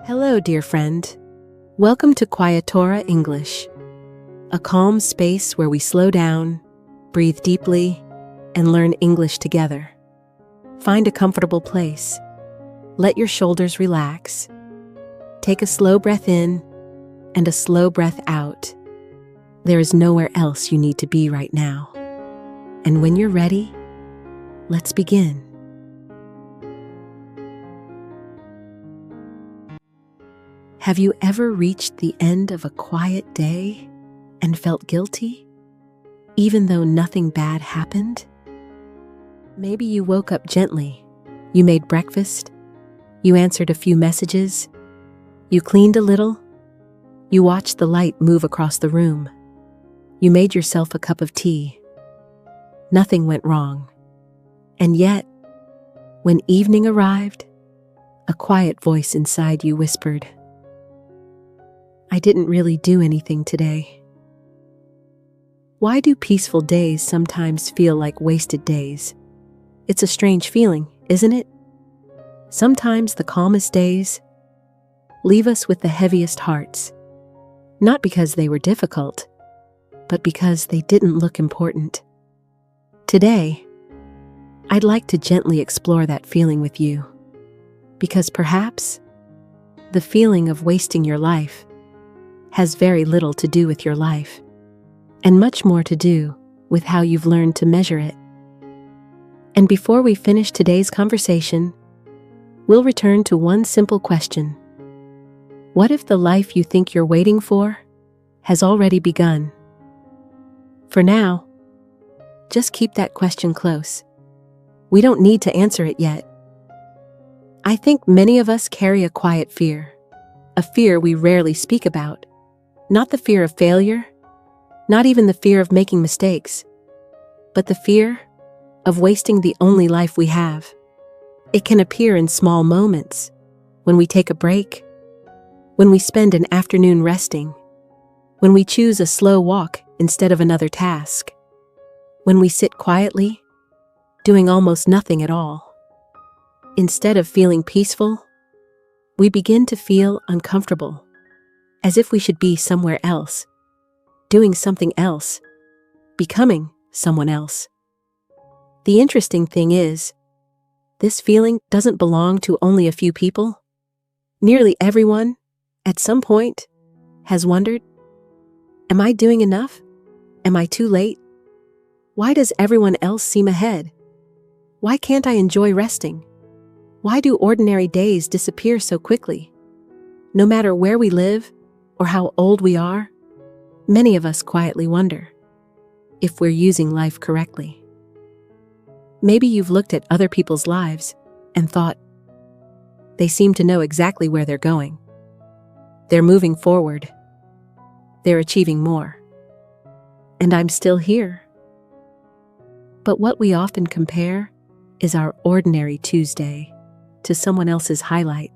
Hello, dear friend. Welcome to Quietora English, a calm space where we slow down, breathe deeply, and learn English together. Find a comfortable place. Let your shoulders relax. Take a slow breath in and a slow breath out. There is nowhere else you need to be right now. And when you're ready, let's begin. Have you ever reached the end of a quiet day and felt guilty, even though nothing bad happened? Maybe you woke up gently, you made breakfast, you answered a few messages, you cleaned a little, you watched the light move across the room, you made yourself a cup of tea. Nothing went wrong. And yet, when evening arrived, a quiet voice inside you whispered, "I didn't really do anything today." Why do peaceful days sometimes feel like wasted days? It's a strange feeling, isn't it? Sometimes the calmest days leave us with the heaviest hearts, not because they were difficult, but because they didn't look important. Today, I'd like to gently explore that feeling with you, because perhaps the feeling of wasting your life has very little to do with your life, and much more to do with how you've learned to measure it. And before we finish today's conversation, we'll return to one simple question. What if the life you think you're waiting for has already begun? For now, just keep that question close. We don't need to answer it yet. I think many of us carry a quiet fear, a fear we rarely speak about. Not the fear of failure, not even the fear of making mistakes, but the fear of wasting the only life we have. It can appear in small moments, when we take a break, when we spend an afternoon resting, when we choose a slow walk instead of another task, when we sit quietly, doing almost nothing at all. Instead of feeling peaceful, we begin to feel uncomfortable, as if we should be somewhere else, doing something else, becoming someone else. The interesting thing is, this feeling doesn't belong to only a few people. Nearly everyone, at some point, has wondered, am I doing enough? Am I too late? Why does everyone else seem ahead? Why can't I enjoy resting? Why do ordinary days disappear so quickly? No matter where we live, or how old we are, many of us quietly wonder if we're using life correctly. Maybe you've looked at other people's lives and thought, they seem to know exactly where they're going. They're moving forward. They're achieving more. And I'm still here. But what we often compare is our ordinary Tuesday to someone else's highlight.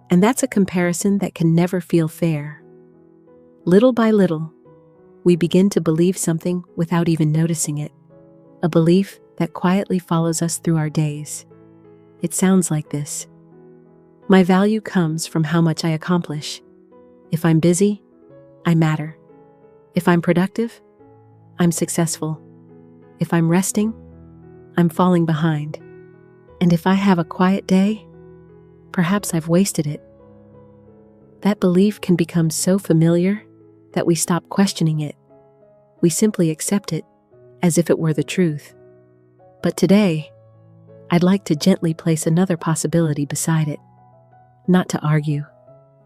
And that's a comparison that can never feel fair. Little by little, we begin to believe something without even noticing it, a belief that quietly follows us through our days. It sounds like this. My value comes from how much I accomplish. If I'm busy, I matter. If I'm productive, I'm successful. If I'm resting, I'm falling behind. And if I have a quiet day, perhaps I've wasted it. That belief can become so familiar that we stop questioning it. We simply accept it as if it were the truth. But today, I'd like to gently place another possibility beside it. Not to argue,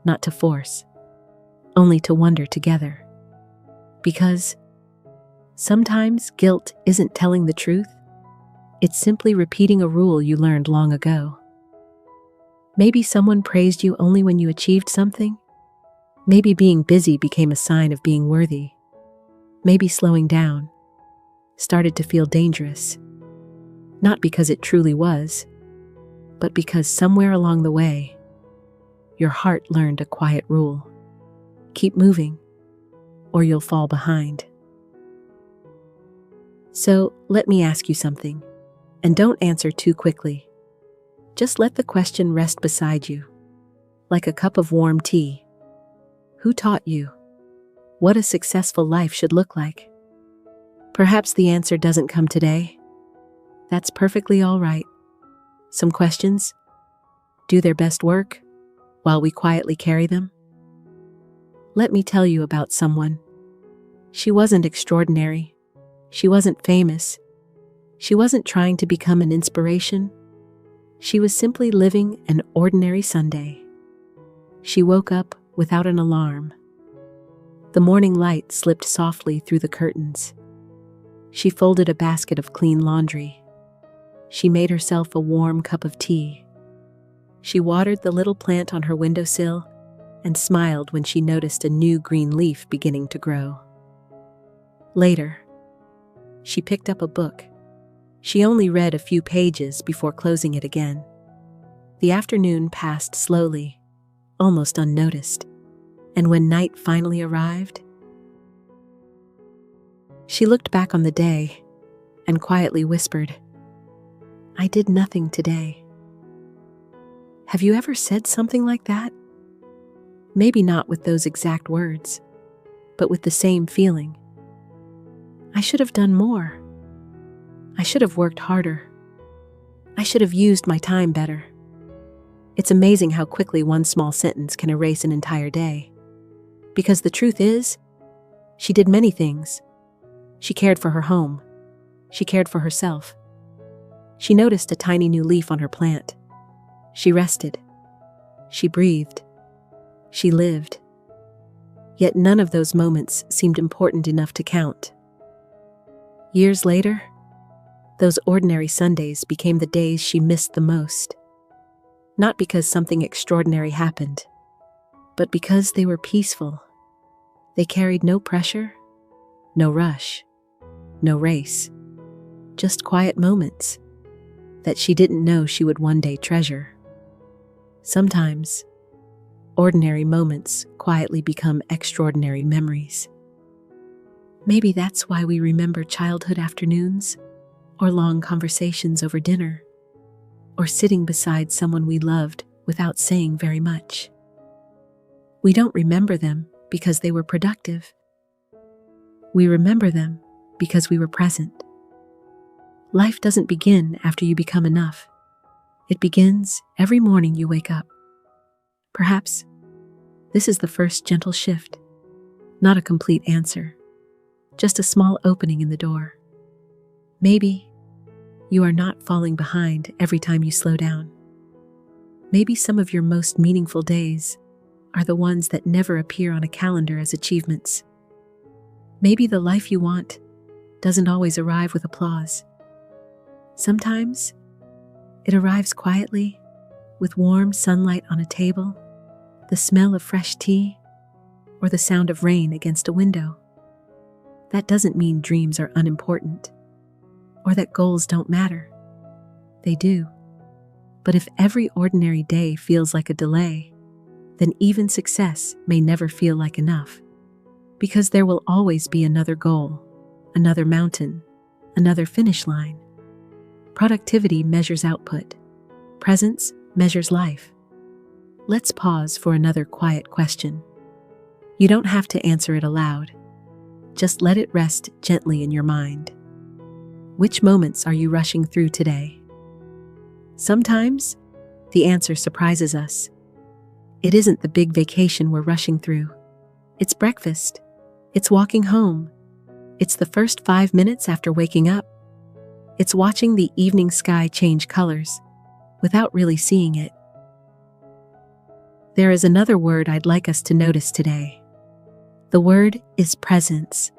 not to force, only to wonder together. Because sometimes guilt isn't telling the truth, it's simply repeating a rule you learned long ago. Maybe someone praised you only when you achieved something. Maybe being busy became a sign of being worthy. Maybe slowing down started to feel dangerous. Not because it truly was, but because somewhere along the way, your heart learned a quiet rule. Keep moving, or you'll fall behind. So let me ask you something, and don't answer too quickly. Just let the question rest beside you, like a cup of warm tea. Who taught you what a successful life should look like? Perhaps the answer doesn't come today. That's perfectly all right. Some questions do their best work while we quietly carry them. Let me tell you about someone. She wasn't extraordinary. She wasn't famous. She wasn't trying to become an inspiration. She was simply living an ordinary Sunday. She woke up without an alarm. The morning light slipped softly through the curtains. She folded a basket of clean laundry. She made herself a warm cup of tea. She watered the little plant on her windowsill and smiled when she noticed a new green leaf beginning to grow. Later, she picked up a book. She only read a few pages before closing it again. The afternoon passed slowly, almost unnoticed, and when night finally arrived, she looked back on the day and quietly whispered, "I did nothing today." Have you ever said something like that? Maybe not with those exact words, but with the same feeling. I should have done more. I should have worked harder. I should have used my time better. It's amazing how quickly one small sentence can erase an entire day. Because the truth is, she did many things. She cared for her home. She cared for herself. She noticed a tiny new leaf on her plant. She rested. She breathed. She lived. Yet none of those moments seemed important enough to count. Years later, those ordinary Sundays became the days she missed the most. Not because something extraordinary happened, but because they were peaceful. They carried no pressure, no rush, no race, just quiet moments that she didn't know she would one day treasure. Sometimes, ordinary moments quietly become extraordinary memories. Maybe that's why we remember childhood afternoons, or long conversations over dinner, or sitting beside someone we loved without saying very much. We don't remember them because they were productive. We remember them because we were present. Life doesn't begin after you become enough. It begins every morning you wake up. Perhaps this is the first gentle shift, not a complete answer, just a small opening in the door. Maybe you are not falling behind every time you slow down. Maybe some of your most meaningful days are the ones that never appear on a calendar as achievements. Maybe the life you want doesn't always arrive with applause. Sometimes it arrives quietly, with warm sunlight on a table, the smell of fresh tea, or the sound of rain against a window. That doesn't mean dreams are unimportant, or that goals don't matter. They do. But if every ordinary day feels like a delay, then even success may never feel like enough. Because there will always be another goal, another mountain, another finish line. Productivity measures output. Presence measures life. Let's pause for another quiet question. You don't have to answer it aloud. Just let it rest gently in your mind. Which moments are you rushing through today? Sometimes, the answer surprises us. It isn't the big vacation we're rushing through. It's breakfast. It's walking home. It's the first 5 minutes after waking up. It's watching the evening sky change colors without really seeing it. There is another word I'd like us to notice today. The word is presence.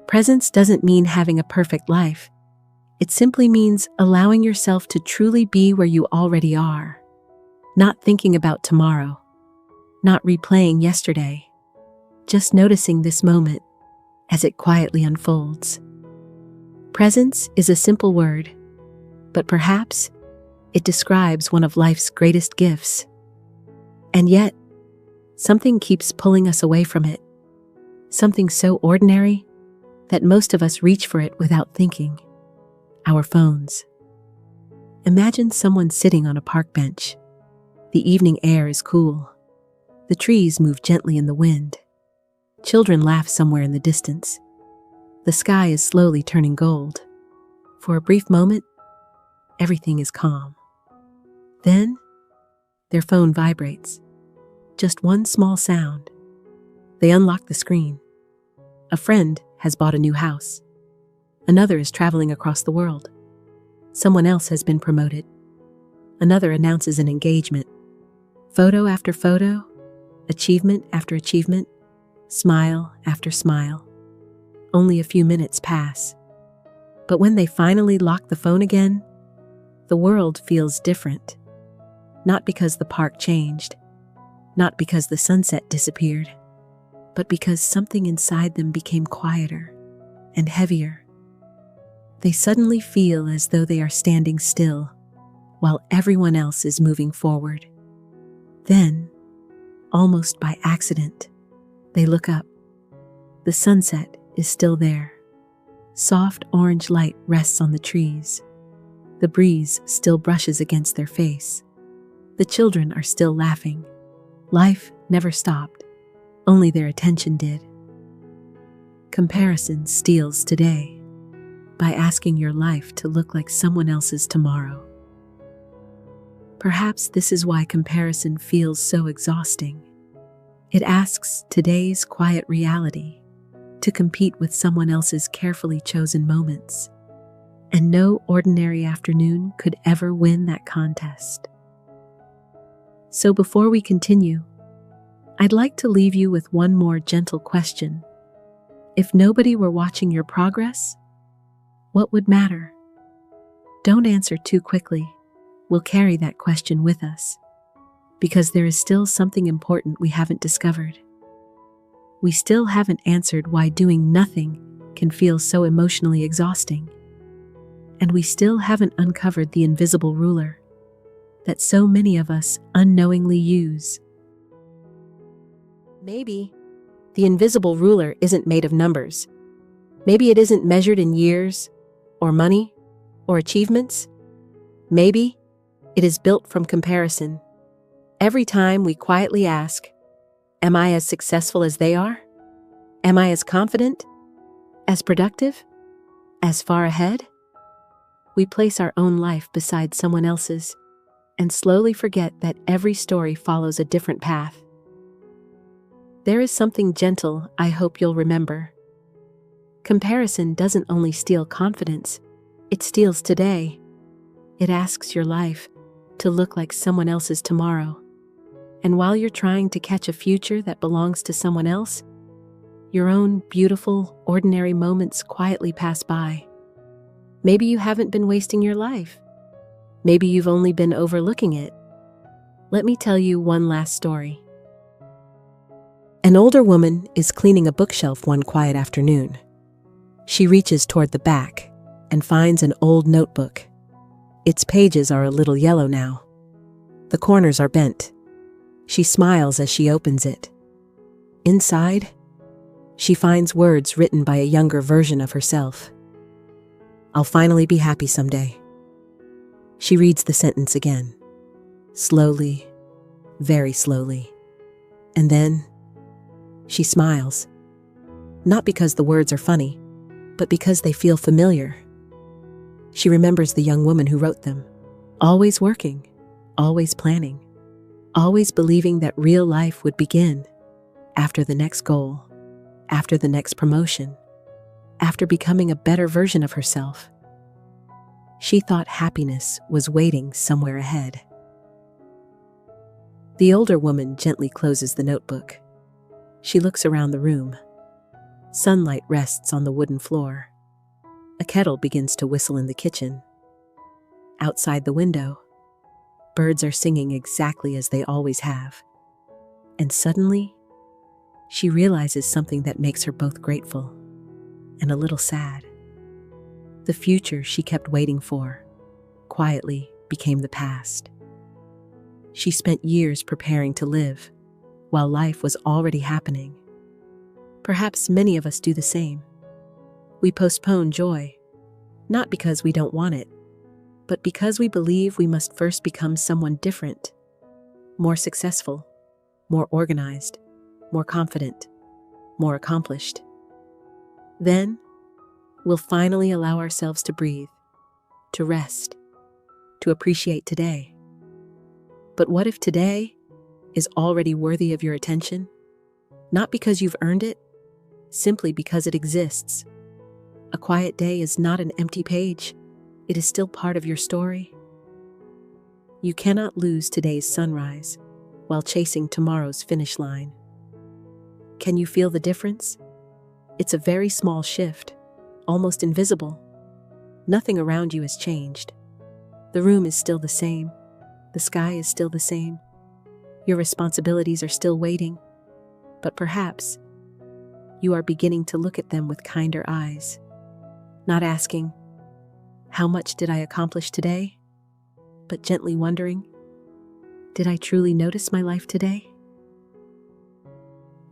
Presence doesn't mean having a perfect life. It simply means allowing yourself to truly be where you already are. Not thinking about tomorrow. Not replaying yesterday. Just noticing this moment as it quietly unfolds. Presence is a simple word, but perhaps it describes one of life's greatest gifts. And yet, something keeps pulling us away from it. Something so ordinary that most of us reach for it without thinking. Our phones. Imagine someone sitting on a park bench. The evening air is cool. The trees move gently in the wind. Children laugh somewhere in the distance. The sky is slowly turning gold. For a brief moment, everything is calm. Then, their phone vibrates. Just one small sound. They unlock the screen. A friend has bought a new house. Another is traveling across the world. Someone else has been promoted. Another announces an engagement. Photo after photo, achievement after achievement, smile after smile. Only a few minutes pass. But when they finally lock the phone again, the world feels different. Not because the park changed, not because the sunset disappeared, but because something inside them became quieter and heavier. They suddenly feel as though they are standing still while everyone else is moving forward. Then, almost by accident, they look up. The sunset is still there. Soft orange light rests on the trees. The breeze still brushes against their face. The children are still laughing. Life never stopped. Only their attention did. Comparison steals today by asking your life to look like someone else's tomorrow. Perhaps this is why comparison feels so exhausting. It asks today's quiet reality to compete with someone else's carefully chosen moments, and no ordinary afternoon could ever win that contest. So before we continue, I'd like to leave you with one more gentle question. If nobody were watching your progress, what would matter? Don't answer too quickly. We'll carry that question with us, because there is still something important we haven't discovered. We still haven't answered why doing nothing can feel so emotionally exhausting. And we still haven't uncovered the invisible ruler that so many of us unknowingly use. Maybe the invisible ruler isn't made of numbers. Maybe it isn't measured in years, or money, or achievements. Maybe it is built from comparison. Every time we quietly ask, am I as successful as they are? Am I as confident? As productive? As far ahead? We place our own life beside someone else's and slowly forget that every story follows a different path. There is something gentle I hope you'll remember. Comparison doesn't only steal confidence, it steals today. It asks your life to look like someone else's tomorrow. And while you're trying to catch a future that belongs to someone else, your own beautiful, ordinary moments quietly pass by. Maybe you haven't been wasting your life. Maybe you've only been overlooking it. Let me tell you one last story. An older woman is cleaning a bookshelf one quiet afternoon. She reaches toward the back and finds an old notebook. Its pages are a little yellow now. The corners are bent. She smiles as she opens it. Inside, she finds words written by a younger version of herself. I'll finally be happy someday. She reads the sentence again, slowly, very slowly. And then, she smiles. Not because the words are funny, but because they feel familiar. She remembers the young woman who wrote them, always working, always planning, always believing that real life would begin after the next goal, after the next promotion, after becoming a better version of herself. She thought happiness was waiting somewhere ahead. The older woman gently closes the notebook. She looks around the room. Sunlight rests on the wooden floor. A kettle begins to whistle in the kitchen. Outside the window, birds are singing exactly as they always have. And suddenly, she realizes something that makes her both grateful and a little sad. The future she kept waiting for, quietly became the past. She spent years preparing to live, while life was already happening. Perhaps many of us do the same. We postpone joy, not because we don't want it, but because we believe we must first become someone different, more successful, more organized, more confident, more accomplished. Then, we'll finally allow ourselves to breathe, to rest, to appreciate today. But what if today is already worthy of your attention? Not because you've earned it, simply because it exists. A quiet day is not an empty page. It is still part of your story. You cannot lose today's sunrise while chasing tomorrow's finish line. Can you feel the difference? It's a very small shift, almost invisible. Nothing around you has changed. The room is still the same. The sky is still the same. Your responsibilities are still waiting. But perhaps you are beginning to look at them with kinder eyes. Not asking, "How much did I accomplish today?" but gently wondering, "Did I truly notice my life today?"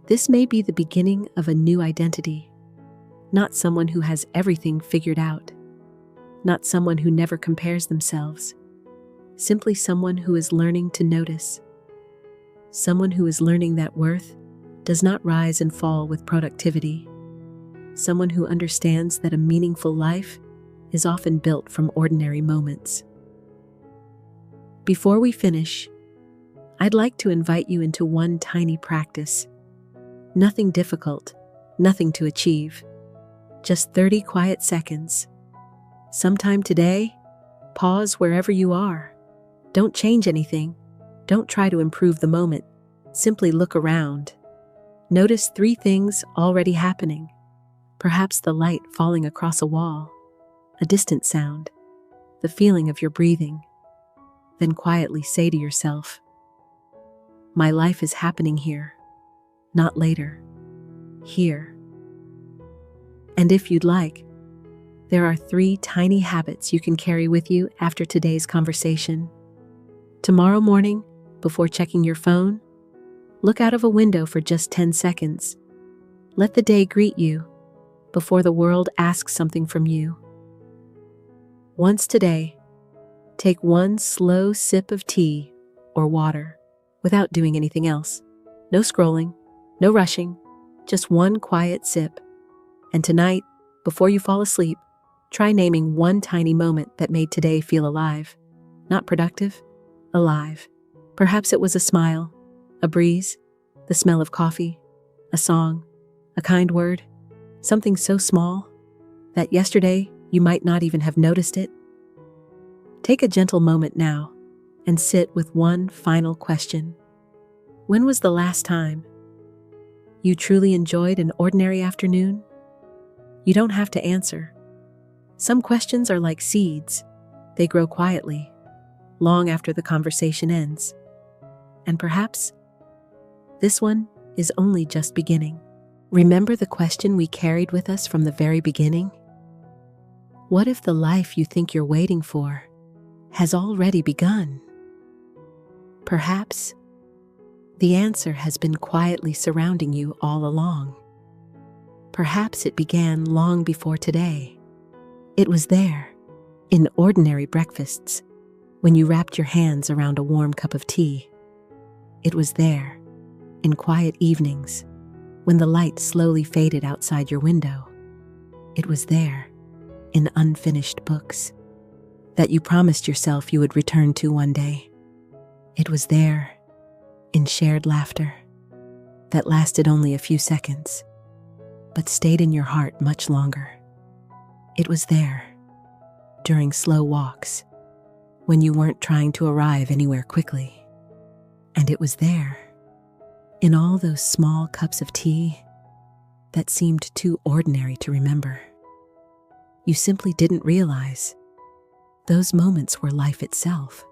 This may be the beginning of a new identity. Not someone who has everything figured out. Not someone who never compares themselves. Simply someone who is learning to notice. Someone who is learning that worth does not rise and fall with productivity. Someone who understands that a meaningful life is often built from ordinary moments. Before we finish, I'd like to invite you into one tiny practice. Nothing difficult, nothing to achieve. Just 30 quiet seconds. Sometime today, pause wherever you are. Don't change anything. Don't try to improve the moment. Simply look around. Notice 3 things already happening. Perhaps the light falling across a wall, a distant sound, the feeling of your breathing. Then quietly say to yourself, "My life is happening here, not later, here." And if you'd like, there are 3 tiny habits you can carry with you after today's conversation. Tomorrow morning, before checking your phone, look out of a window for just 10 seconds. Let the day greet you before the world asks something from you. Once today, take one slow sip of tea or water without doing anything else. No scrolling, no rushing, just one quiet sip. And tonight, before you fall asleep, try naming one tiny moment that made today feel alive. Not productive, alive. Perhaps it was a smile, a breeze, the smell of coffee, a song, a kind word, something so small that yesterday you might not even have noticed it. Take a gentle moment now and sit with one final question. When was the last time you truly enjoyed an ordinary afternoon? You don't have to answer. Some questions are like seeds. They grow quietly, long after the conversation ends. And perhaps this one is only just beginning. Remember the question we carried with us from the very beginning? What if the life you think you're waiting for has already begun? Perhaps the answer has been quietly surrounding you all along. Perhaps it began long before today. It was there, in ordinary breakfasts, when you wrapped your hands around a warm cup of tea. It was there, in quiet evenings, when the light slowly faded outside your window. It was there, in unfinished books, that you promised yourself you would return to one day. It was there, in shared laughter, that lasted only a few seconds, but stayed in your heart much longer. It was there, during slow walks, when you weren't trying to arrive anywhere quickly. And it was there, in all those small cups of tea that seemed too ordinary to remember. You simply didn't realize those moments were life itself.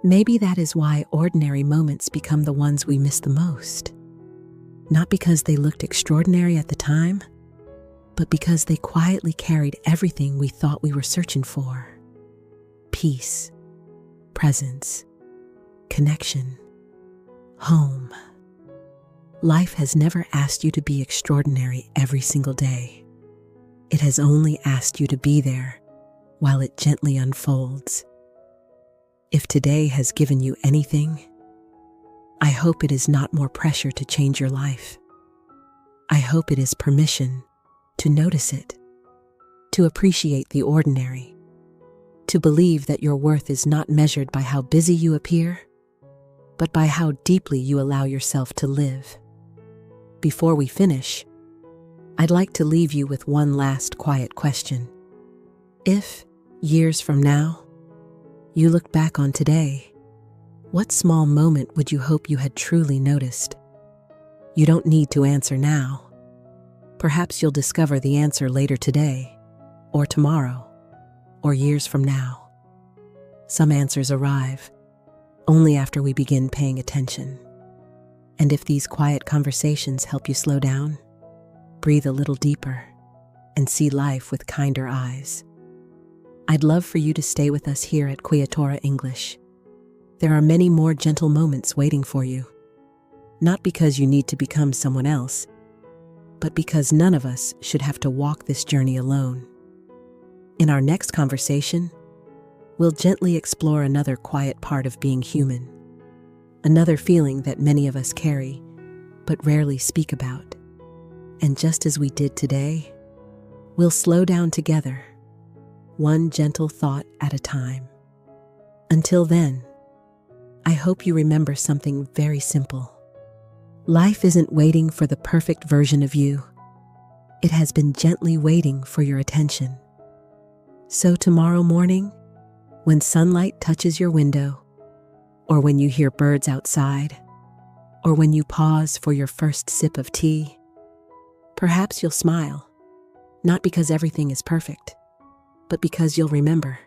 Maybe that is why ordinary moments become the ones we miss the most. Not because they looked extraordinary at the time, but because they quietly carried everything we thought we were searching for. Peace, presence, connection, home. Life has never asked you to be extraordinary every single day. It has only asked you to be there while it gently unfolds. If today has given you anything, I hope it is not more pressure to change your life. I hope it is permission to notice it, to appreciate the ordinary, to believe that your worth is not measured by how busy you appear, but by how deeply you allow yourself to live. Before we finish, I'd like to leave you with one last quiet question. If, years from now, you look back on today, what small moment would you hope you had truly noticed? You don't need to answer now. Perhaps you'll discover the answer later today, or tomorrow, or years from now. Some answers arrive only after we begin paying attention. And if these quiet conversations help you slow down, breathe a little deeper, and see life with kinder eyes, I'd love for you to stay with us here at Quiatora English. There are many more gentle moments waiting for you, not because you need to become someone else, but because none of us should have to walk this journey alone. In our next conversation, we'll gently explore another quiet part of being human, another feeling that many of us carry, but rarely speak about. And just as we did today, we'll slow down together, one gentle thought at a time. Until then, I hope you remember something very simple. Life isn't waiting for the perfect version of you. It has been gently waiting for your attention. So tomorrow morning, when sunlight touches your window, or when you hear birds outside, or when you pause for your first sip of tea, perhaps you'll smile, not because everything is perfect, but because you'll remember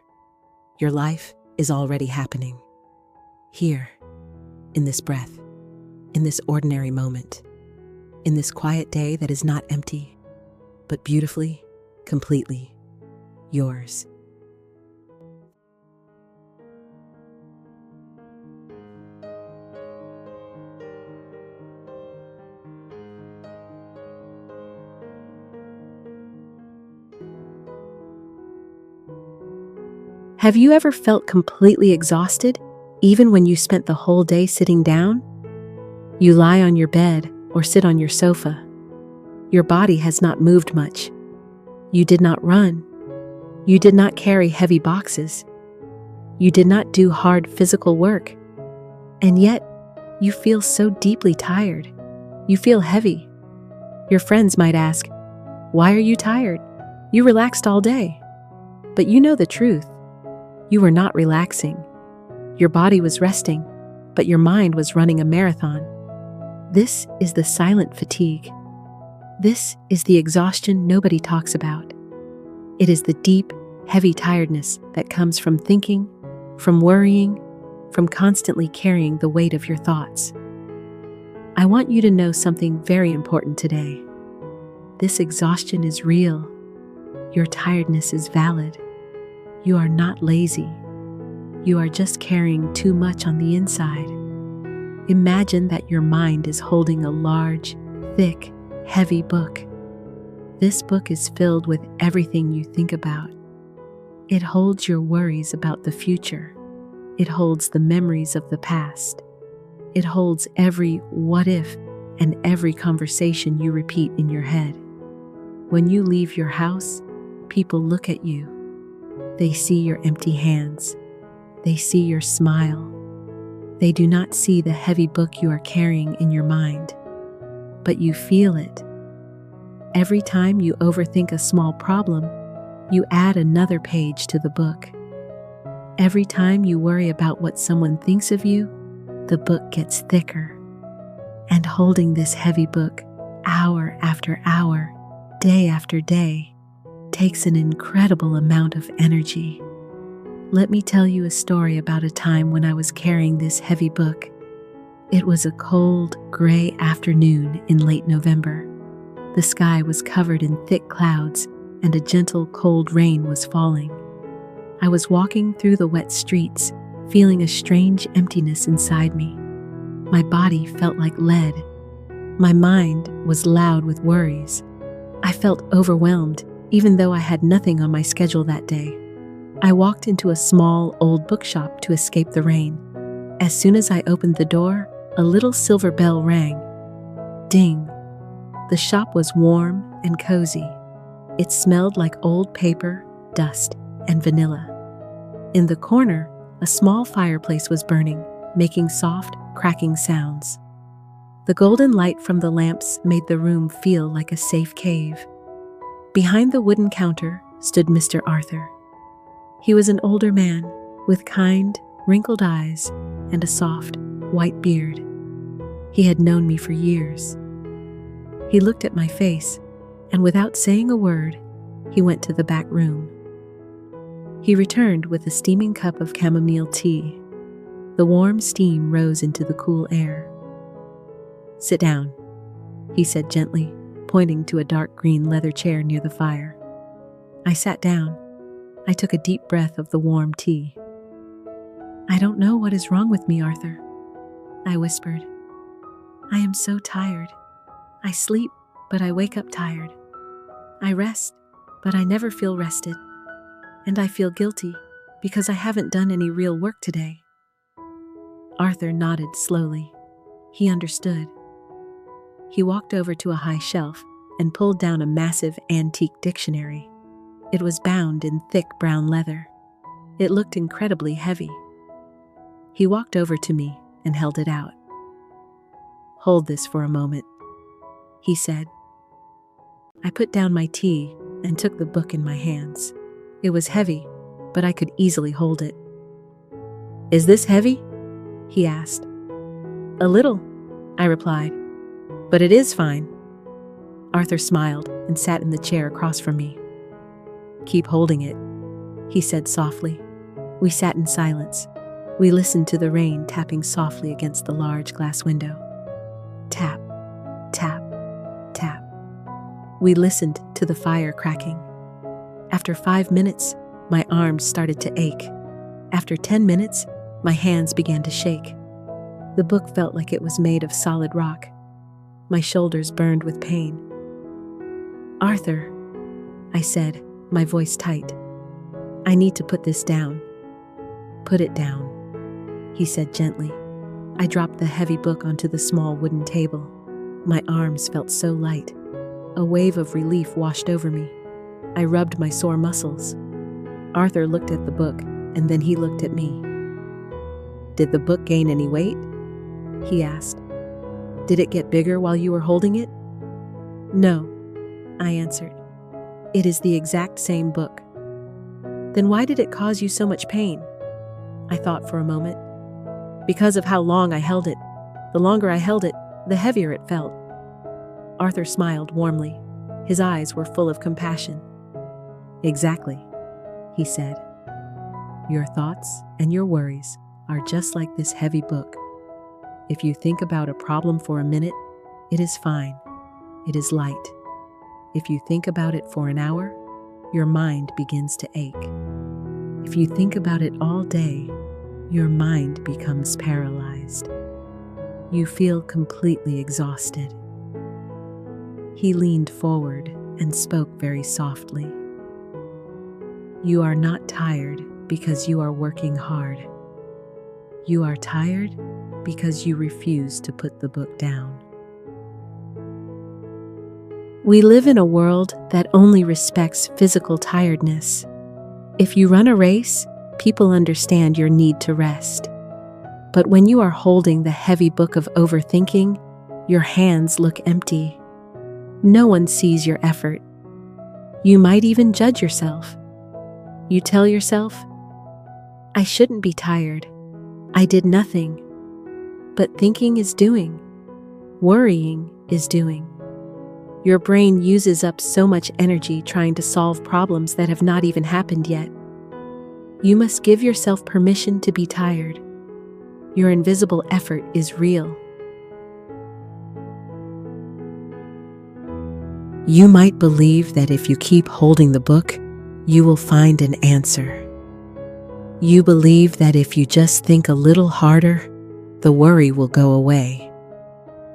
your life is already happening. Here, in this breath, in this ordinary moment, in this quiet day that is not empty, but beautifully, completely yours. Have you ever felt completely exhausted, even when you spent the whole day sitting down? You lie on your bed or sit on your sofa. Your body has not moved much. You did not run. You did not carry heavy boxes. You did not do hard physical work. And yet, you feel so deeply tired. You feel heavy. Your friends might ask, "Why are you tired? You relaxed all day." But you know the truth. You were not relaxing. Your body was resting, but your mind was running a marathon. This is the silent fatigue. This is the exhaustion nobody talks about. It is the deep, heavy tiredness that comes from thinking, from worrying, from constantly carrying the weight of your thoughts. I want you to know something very important today. This exhaustion is real. Your tiredness is valid. You are not lazy. You are just carrying too much on the inside. Imagine that your mind is holding a large, thick, heavy book. This book is filled with everything you think about. It holds your worries about the future. It holds the memories of the past. It holds every what if and every conversation you repeat in your head. When you leave your house, people look at you. They see your empty hands. They see your smile. They do not see the heavy book you are carrying in your mind, but you feel it. Every time you overthink a small problem, you add another page to the book. Every time you worry about what someone thinks of you, the book gets thicker. And holding this heavy book, hour after hour, day after day, takes an incredible amount of energy. Let me tell you a story about a time when I was carrying this heavy book. It was a cold, gray afternoon in late November. The sky was covered in thick clouds, and a gentle, cold rain was falling. I was walking through the wet streets, feeling a strange emptiness inside me. My body felt like lead. My mind was loud with worries. I felt overwhelmed, even though I had nothing on my schedule that day. I walked into a small, old bookshop to escape the rain. As soon as I opened the door, a little silver bell rang. Ding! The shop was warm and cozy. It smelled like old paper, dust, and vanilla. In the corner, a small fireplace was burning, making soft, cracking sounds. The golden light from the lamps made the room feel like a safe cave. Behind the wooden counter stood Mr. Arthur. He was an older man with kind, wrinkled eyes and a soft, white beard. He had known me for years. He looked at my face, and without saying a word, he went to the back room. He returned with a steaming cup of chamomile tea. The warm steam rose into the cool air. "Sit down," he said gently, pointing to a dark green leather chair near the fire. I sat down. I took a deep breath of the warm tea. "I don't know what is wrong with me, Arthur," I whispered. "I am so tired. I sleep, but I wake up tired. I rest, but I never feel rested. And I feel guilty because I haven't done any real work today." Arthur nodded slowly. He understood. He walked over to a high shelf and pulled down a massive antique dictionary. It was bound in thick brown leather. It looked incredibly heavy. He walked over to me and held it out. "Hold this for a moment," he said. I put down my tea and took the book in my hands. It was heavy, but I could easily hold it. "Is this heavy?" he asked. "A little," I replied, "but it is fine." Arthur smiled and sat in the chair across from me. "Keep holding it," he said softly. We sat in silence. We listened to the rain tapping softly against the large glass window. Tap, tap, tap. We listened to the fire cracking. After 5 minutes, my arms started to ache. After 10 minutes, my hands began to shake. The book felt like it was made of solid rock. My shoulders burned with pain. "Arthur," I said, my voice tight. "I need to put this down." "Put it down," he said gently. I dropped the heavy book onto the small wooden table. My arms felt so light. A wave of relief washed over me. I rubbed my sore muscles. Arthur looked at the book, and then he looked at me. "Did the book gain any weight?" he asked. "Did it get bigger while you were holding it?" "No," I answered. "It is the exact same book." "Then why did it cause you so much pain?" I thought for a moment. "Because of how long I held it. The longer I held it, the heavier it felt." Arthur smiled warmly. His eyes were full of compassion. "Exactly," he said. "Your thoughts and your worries are just like this heavy book. If you think about a problem for a minute, it is fine. It is light. If you think about it for an hour, your mind begins to ache. If you think about it all day, your mind becomes paralyzed. You feel completely exhausted." He leaned forward and spoke very softly. "You are not tired because you are working hard. You are tired because you refuse to put the book down." We live in a world that only respects physical tiredness. If you run a race, people understand your need to rest. But when you are holding the heavy book of overthinking, your hands look empty. No one sees your effort. You might even judge yourself. You tell yourself, "I shouldn't be tired. I did nothing." But thinking is doing. Worrying is doing. Your brain uses up so much energy trying to solve problems that have not even happened yet. You must give yourself permission to be tired. Your invisible effort is real. You might believe that if you keep holding the book, you will find an answer. You believe that if you just think a little harder, the worry will go away.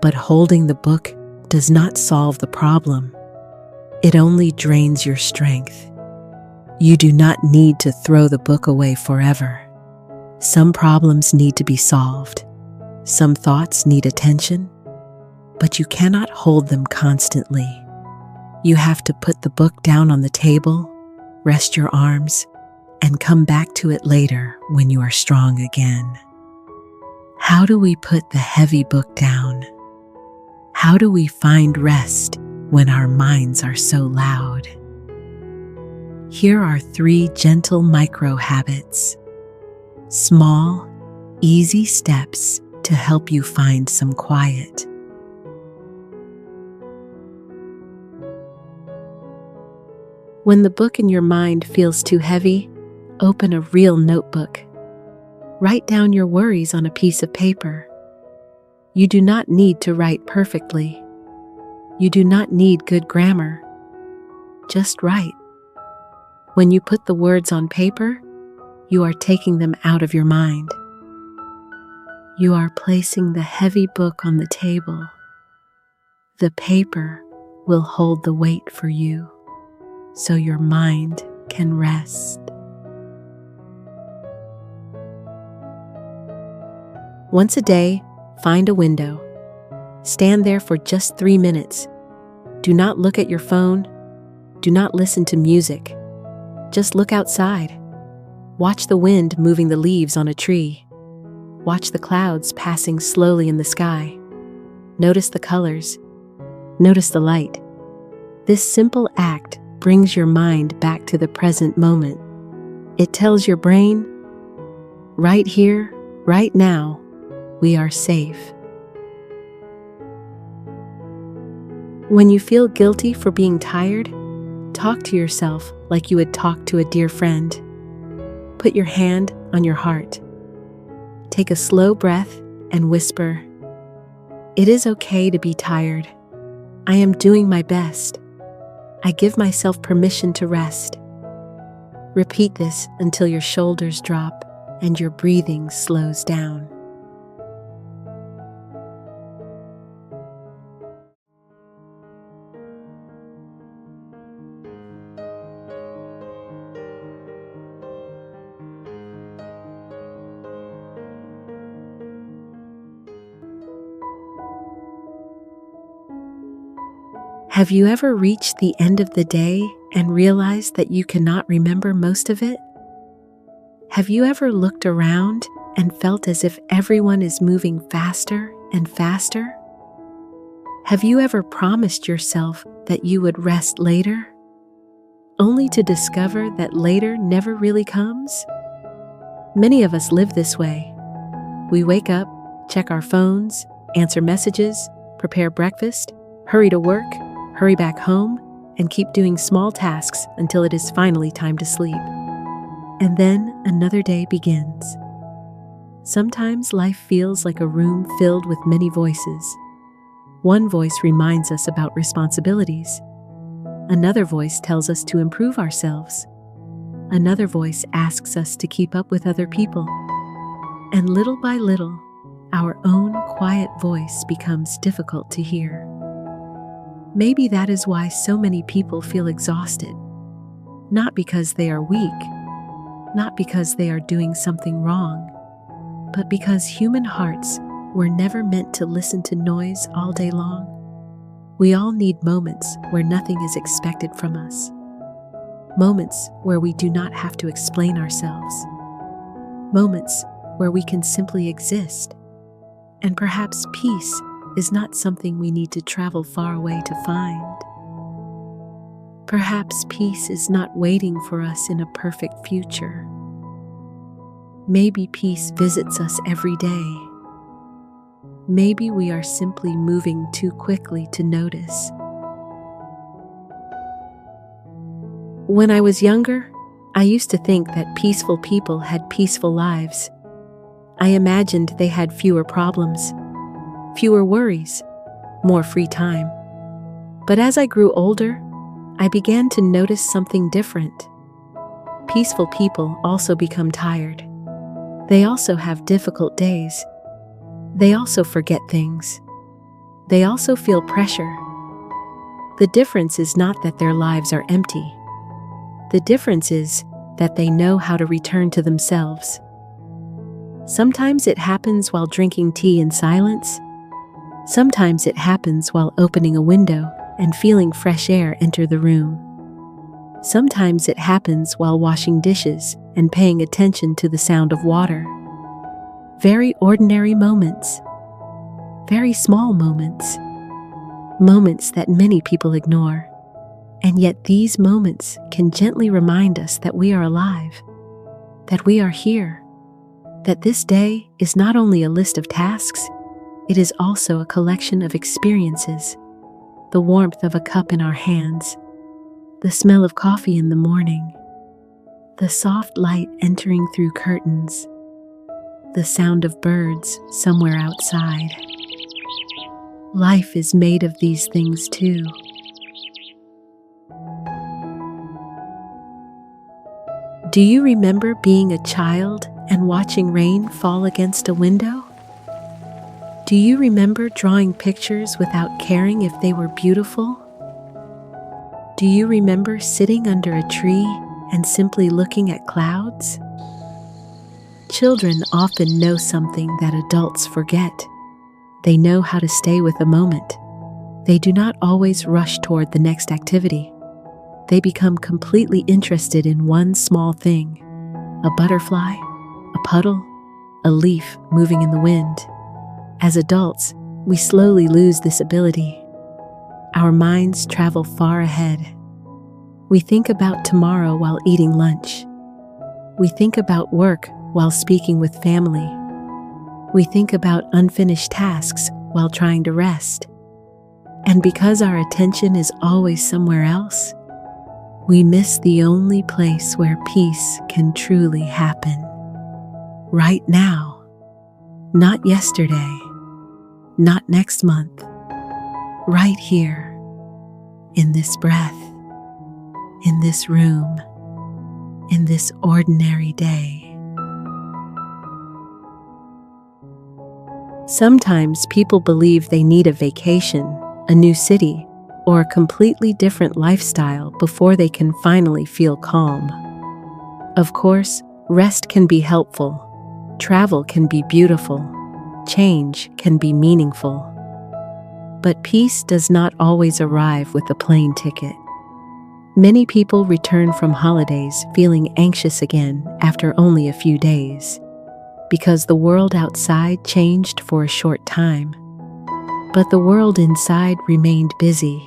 But holding the book does not solve the problem. It only drains your strength. You do not need to throw the book away forever. Some problems need to be solved. Some thoughts need attention, but you cannot hold them constantly. You have to put the book down on the table, rest your arms, and come back to it later when you are strong again. How do we put the heavy book down? How do we find rest when our minds are so loud? Here are 3 gentle micro habits. Small, easy steps to help you find some quiet. When the book in your mind feels too heavy, open a real notebook. Write down your worries on a piece of paper. You do not need to write perfectly. You do not need good grammar. Just write. When you put the words on paper, you are taking them out of your mind. You are placing the heavy book on the table. The paper will hold the weight for you, so your mind can rest. Once a day, find a window. Stand there for just 3 minutes. Do not look at your phone. Do not listen to music. Just look outside. Watch the wind moving the leaves on a tree. Watch the clouds passing slowly in the sky. Notice the colors. Notice the light. This simple act brings your mind back to the present moment. It tells your brain, right here, right now, we are safe. When you feel guilty for being tired, talk to yourself like you would talk to a dear friend. Put your hand on your heart. Take a slow breath and whisper, "It is okay to be tired. I am doing my best. I give myself permission to rest." Repeat this until your shoulders drop and your breathing slows down. Have you ever reached the end of the day and realized that you cannot remember most of it? Have you ever looked around and felt as if everyone is moving faster and faster? Have you ever promised yourself that you would rest later, only to discover that later never really comes? Many of us live this way. We wake up, check our phones, answer messages, prepare breakfast, hurry to work, hurry back home, and keep doing small tasks until it is finally time to sleep. And then another day begins. Sometimes life feels like a room filled with many voices. One voice reminds us about responsibilities. Another voice tells us to improve ourselves. Another voice asks us to keep up with other people. And little by little, our own quiet voice becomes difficult to hear. Maybe that is why so many people feel exhausted. Not because they are weak, not because they are doing something wrong, but because human hearts were never meant to listen to noise all day long. We all need moments where nothing is expected from us. Moments where we do not have to explain ourselves. Moments where we can simply exist. And perhaps peace is not something we need to travel far away to find. Perhaps peace is not waiting for us in a perfect future. Maybe peace visits us every day. Maybe we are simply moving too quickly to notice. When I was younger, I used to think that peaceful people had peaceful lives. I imagined they had fewer problems, fewer worries, more free time. But as I grew older, I began to notice something different. Peaceful people also become tired. They also have difficult days. They also forget things. They also feel pressure. The difference is not that their lives are empty. The difference is that they know how to return to themselves. Sometimes it happens while drinking tea in silence. Sometimes it happens while opening a window and feeling fresh air enter the room. Sometimes it happens while washing dishes and paying attention to the sound of water. Very ordinary moments. Very small moments. Moments that many people ignore. And yet these moments can gently remind us that we are alive, that we are here, that this day is not only a list of tasks, it is also a collection of experiences. The warmth of a cup in our hands, the smell of coffee in the morning, the soft light entering through curtains, the sound of birds somewhere outside. Life is made of these things too. Do you remember being a child and watching rain fall against a window? Do you remember drawing pictures without caring if they were beautiful? Do you remember sitting under a tree and simply looking at clouds? Children often know something that adults forget. They know how to stay with a moment. They do not always rush toward the next activity. They become completely interested in one small thing: a butterfly, a puddle, a leaf moving in the wind. As adults, we slowly lose this ability. Our minds travel far ahead. We think about tomorrow while eating lunch. We think about work while speaking with family. We think about unfinished tasks while trying to rest. And because our attention is always somewhere else, we miss the only place where peace can truly happen. Right now. Not yesterday. Not next month. Right here. In this breath. In this room. In this ordinary day. Sometimes people believe they need a vacation, a new city, or a completely different lifestyle before they can finally feel calm. Of course, rest can be helpful. Travel can be beautiful. Change can be meaningful. But peace does not always arrive with a plane ticket. Many people return from holidays feeling anxious again after only a few days, because the world outside changed for a short time. But the world inside remained busy.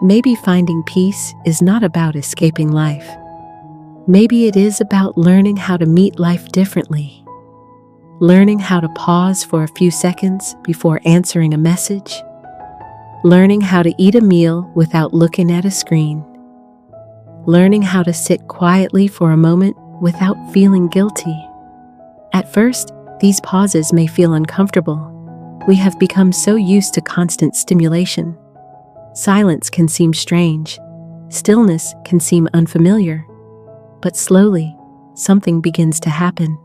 Maybe finding peace is not about escaping life. Maybe it is about learning how to meet life differently. Learning how to pause for a few seconds before answering a message. Learning how to eat a meal without looking at a screen. Learning how to sit quietly for a moment without feeling guilty. At first, these pauses may feel uncomfortable. We have become so used to constant stimulation. Silence can seem strange. Stillness can seem unfamiliar. But slowly, something begins to happen.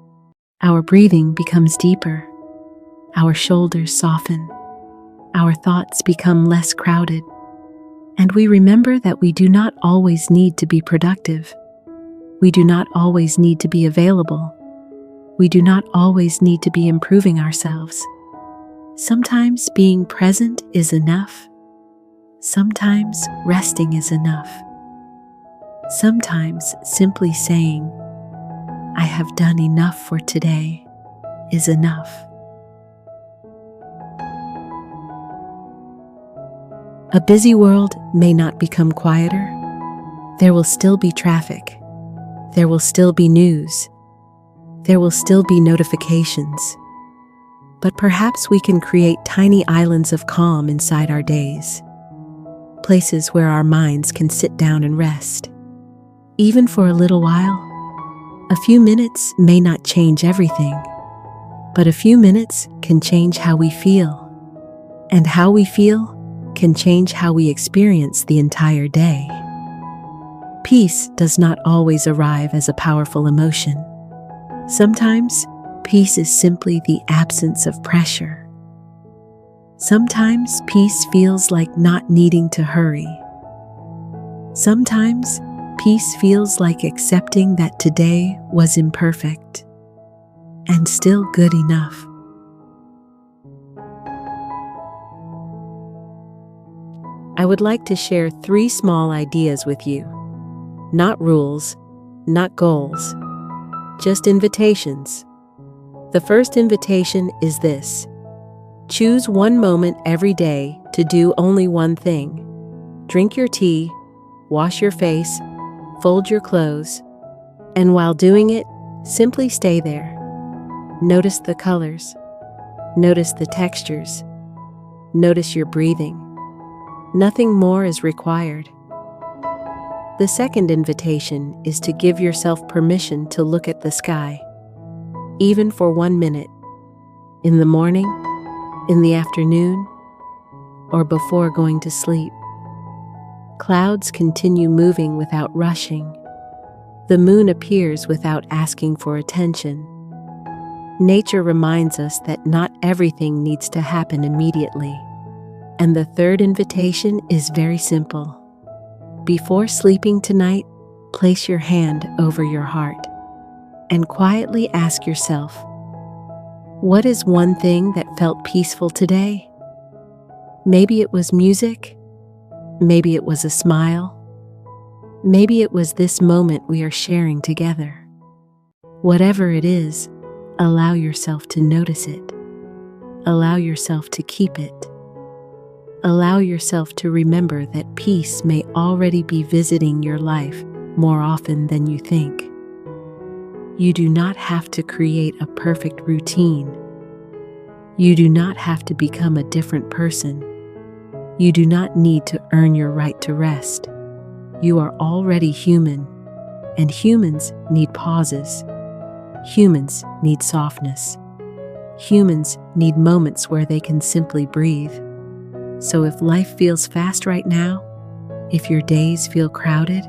Our breathing becomes deeper. Our shoulders soften. Our thoughts become less crowded. And we remember that we do not always need to be productive. We do not always need to be available. We do not always need to be improving ourselves. Sometimes being present is enough. Sometimes resting is enough. Sometimes simply saying, "I have done enough for today," is enough. A busy world may not become quieter. There will still be traffic. There will still be news. There will still be notifications. But perhaps we can create tiny islands of calm inside our days. Places where our minds can sit down and rest. Even for a little while. A few minutes may not change everything, but a few minutes can change how we feel. And how we feel can change how we experience the entire day. Peace does not always arrive as a powerful emotion. Sometimes, peace is simply the absence of pressure. Sometimes peace feels like not needing to hurry. Sometimes peace feels like accepting that today was imperfect. and still good enough. I would like to share 3 small ideas with you. Not rules, not goals, just invitations. The first invitation is this: choose one moment every day to do only one thing. Drink your tea, wash your face, fold your clothes, and while doing it, simply stay there. Notice the colors. Notice the textures. Notice your breathing. Nothing more is required. The second invitation is to give yourself permission to look at the sky, even for 1 minute, in the morning, in the afternoon, or before going to sleep. Clouds continue moving without rushing. The moon appears without asking for attention. Nature reminds us that not everything needs to happen immediately. And the third invitation is very simple. Before sleeping tonight, place your hand over your heart and quietly ask yourself, what is one thing that felt peaceful today? Maybe it was music. Maybe it was a smile. Maybe it was this moment we are sharing together. Whatever it is, allow yourself to notice it. Allow yourself to keep it. Allow yourself to remember that peace may already be visiting your life more often than you think. You do not have to create a perfect routine. You do not have to become a different person. You do not need to earn your right to rest. You are already human, and humans need pauses. Humans need softness. Humans need moments where they can simply breathe. So if life feels fast right now, if your days feel crowded,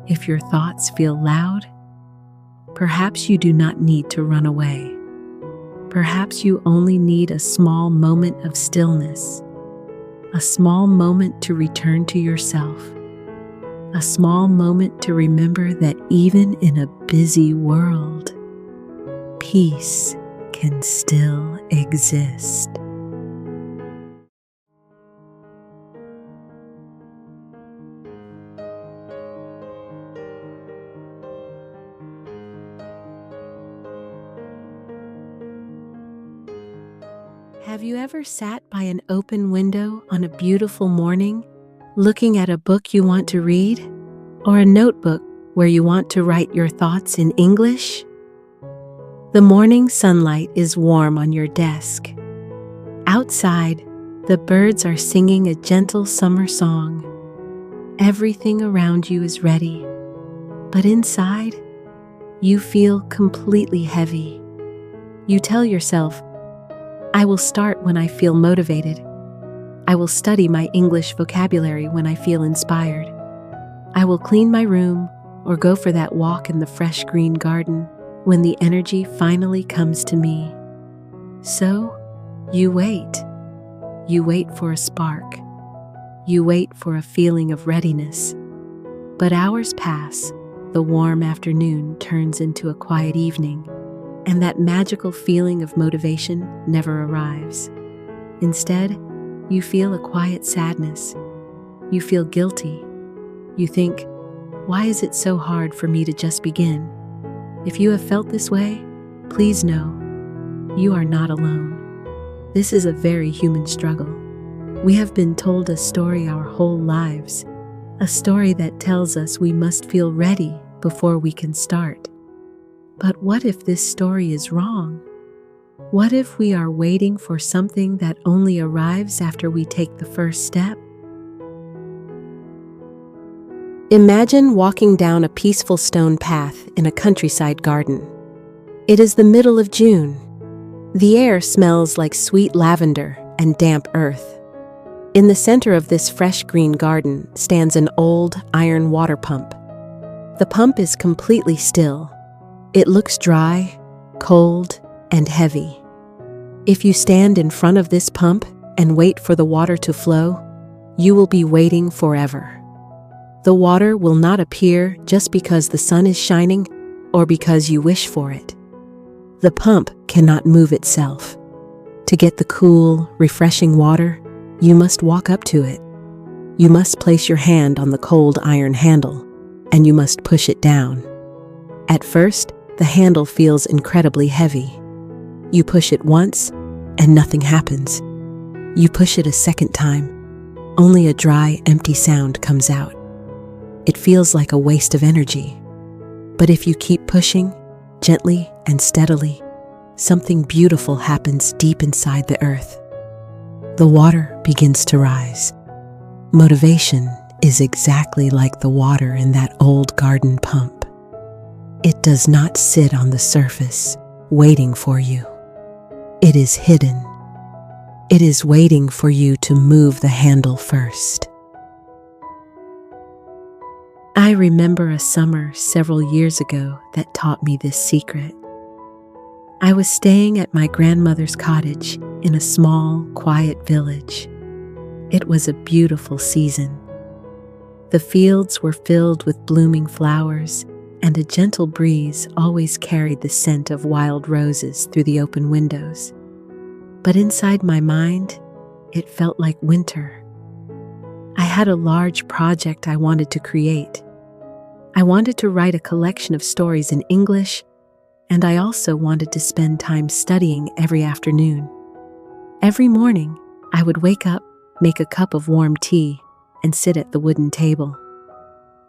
if your thoughts feel loud, perhaps you do not need to run away. Perhaps you only need a small moment of stillness, a small moment to return to yourself, a small moment to remember that even in a busy world, peace can still exist. Have you ever sat by an open window on a beautiful morning, looking at a book you want to read, or a notebook where you want to write your thoughts in English? The morning sunlight is warm on your desk. Outside, the birds are singing a gentle summer song. Everything around you is ready, but inside, you feel completely heavy. You tell yourself, I will start when I feel motivated. I will study my English vocabulary when I feel inspired. I will clean my room or go for that walk in the fresh green garden when the energy finally comes to me. So, you wait. You wait for a spark. You wait for a feeling of readiness. But hours pass, the warm afternoon turns into a quiet evening, and that magical feeling of motivation never arrives. Instead, you feel a quiet sadness. You feel guilty. You think, why is it so hard for me to just begin? If you have felt this way, please know, you are not alone. This is a very human struggle. We have been told a story our whole lives, a story that tells us we must feel ready before we can start. But what if this story is wrong? What if we are waiting for something that only arrives after we take the first step? Imagine walking down a peaceful stone path in a countryside garden. It is the middle of June. The air smells like sweet lavender and damp earth. In the center of this fresh green garden stands an old iron water pump. The pump is completely still. It looks dry, cold, and heavy. If you stand in front of this pump and wait for the water to flow, you will be waiting forever. The water will not appear just because the sun is shining or because you wish for it. The pump cannot move itself. To get the cool, refreshing water, you must walk up to it. You must place your hand on the cold iron handle, and you must push it down. At first, the handle feels incredibly heavy. You push it once, and nothing happens. You push it a second time. Only a dry, empty sound comes out. It feels like a waste of energy. But if you keep pushing, gently and steadily, something beautiful happens deep inside the earth. The water begins to rise. Motivation is exactly like the water in that old garden pump. It does not sit on the surface, waiting for you. It is hidden. It is waiting for you to move the handle first. I remember a summer several years ago that taught me this secret. I was staying at my grandmother's cottage in a small, quiet village. It was a beautiful season. The fields were filled with blooming flowers, and a gentle breeze always carried the scent of wild roses through the open windows. But inside my mind, it felt like winter. I had a large project I wanted to create. I wanted to write a collection of stories in English, and I also wanted to spend time studying every afternoon. Every morning, I would wake up, make a cup of warm tea, and sit at the wooden table.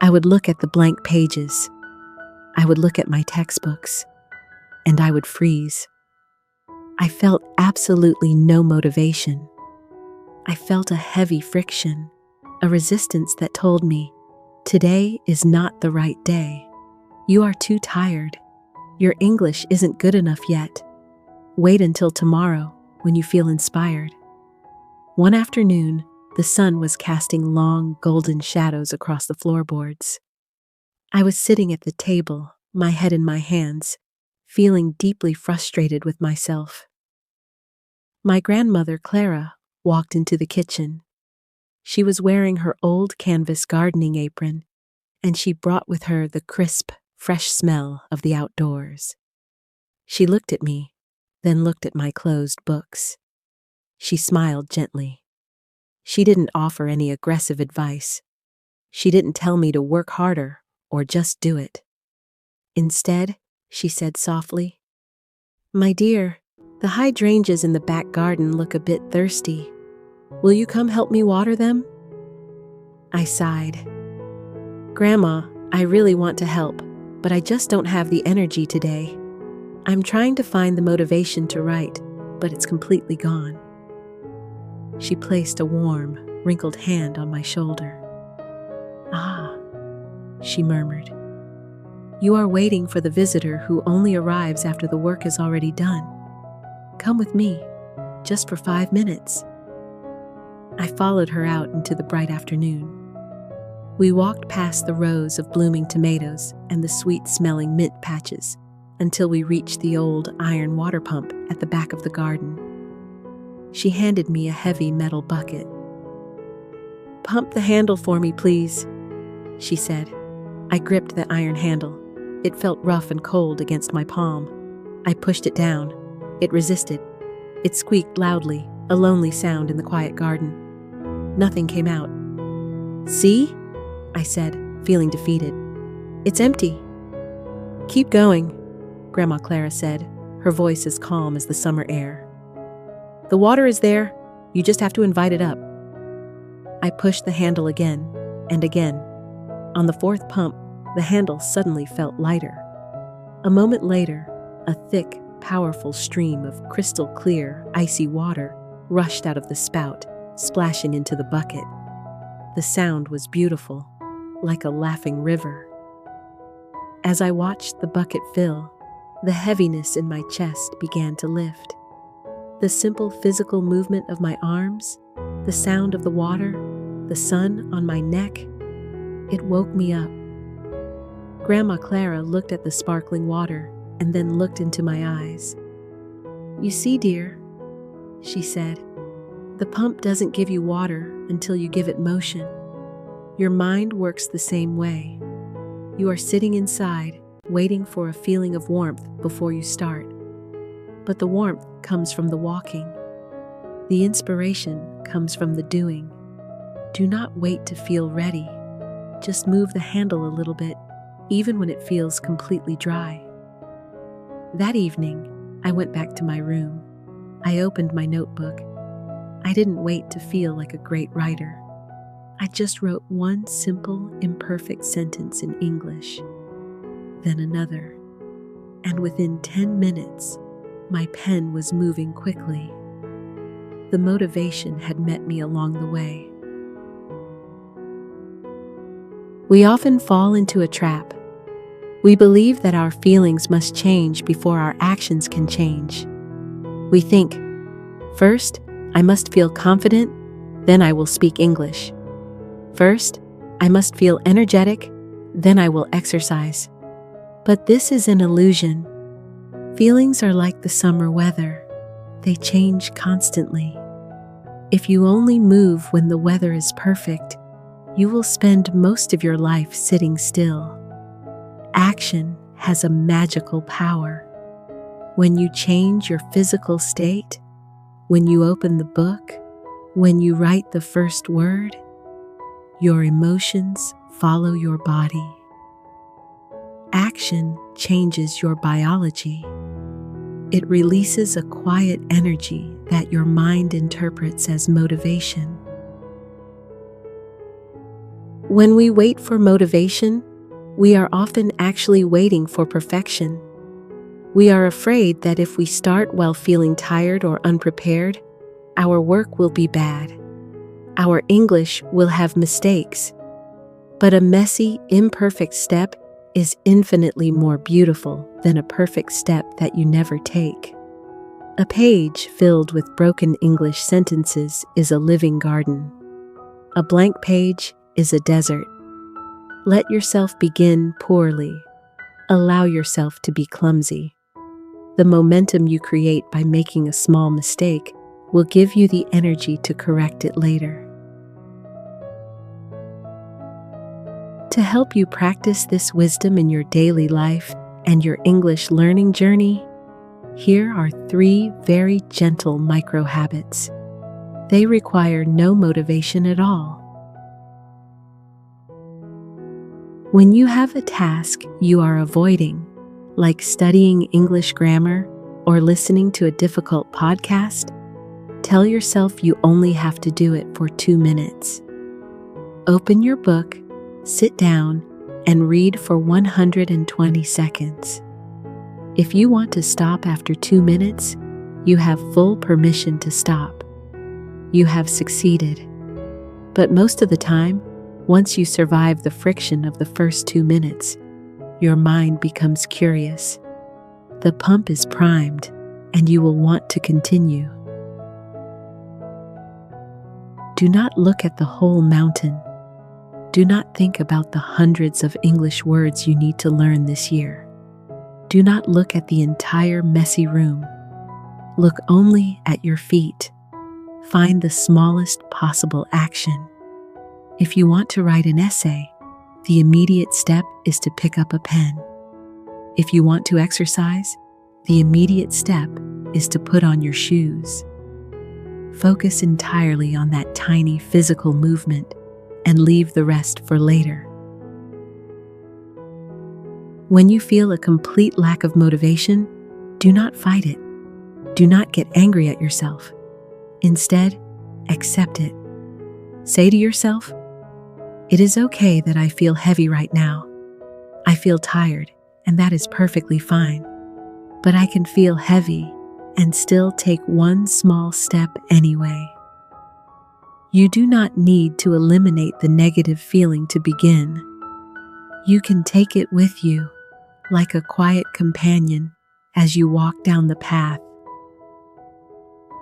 I would look at the blank pages. I would look at my textbooks, and I would freeze. I felt absolutely no motivation. I felt a heavy friction, a resistance that told me, today is not the right day. You are too tired. Your English isn't good enough yet. Wait until tomorrow when you feel inspired. One afternoon, the sun was casting long, golden shadows across the floorboards. I was sitting at the table, my head in my hands, feeling deeply frustrated with myself. My grandmother, Clara, walked into the kitchen. She was wearing her old canvas gardening apron, and she brought with her the crisp, fresh smell of the outdoors. She looked at me, then looked at my closed books. She smiled gently. She didn't offer any aggressive advice. She didn't tell me to work harder or just do it. Instead, she said softly, "My dear, the hydrangeas in the back garden look a bit thirsty. Will you come help me water them?" I sighed. "Grandma, I really want to help, but I just don't have the energy today. I'm trying to find the motivation to write, but it's completely gone." She placed a warm, wrinkled hand on my shoulder. "Ah," she murmured. "You are waiting for the visitor who only arrives after the work is already done. Come with me, just for 5 minutes." I followed her out into the bright afternoon. We walked past the rows of blooming tomatoes and the sweet-smelling mint patches until we reached the old iron water pump at the back of the garden. She handed me a heavy metal bucket. "Pump the handle for me, please," she said. I gripped the iron handle. It felt rough and cold against my palm. I pushed it down. It resisted. It squeaked loudly, a lonely sound in the quiet garden. Nothing came out. "See?" I said, feeling defeated. "It's empty." "Keep going," Grandma Clara said, her voice as calm as the summer air. "The water is there. You just have to invite it up." I pushed the handle again and again. On the fourth pump, the handle suddenly felt lighter. A moment later, a thick, powerful stream of crystal clear, icy water rushed out of the spout, splashing into the bucket. The sound was beautiful, like a laughing river. As I watched the bucket fill, the heaviness in my chest began to lift. The simple physical movement of my arms, the sound of the water, the sun on my neck, it woke me up. Grandma Clara looked at the sparkling water and then looked into my eyes. "You see, dear," she said, "the pump doesn't give you water until you give it motion. Your mind works the same way. You are sitting inside, waiting for a feeling of warmth before you start. But the warmth comes from the walking. The inspiration comes from the doing. Do not wait to feel ready. Just move the handle a little bit, even when it feels completely dry. That evening, I went back to my room. I opened my notebook. I didn't wait to feel like a great writer. I just wrote one simple, imperfect sentence in English, then another. And within 10 minutes, my pen was moving quickly. The motivation had met me along the way. We often fall into a trap. We believe that our feelings must change before our actions can change. We think, first, I must feel confident, then I will speak English. First, I must feel energetic, then I will exercise. But this is an illusion. Feelings are like the summer weather. They change constantly. If you only move when the weather is perfect, you will spend most of your life sitting still. Action has a magical power. When you change your physical state, when you open the book, when you write the first word, your emotions follow your body. Action changes your biology. It releases a quiet energy that your mind interprets as motivation. When we wait for motivation, we are often actually waiting for perfection. We are afraid that if we start while feeling tired or unprepared, our work will be bad. Our English will have mistakes. But a messy, imperfect step is infinitely more beautiful than a perfect step that you never take. A page filled with broken English sentences is a living garden. A blank page is a desert. Let yourself begin poorly. Allow yourself to be clumsy. The momentum you create by making a small mistake will give you the energy to correct it later. To help you practice this wisdom in your daily life and your English learning journey, here are 3 very gentle micro habits. They require no motivation at all. When you have a task you are avoiding, like studying English grammar or listening to a difficult podcast, tell yourself you only have to do it for 2 minutes. Open your book, sit down, and read for 120 seconds. If you want to stop after 2 minutes, you have full permission to stop. You have succeeded. But most of the time, once you survive the friction of the first 2 minutes, your mind becomes curious. The pump is primed, and you will want to continue. Do not look at the whole mountain. Do not think about the hundreds of English words you need to learn this year. Do not look at the entire messy room. Look only at your feet. Find the smallest possible action. If you want to write an essay, the immediate step is to pick up a pen. If you want to exercise, the immediate step is to put on your shoes. Focus entirely on that tiny physical movement and leave the rest for later. When you feel a complete lack of motivation, do not fight it. Do not get angry at yourself. Instead, accept it. Say to yourself, "It is okay that I feel heavy right now. I feel tired, and that is perfectly fine. But I can feel heavy and still take one small step anyway." You do not need to eliminate the negative feeling to begin. You can take it with you, like a quiet companion, as you walk down the path.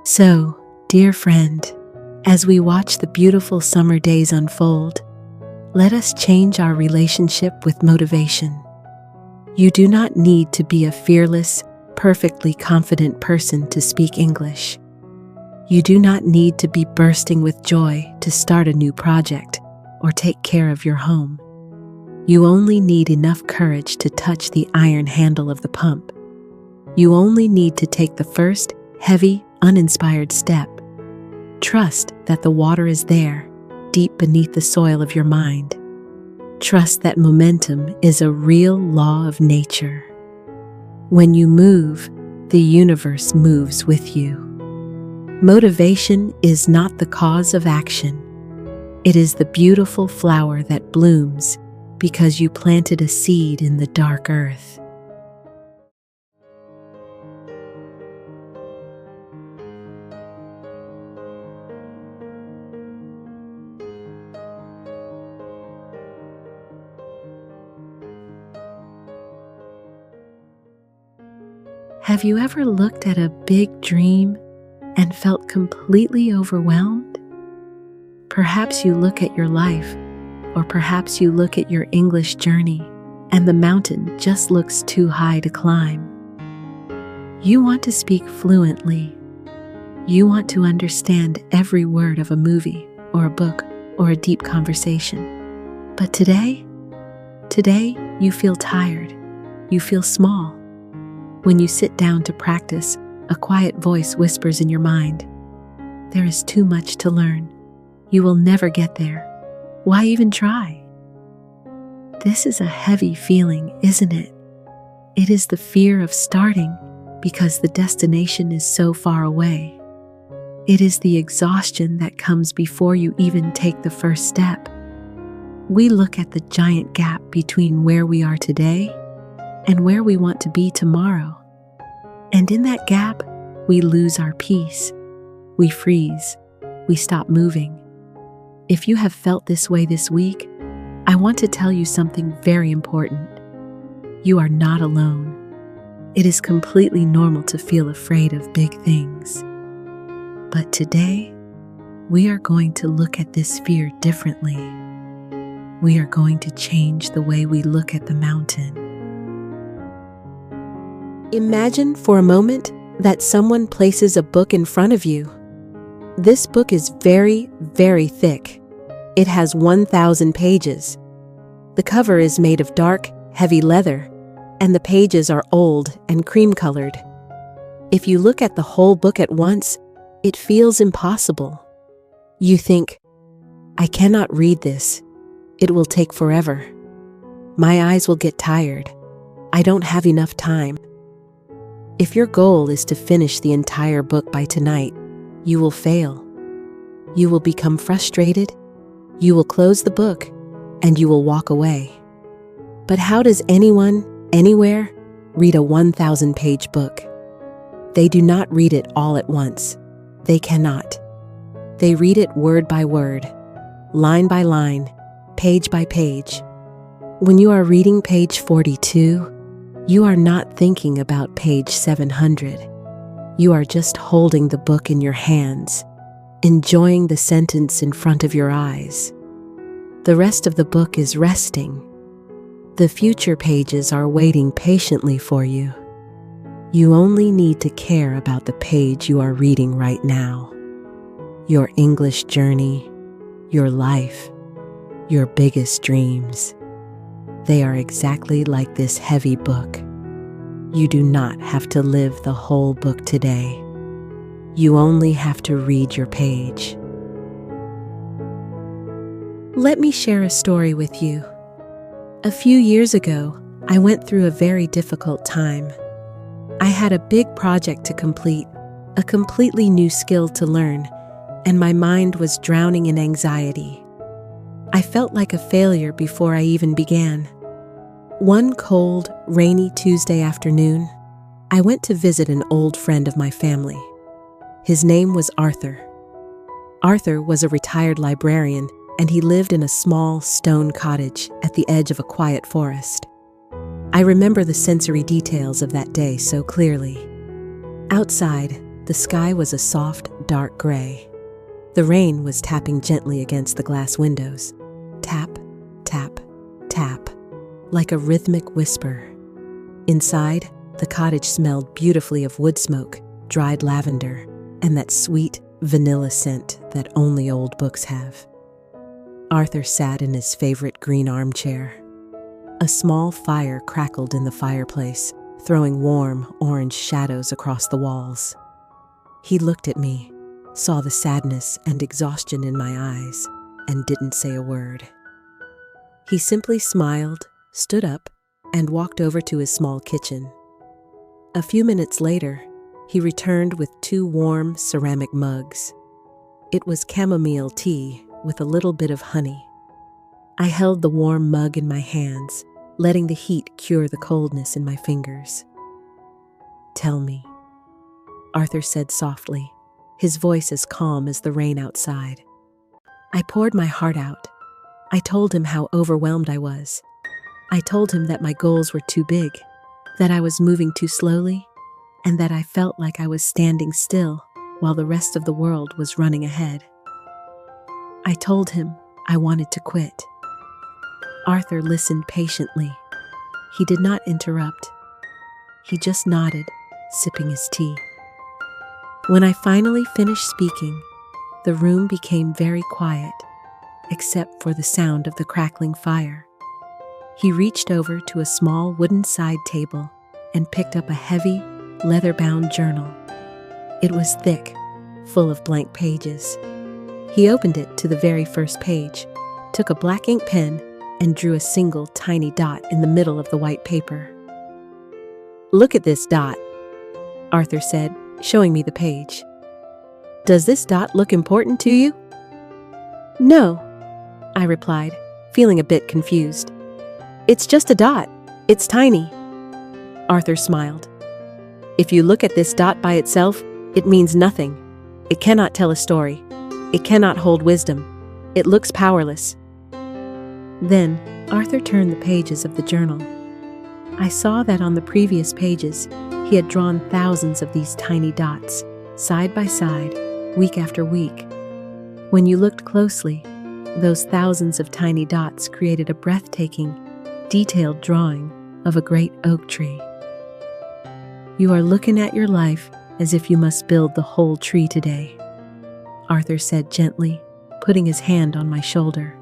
So, dear friend, as we watch the beautiful summer days unfold, let us change our relationship with motivation. You do not need to be a fearless, perfectly confident person to speak English. You do not need to be bursting with joy to start a new project or take care of your home. You only need enough courage to touch the iron handle of the pump. You only need to take the first heavy, uninspired step. Trust that the water is there, deep beneath the soil of your mind. Trust that momentum is a real law of nature. When you move, the universe moves with you. Motivation is not the cause of action. It is the beautiful flower that blooms because you planted a seed in the dark earth. Have you ever looked at a big dream and felt completely overwhelmed? Perhaps you look at your life, or perhaps you look at your English journey, and the mountain just looks too high to climb. You want to speak fluently. You want to understand every word of a movie, or a book, or a deep conversation. But today you feel tired. You feel small. When you sit down to practice, a quiet voice whispers in your mind, "There is too much to learn. You will never get there. Why even try?" This is a heavy feeling, isn't it? It is the fear of starting because the destination is so far away. It is the exhaustion that comes before you even take the first step. We look at the giant gap between where we are today and where we want to be tomorrow. And in that gap, we lose our peace. We freeze. We stop moving. If you have felt this way this week, I want to tell you something very important. You are not alone. It is completely normal to feel afraid of big things. But today, we are going to look at this fear differently. We are going to change the way we look at the mountain. Imagine for a moment that someone places a book in front of you. This book is very, very thick. It has 1,000 pages. The cover is made of dark, heavy leather, and the pages are old and cream-colored. If you look at the whole book at once, it feels impossible. You think, "I cannot read this. It will take forever. My eyes will get tired. I don't have enough time." If your goal is to finish the entire book by tonight, you will fail. You will become frustrated, you will close the book, and you will walk away. But how does anyone, anywhere, read a 1,000-page book? They do not read it all at once. They cannot. They read it word by word, line by line, page by page. When you are reading page 42, you are not thinking about page 700. You are just holding the book in your hands, enjoying the sentence in front of your eyes. The rest of the book is resting. The future pages are waiting patiently for you. You only need to care about the page you are reading right now. Your English journey, your life, your biggest dreams. They are exactly like this heavy book. You do not have to live the whole book today. You only have to read your page. Let me share a story with you. A few years ago, I went through a very difficult time. I had a big project to complete, a completely new skill to learn, and my mind was drowning in anxiety. I felt like a failure before I even began. One cold, rainy Tuesday afternoon, I went to visit an old friend of my family. His name was Arthur. Arthur was a retired librarian, and he lived in a small stone cottage at the edge of a quiet forest. I remember the sensory details of that day so clearly. Outside, the sky was a soft, dark gray. The rain was tapping gently against the glass windows. Tap, tap, tap, like a rhythmic whisper. Inside, the cottage smelled beautifully of wood smoke, dried lavender, and that sweet vanilla scent that only old books have. Arthur sat in his favorite green armchair. A small fire crackled in the fireplace, throwing warm, orange shadows across the walls. He looked at me, saw the sadness and exhaustion in my eyes, and didn't say a word. He simply smiled, stood up, and walked over to his small kitchen. A few minutes later, he returned with 2 warm ceramic mugs. It was chamomile tea with a little bit of honey. I held the warm mug in my hands, letting the heat cure the coldness in my fingers. "Tell me," Arthur said softly, his voice as calm as the rain outside. I poured my heart out. I told him how overwhelmed I was. I told him that my goals were too big, that I was moving too slowly, and that I felt like I was standing still while the rest of the world was running ahead. I told him I wanted to quit. Arthur listened patiently. He did not interrupt. He just nodded, sipping his tea. When I finally finished speaking, the room became very quiet, except for the sound of the crackling fire. He reached over to a small wooden side table and picked up a heavy, leather-bound journal. It was thick, full of blank pages. He opened it to the very first page, took a black ink pen, and drew a single tiny dot in the middle of the white paper. "Look at this dot," Arthur said, showing me the page. "Does this dot look important to you?" "No," I replied, feeling a bit confused. "It's just a dot. It's tiny." Arthur smiled. "If you look at this dot by itself, it means nothing. It cannot tell a story. It cannot hold wisdom. It looks powerless." Then Arthur turned the pages of the journal. I saw that on the previous pages, he had drawn thousands of these tiny dots, side by side, week after week. When you looked closely, those thousands of tiny dots created a breathtaking, detailed drawing of a great oak tree. "You are looking at your life as if you must build the whole tree today," Arthur said gently, putting his hand on my shoulder.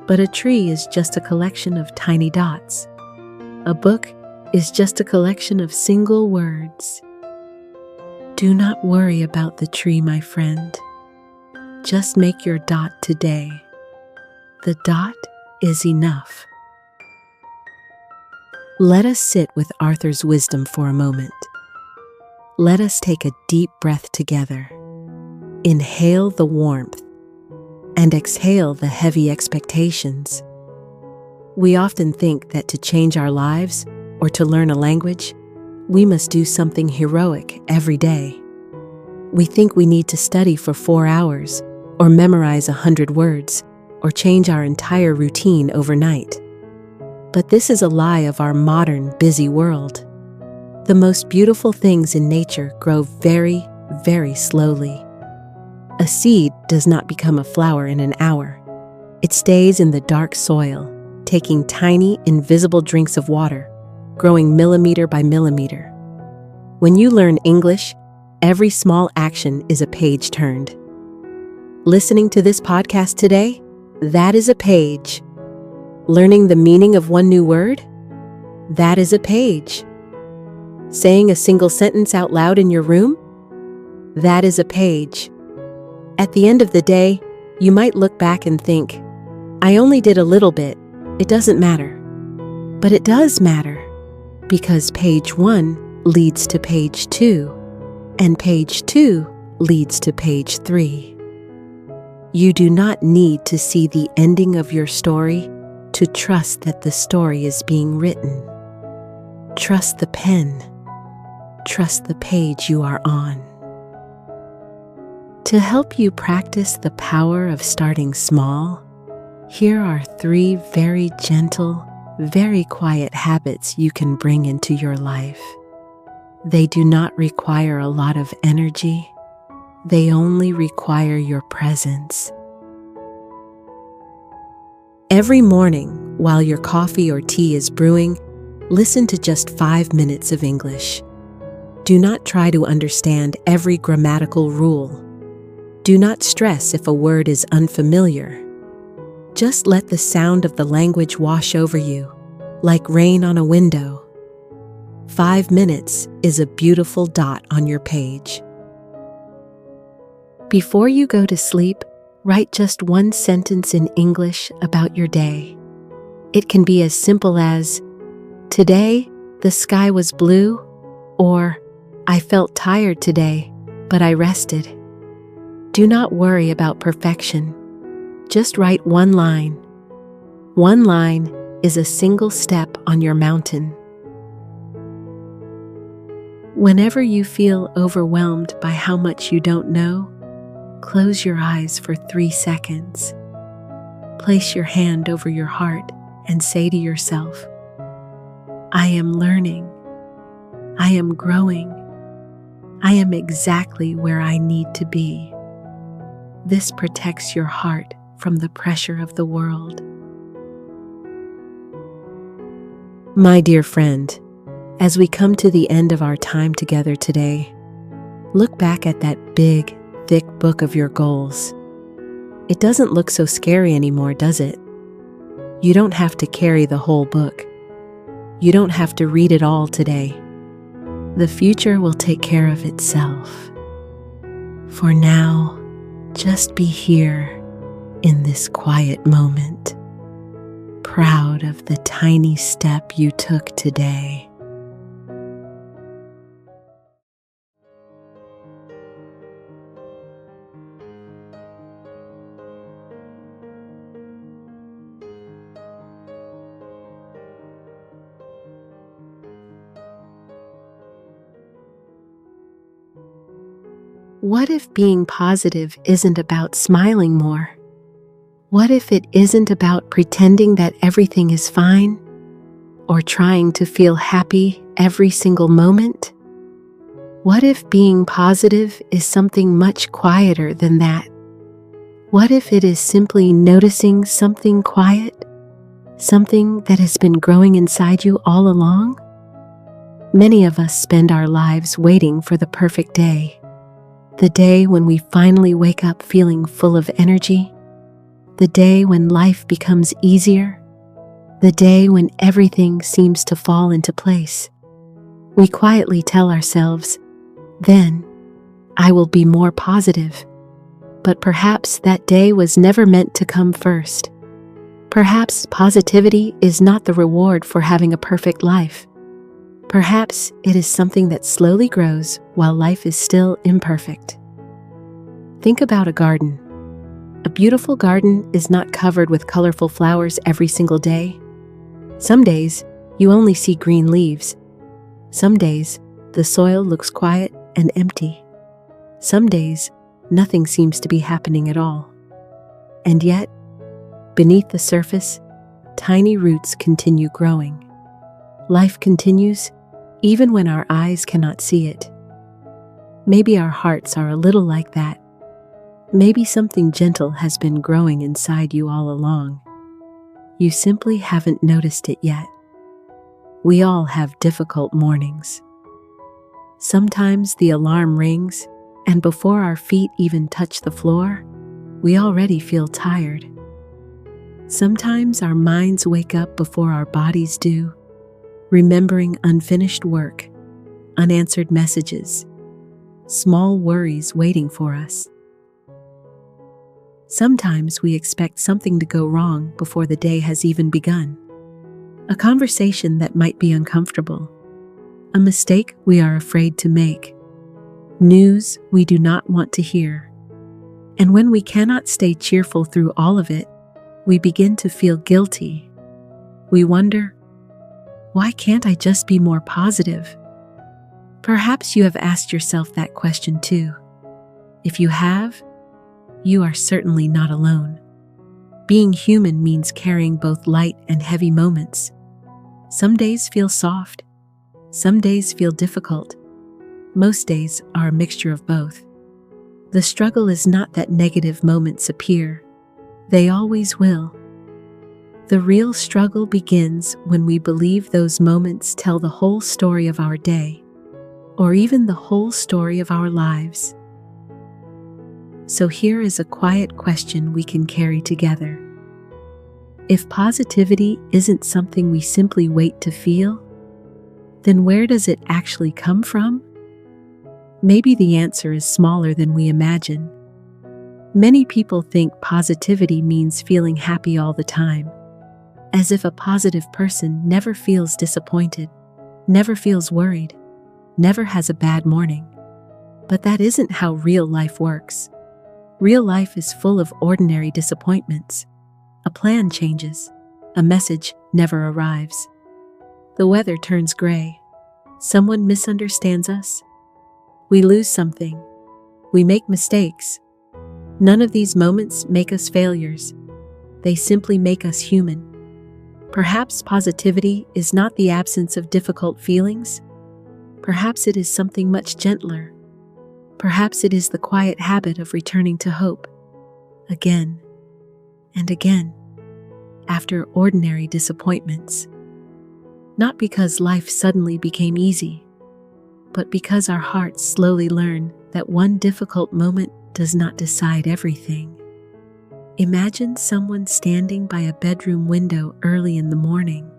"But a tree is just a collection of tiny dots. A book is just a collection of single words. Do not worry about the tree, my friend. Just make your dot today. The dot is enough." Let us sit with Arthur's wisdom for a moment. Let us take a deep breath together. Inhale the warmth and exhale the heavy expectations. We often think that to change our lives or to learn a language, we must do something heroic every day. We think we need to study for 4 hours or memorize 100 words or change our entire routine overnight. But this is a lie of our modern, busy world. The most beautiful things in nature grow very, very slowly. A seed does not become a flower in an hour. It stays in the dark soil, taking tiny, invisible drinks of water, growing millimeter by millimeter. When you learn English, every small action is a page turned. Listening to this podcast today, that is a page. Learning the meaning of one new word, that is a page. Saying a single sentence out loud in your room, that is a page. At the end of the day, you might look back and think, "I only did a little bit. It doesn't matter." But it does matter, because page 1 leads to page 2, and page 2 leads to page 3. You do not need to see the ending of your story to trust that the story is being written. Trust the pen. Trust the page you are on. To help you practice the power of starting small, here are 3 very gentle, very quiet habits you can bring into your life. They do not require a lot of energy. They only require your presence. Every morning, while your coffee or tea is brewing, listen to just 5 minutes of English. Do not try to understand every grammatical rule. Do not stress if a word is unfamiliar. Just let the sound of the language wash over you, like rain on a window. 5 minutes is a beautiful dot on your page. Before you go to sleep, write just one sentence in English about your day. It can be as simple as, "Today, the sky was blue," or "I felt tired today, but I rested." Do not worry about perfection. Just write one line. One line is a single step on your mountain. Whenever you feel overwhelmed by how much you don't know, close your eyes for 3 seconds. Place your hand over your heart and say to yourself, "I am learning. I am growing. I am exactly where I need to be." This protects your heart from the pressure of the world. My dear friend, as we come to the end of our time together today, look back at that big, thick book of your goals. It doesn't look so scary anymore, does it? You don't have to carry the whole book. You don't have to read it all today. The future will take care of itself. For now, just be here in this quiet moment, proud of the tiny step you took today. What if being positive isn't about smiling more? What if it isn't about pretending that everything is fine or trying to feel happy every single moment? What if being positive is something much quieter than that? What if it is simply noticing something quiet, something that has been growing inside you all along? Many of us spend our lives waiting for the perfect day. The day when we finally wake up feeling full of energy. The day when life becomes easier. The day when everything seems to fall into place. We quietly tell ourselves, "Then, I will be more positive." But perhaps that day was never meant to come first. Perhaps positivity is not the reward for having a perfect life. Perhaps it is something that slowly grows while life is still imperfect. Think about a garden. A beautiful garden is not covered with colorful flowers every single day. Some days, you only see green leaves. Some days, the soil looks quiet and empty. Some days, nothing seems to be happening at all. And yet, beneath the surface, tiny roots continue growing. Life continues, even when our eyes cannot see it. Maybe our hearts are a little like that. Maybe something gentle has been growing inside you all along. You simply haven't noticed it yet. We all have difficult mornings. Sometimes the alarm rings, and before our feet even touch the floor, we already feel tired. Sometimes our minds wake up before our bodies do, remembering unfinished work, unanswered messages, small worries waiting for us. Sometimes we expect something to go wrong before the day has even begun. A conversation that might be uncomfortable, a mistake we are afraid to make, news we do not want to hear. And when we cannot stay cheerful through all of it, we begin to feel guilty. We wonder, why can't I just be more positive? Perhaps you have asked yourself that question too. If you have, you are certainly not alone. Being human means carrying both light and heavy moments. Some days feel soft. Some days feel difficult. Most days are a mixture of both. The struggle is not that negative moments appear. They always will. The real struggle begins when we believe those moments tell the whole story of our day, or even the whole story of our lives. So here is a quiet question we can carry together. If positivity isn't something we simply wait to feel, then where does it actually come from? Maybe the answer is smaller than we imagine. Many people think positivity means feeling happy all the time, as if a positive person never feels disappointed, never feels worried, never has a bad morning. But that isn't how real life works. Real life is full of ordinary disappointments. A plan changes. A message never arrives. The weather turns gray. Someone misunderstands us. We lose something. We make mistakes. None of these moments make us failures. They simply make us human. Perhaps positivity is not the absence of difficult feelings. Perhaps it is something much gentler. Perhaps it is the quiet habit of returning to hope, again and again, after ordinary disappointments. Not because life suddenly became easy, but because our hearts slowly learn that one difficult moment does not decide everything. Imagine someone standing by a bedroom window early in the morning.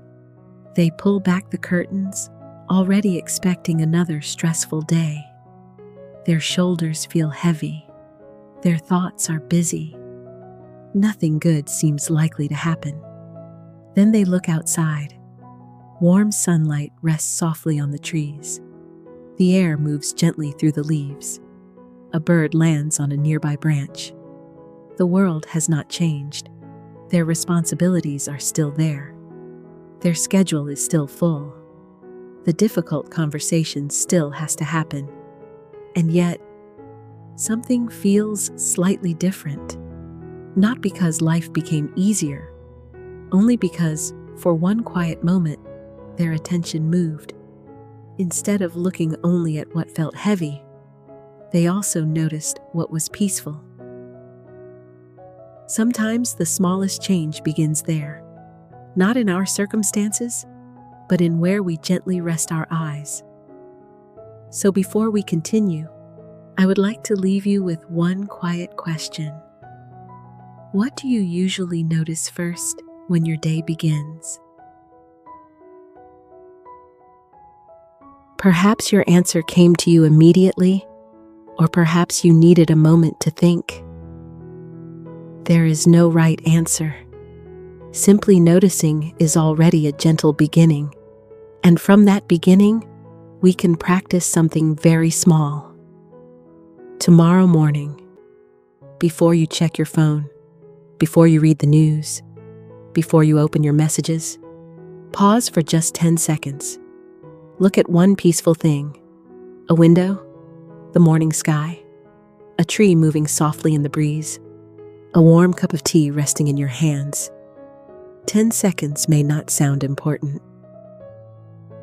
They pull back the curtains, already expecting another stressful day. Their shoulders feel heavy. Their thoughts are busy. Nothing good seems likely to happen. Then they look outside. Warm sunlight rests softly on the trees. The air moves gently through the leaves. A bird lands on a nearby branch. The world has not changed. Their responsibilities are still there. Their schedule is still full. The difficult conversation still has to happen. And yet, something feels slightly different. Not because life became easier, only because, for one quiet moment, their attention moved. Instead of looking only at what felt heavy, they also noticed what was peaceful. Sometimes the smallest change begins there, not in our circumstances, but in where we gently rest our eyes. So before we continue, I would like to leave you with one quiet question. What do you usually notice first when your day begins? Perhaps your answer came to you immediately, or perhaps you needed a moment to think. There is no right answer. Simply noticing is already a gentle beginning, and from that beginning, we can practice something very small. Tomorrow morning, before you check your phone, before you read the news, before you open your messages, pause for just 10 seconds. Look at one peaceful thing: a window, the morning sky, a tree moving softly in the breeze, a warm cup of tea resting in your hands. 10 seconds may not sound important,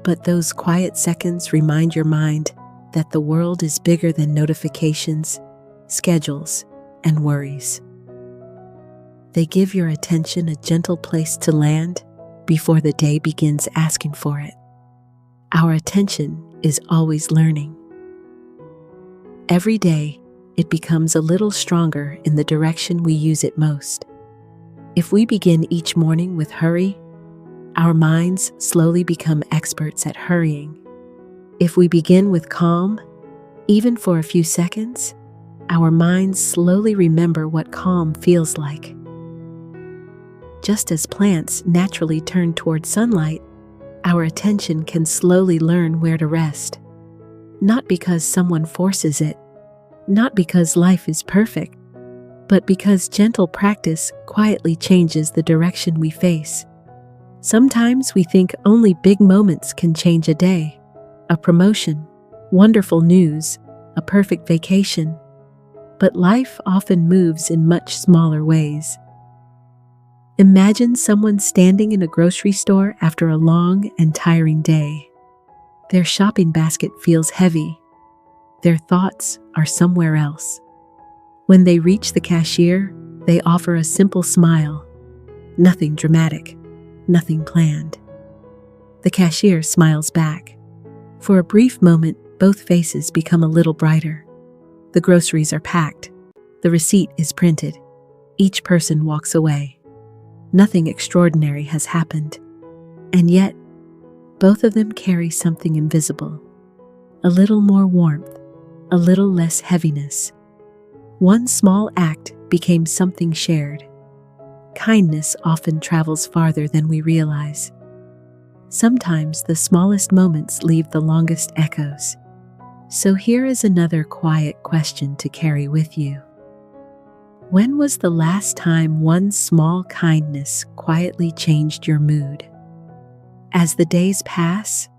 but those quiet seconds remind your mind that the world is bigger than notifications, schedules, and worries. They give your attention a gentle place to land before the day begins asking for it. Our attention is always learning. Every day, it becomes a little stronger in the direction we use it most. If we begin each morning with hurry, our minds slowly become experts at hurrying. If we begin with calm, even for a few seconds, our minds slowly remember what calm feels like. Just as plants naturally turn toward sunlight, our attention can slowly learn where to rest. Not because someone forces it, not because life is perfect, but because gentle practice quietly changes the direction we face. Sometimes we think only big moments can change a day. A promotion, wonderful news, a perfect vacation. But life often moves in much smaller ways. Imagine someone standing in a grocery store after a long and tiring day. Their shopping basket feels heavy. Their thoughts are somewhere else. When they reach the cashier, they offer a simple smile. Nothing dramatic, nothing planned. The cashier smiles back. For a brief moment, both faces become a little brighter. The groceries are packed. The receipt is printed. Each person walks away. Nothing extraordinary has happened. And yet, Both of them carry something invisible, a little more warmth, a little less heaviness. One small act became something shared. Kindness often travels farther than we realize. Sometimes the smallest moments leave the longest echoes. So here is another quiet question to carry with you. When was the last time one small kindness quietly changed your mood? As the days pass,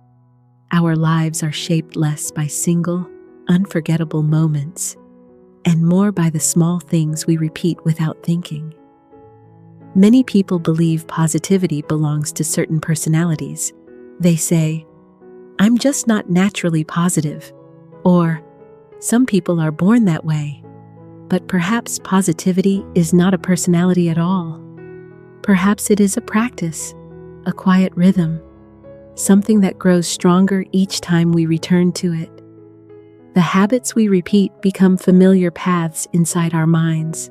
our lives are shaped less by single, unforgettable moments, and more by the small things we repeat without thinking. Many people believe positivity belongs to certain personalities. They say, "I'm just not naturally positive," or "Some people are born that way." But perhaps positivity is not a personality at all. Perhaps it is a practice, a quiet rhythm, something that grows stronger each time we return to it. The habits we repeat become familiar paths inside our minds.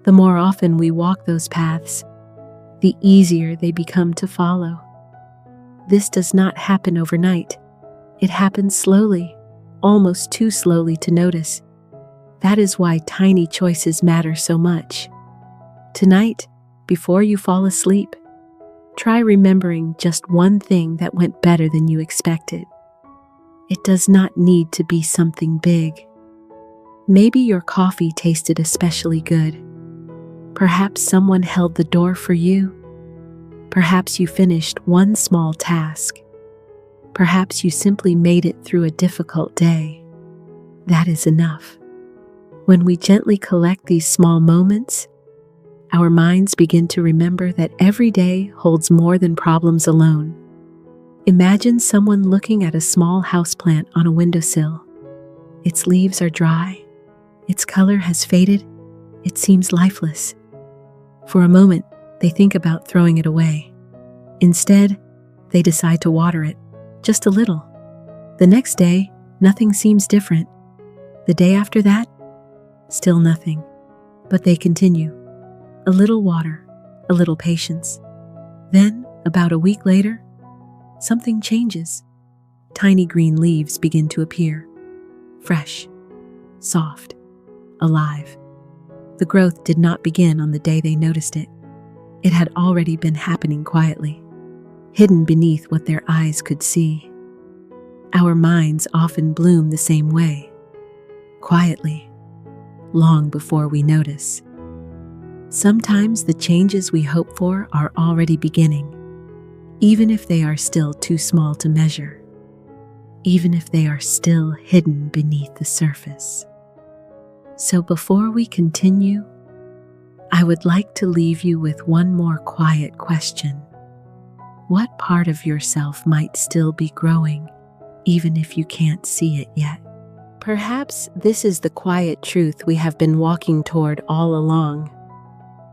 The more often we walk those paths, the easier they become to follow. This does not happen overnight. It happens slowly, almost too slowly to notice. That is why tiny choices matter so much. Tonight, before you fall asleep, try remembering just one thing that went better than you expected. It does not need to be something big. Maybe your coffee tasted especially good. Perhaps someone held the door for you. Perhaps you finished one small task. Perhaps you simply made it through a difficult day. That is enough. When we gently collect these small moments, our minds begin to remember that every day holds more than problems alone. Imagine someone looking at a small houseplant on a windowsill. Its leaves are dry. Its color has faded. It seems lifeless. For a moment, they think about throwing it away. Instead, they decide to water it, just a little. The next day, nothing seems different. The day after that, still nothing. But they continue. A little water, a little patience. Then, about a week later, something changes. Tiny green leaves begin to appear. Fresh, soft, alive. The growth did not begin on the day they noticed it. It had already been happening quietly, hidden beneath what their eyes could see. Our minds often bloom the same way, quietly, long before we notice. Sometimes the changes we hope for are already beginning, even if they are still too small to measure, even if they are still hidden beneath the surface. So before we continue, I would like to leave you with one more quiet question. What part of yourself might still be growing, even if you can't see it yet? Perhaps this is the quiet truth we have been walking toward all along.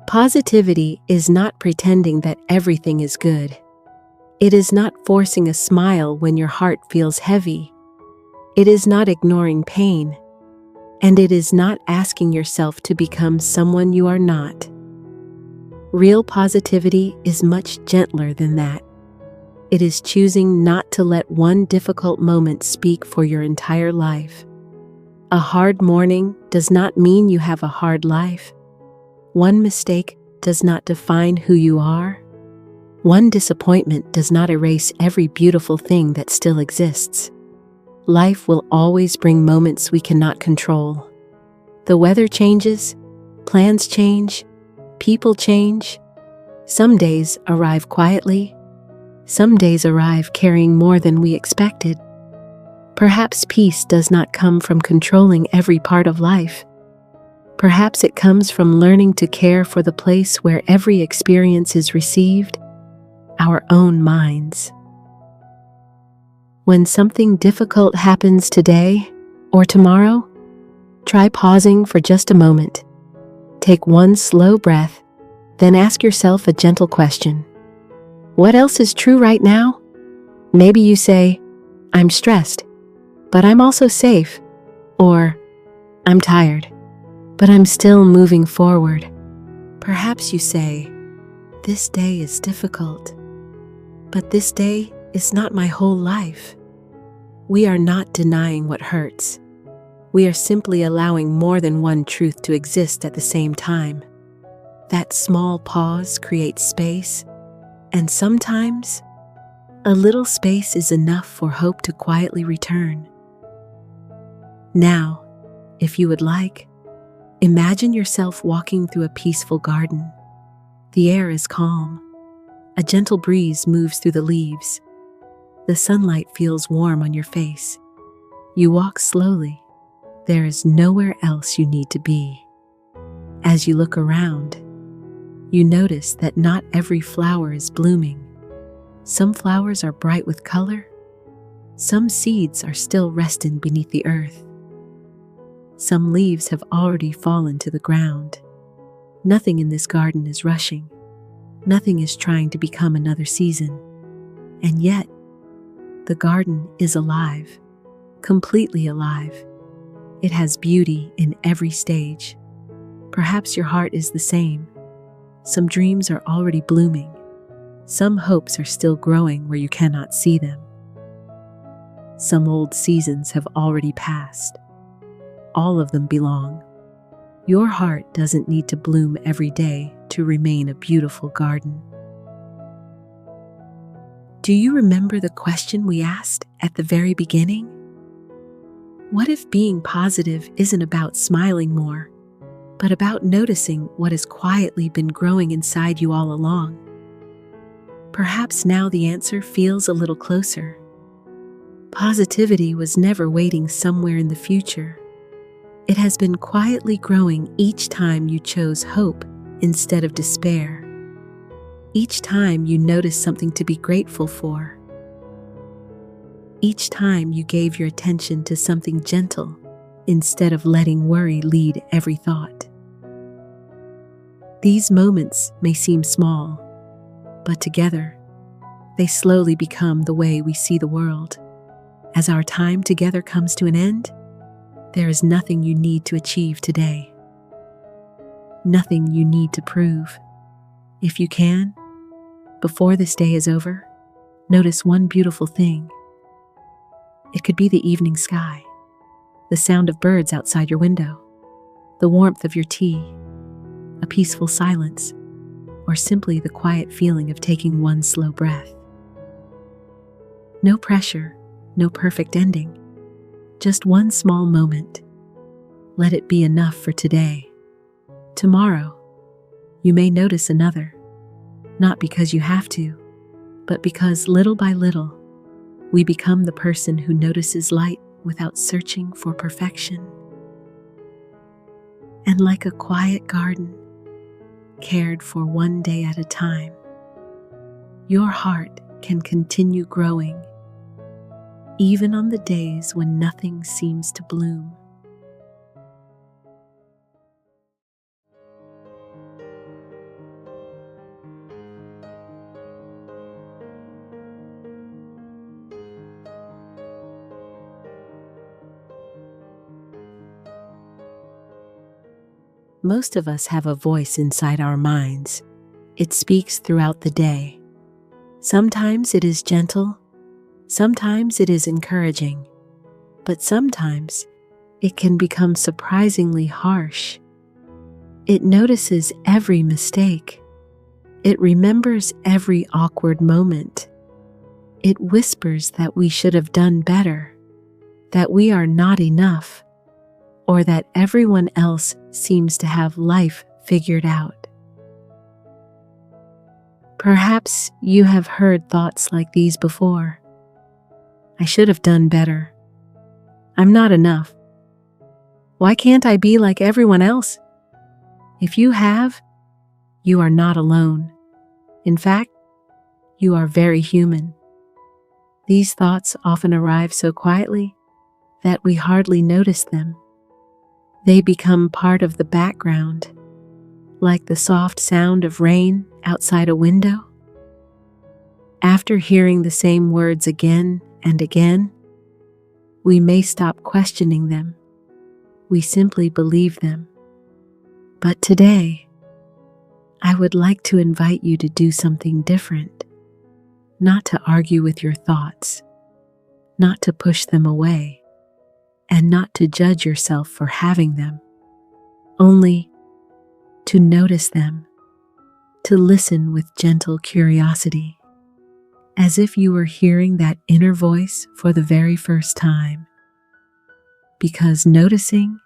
Positivity is not pretending that everything is good. It is not forcing a smile when your heart feels heavy. It is not ignoring pain. And it is not asking yourself to become someone you are not. Real positivity is much gentler than that. It is choosing not to let one difficult moment speak for your entire life. A hard morning does not mean you have a hard life. One mistake does not define who you are. One disappointment does not erase every beautiful thing that still exists. Life will always bring moments we cannot control. The weather changes, plans change, people change. Some days arrive quietly. Some days arrive carrying more than we expected. Perhaps peace does not come from controlling every part of life. Perhaps it comes from learning to care for the place where every experience is received, our own minds. When something difficult happens today or tomorrow, try pausing for just a moment. Take one slow breath, then ask yourself a gentle question. What else is true right now? Maybe you say, "I'm stressed, but I'm also safe," or "I'm tired, but I'm still moving forward." Perhaps you say, "This day is difficult, but this day is not my whole life. We are not denying what hurts. We are simply allowing more than one truth to exist at the same time. That small pause creates space, and sometimes a little space is enough for hope to quietly return. Now, if you would like, imagine yourself walking through a peaceful garden. The air is calm. A gentle breeze moves through the leaves. The sunlight feels warm on your face. You walk slowly. There is nowhere else you need to be. As you look around, you notice that not every flower is blooming. Some flowers are bright with color. Some seeds are still resting beneath the earth. Some leaves have already fallen to the ground. Nothing in this garden is rushing. Nothing is trying to become another season. And yet, the garden is alive, completely alive. It has beauty in every stage. Perhaps your heart is the same. Some dreams are already blooming. Some hopes are still growing where you cannot see them. Some old seasons have already passed. All of them belong. Your heart doesn't need to bloom every day to remain a beautiful garden. Do you remember the question we asked at the very beginning? What if being positive isn't about smiling more, but about noticing what has quietly been growing inside you all along? Perhaps now the answer feels a little closer. Positivity was never waiting somewhere in the future. It has been quietly growing each time you chose hope instead of despair. Each time you noticed something to be grateful for. Each time you gave your attention to something gentle instead of letting worry lead every thought. These moments may seem small, but together, they slowly become the way we see the world. As our time together comes to an end, there is nothing you need to achieve today. Nothing you need to prove. If you can, before this day is over, notice one beautiful thing. It could be the evening sky, the sound of birds outside your window, the warmth of your tea, a peaceful silence, or simply the quiet feeling of taking one slow breath. No pressure, no perfect ending, just one small moment. Let it be enough for today. Tomorrow, you may notice another, not because you have to, but because little by little, we become the person who notices light without searching for perfection. And like a quiet garden, cared for one day at a time, your heart can continue growing, even on the days when nothing seems to bloom. Most of us have a voice inside our minds. It speaks throughout the day. Sometimes it is gentle, sometimes it is encouraging, but sometimes it can become surprisingly harsh. It notices every mistake. It remembers every awkward moment. It whispers that we should have done better, that we are not enough, or that everyone else seems to have life figured out. Perhaps you have heard thoughts like these before. I should have done better. I'm not enough. Why can't I be like everyone else? If you have, you are not alone. In fact, you are very human. These thoughts often arrive so quietly that we hardly notice them. They become part of the background, like the soft sound of rain outside a window. After hearing the same words again and again, we may stop questioning them. We simply believe them. But today, I would like to invite you to do something different. not to argue with your thoughts, not to push them away, and not to judge yourself for having them, only to notice them, to listen with gentle curiosity, as if you were hearing that inner voice for the very first time, because noticing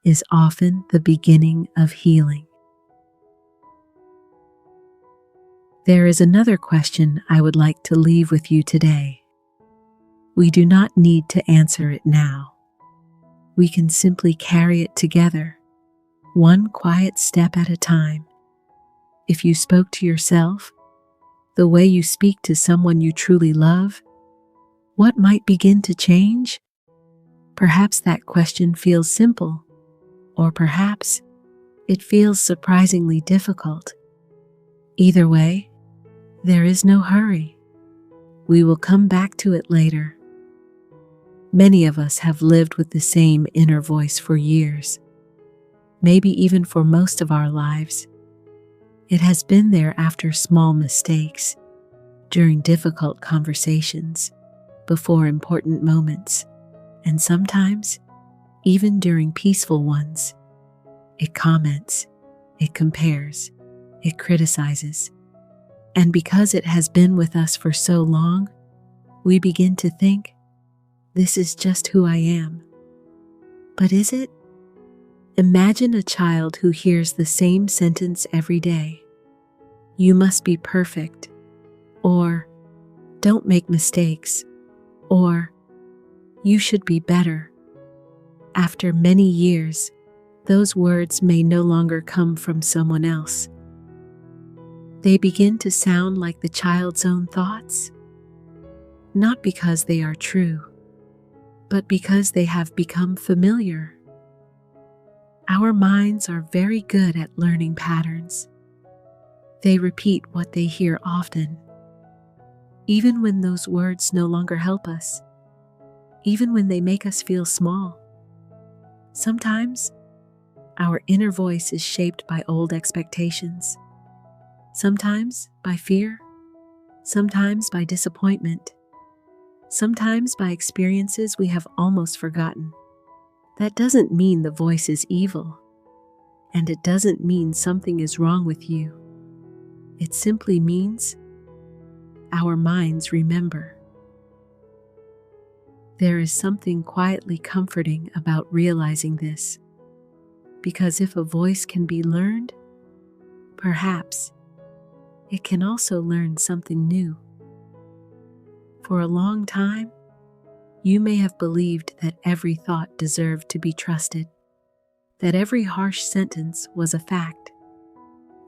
is often the beginning of healing. There is another question I would like to leave with you today. We do not need to answer it now. We can simply carry it together, one quiet step at a time. If you spoke to yourself the way you speak to someone you truly love, what might begin to change? Perhaps that question feels simple, or perhaps it feels surprisingly difficult. Either way, there is no hurry. We will come back to it later. Many of us have lived with the same inner voice for years, maybe even for most of our lives. It has been there after small mistakes, during difficult conversations, before important moments, and sometimes even during peaceful ones. It comments, it compares, it criticizes. And because it has been with us for so long, we begin to think, this is just who I am. But is it? Imagine a child who hears the same sentence every day. You must be perfect, or don't make mistakes, or you should be better. After many years, those words may no longer come from someone else. They begin to sound like the child's own thoughts, not because they are true, but because they have become familiar. Our minds are very good at learning patterns. They repeat what they hear often, even when those words no longer help us, even when they make us feel small. Sometimes, our inner voice is shaped by old expectations, sometimes by fear, sometimes by disappointment, sometimes by experiences we have almost forgotten. That doesn't mean the voice is evil, and it doesn't mean something is wrong with you. It simply means our minds remember. There is something quietly comforting about realizing this, because if a voice can be learned, perhaps it can also learn something new. For a long time, you may have believed that every thought deserved to be trusted, that every harsh sentence was a fact,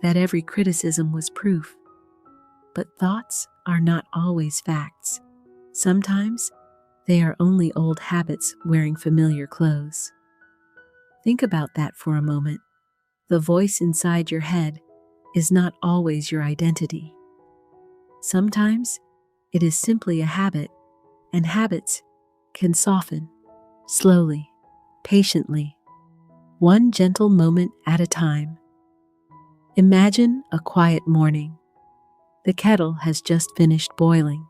that every criticism was proof. But thoughts are not always facts. Sometimes they are only old habits wearing familiar clothes. Think about that for a moment. The voice inside your head is not always your identity. Sometimes it is simply a habit, and habits can soften, slowly, patiently, one gentle moment at a time. Imagine a quiet morning. The kettle has just finished boiling.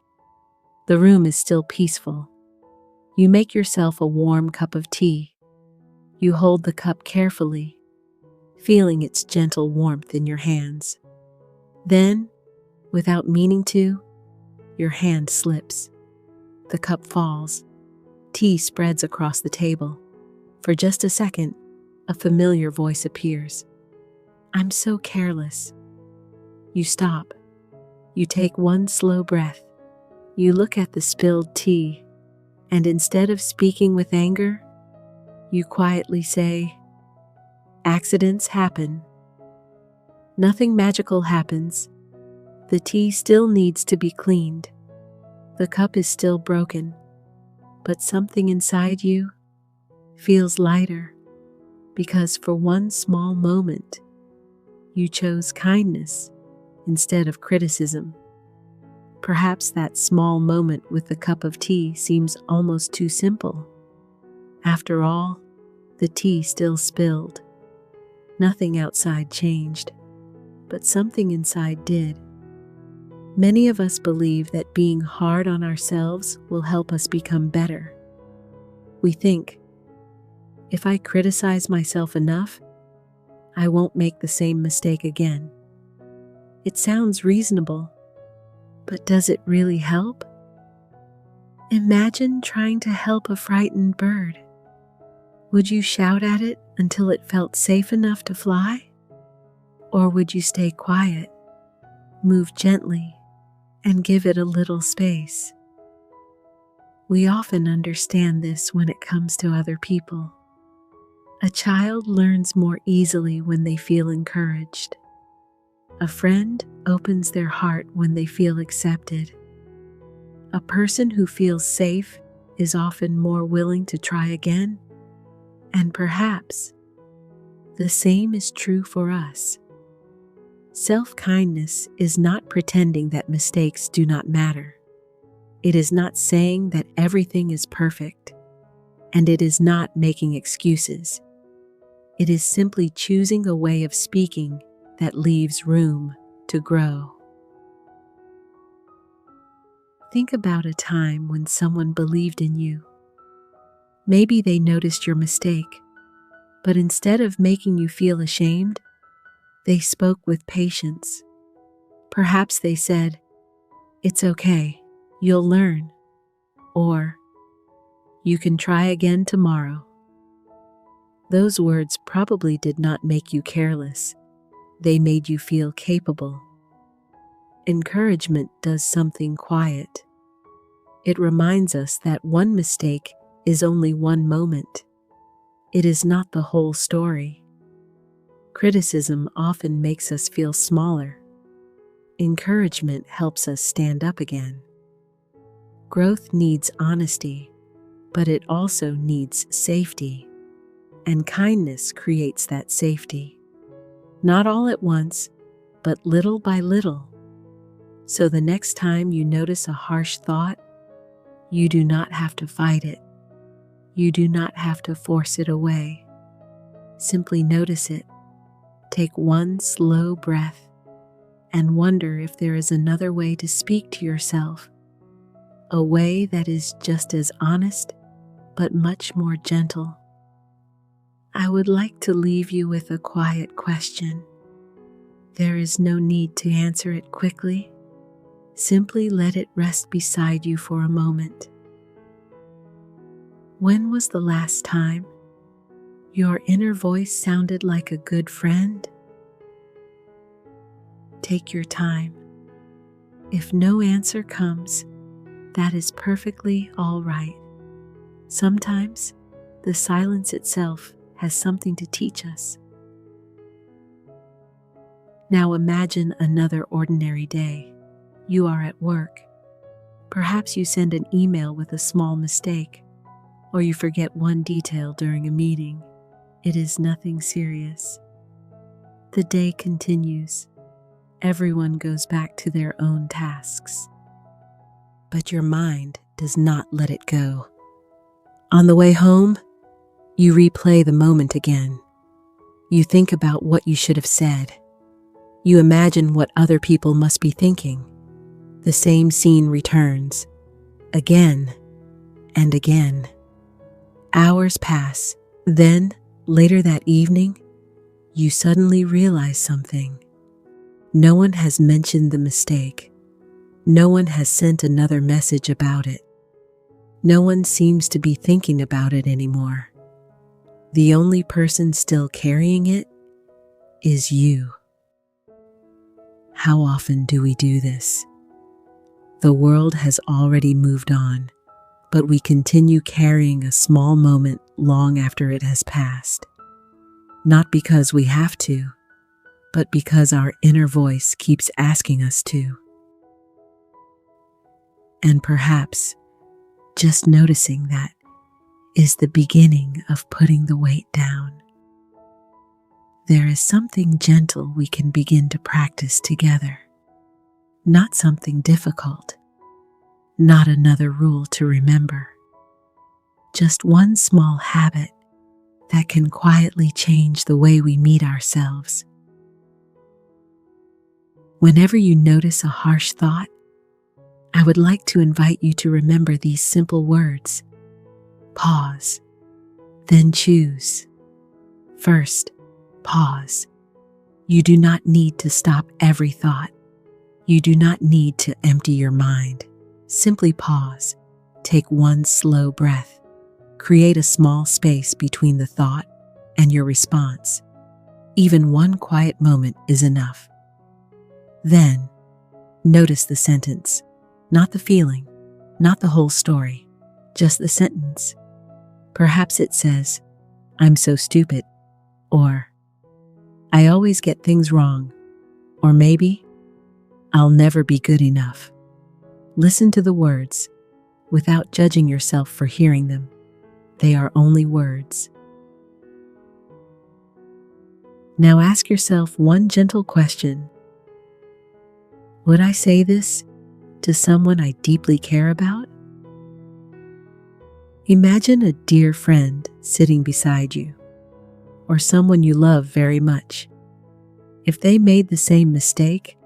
The room is still peaceful. You make yourself a warm cup of tea. You hold the cup carefully, feeling its gentle warmth in your hands. Then, without meaning to, your hand slips. The cup falls. Tea spreads across the table. For just a second, a familiar voice appears. I'm so careless. You stop. You take one slow breath. You look at the spilled tea, and instead of speaking with anger, you quietly say, accidents happen. Nothing magical happens. The tea still needs to be cleaned. The cup is still broken, but something inside you feels lighter because for one small moment, you chose kindness instead of criticism. Perhaps that small moment with the cup of tea seems almost too simple. After all, the tea still spilled. Nothing outside changed, but something inside did. Many of us believe that being hard on ourselves will help us become better. We think, if I criticize myself enough, I won't make the same mistake again. It sounds reasonable, but does it really help? Imagine trying to help a frightened bird. Would you shout at it until it felt safe enough to fly? Or would you stay quiet, move gently, and give it a little space? We often understand this when it comes to other people. A child learns more easily when they feel encouraged. A friend opens their heart when they feel accepted. A person who feels safe is often more willing to try again. And perhaps the same is true for us. Self-kindness is not pretending that mistakes do not matter. It is not saying that everything is perfect, and it is not making excuses. It is simply choosing a way of speaking that leaves room to grow. Think about a time when someone believed in you. Maybe they noticed your mistake, but instead of making you feel ashamed, they spoke with patience. Perhaps they said, "It's okay, you'll learn," or "You can try again tomorrow." Those words probably did not make you careless. They made you feel capable. Encouragement does something quiet. It reminds us that one mistake is only one moment. It is not the whole story. Criticism often makes us feel smaller. Encouragement helps us stand up again. Growth needs honesty, but it also needs safety. And kindness creates that safety. Not all at once, but little by little. So the next time you notice a harsh thought, you do not have to fight it. You do not have to force it away. Simply notice it. Take one slow breath and wonder if there is another way to speak to yourself. A way that is just as honest, but much more gentle. I would like to leave you with a quiet question. There is no need to answer it quickly. Simply let it rest beside you for a moment. When was the last time your inner voice sounded like a good friend? Take your time. If no answer comes, that is perfectly all right. Sometimes the silence itself has something to teach us. Now imagine another ordinary day. You are at work. Perhaps you send an email with a small mistake, or you forget one detail during a meeting. It is nothing serious. The day continues. Everyone goes back to their own tasks. But your mind does not let it go. On the way home, you replay the moment again. You think about what you should have said. You imagine what other people must be thinking. The same scene returns, again and again. Hours pass. Then, later that evening, you suddenly realize something. No one has mentioned the mistake. No one has sent another message about it. No one seems to be thinking about it anymore. The only person still carrying it is you. How often do we do this? The world has already moved on, but we continue carrying a small moment long after it has passed. Not because we have to, but because our inner voice keeps asking us to. And perhaps just noticing that is the beginning of putting the weight down. There is something gentle we can begin to practice together. Not something difficult. Not another rule to remember. Just one small habit that can quietly change the way we meet ourselves. Whenever you notice a harsh thought, I would like to invite you to remember these simple words. Pause, then choose. First, pause. You do not need to stop every thought. You do not need to empty your mind. Simply pause. Take one slow breath. Create a small space between the thought and your response. Even one quiet moment is enough. Then, notice the sentence, not the feeling, not the whole story, just the sentence. Perhaps it says, "I'm so stupid," or "I always get things wrong," or maybe, "I'll never be good enough." Listen to the words without judging yourself for hearing them. They are only words. Now ask yourself one gentle question. Would I say this to someone I deeply care about? Imagine a dear friend sitting beside you, or someone you love very much. If they made the same mistake,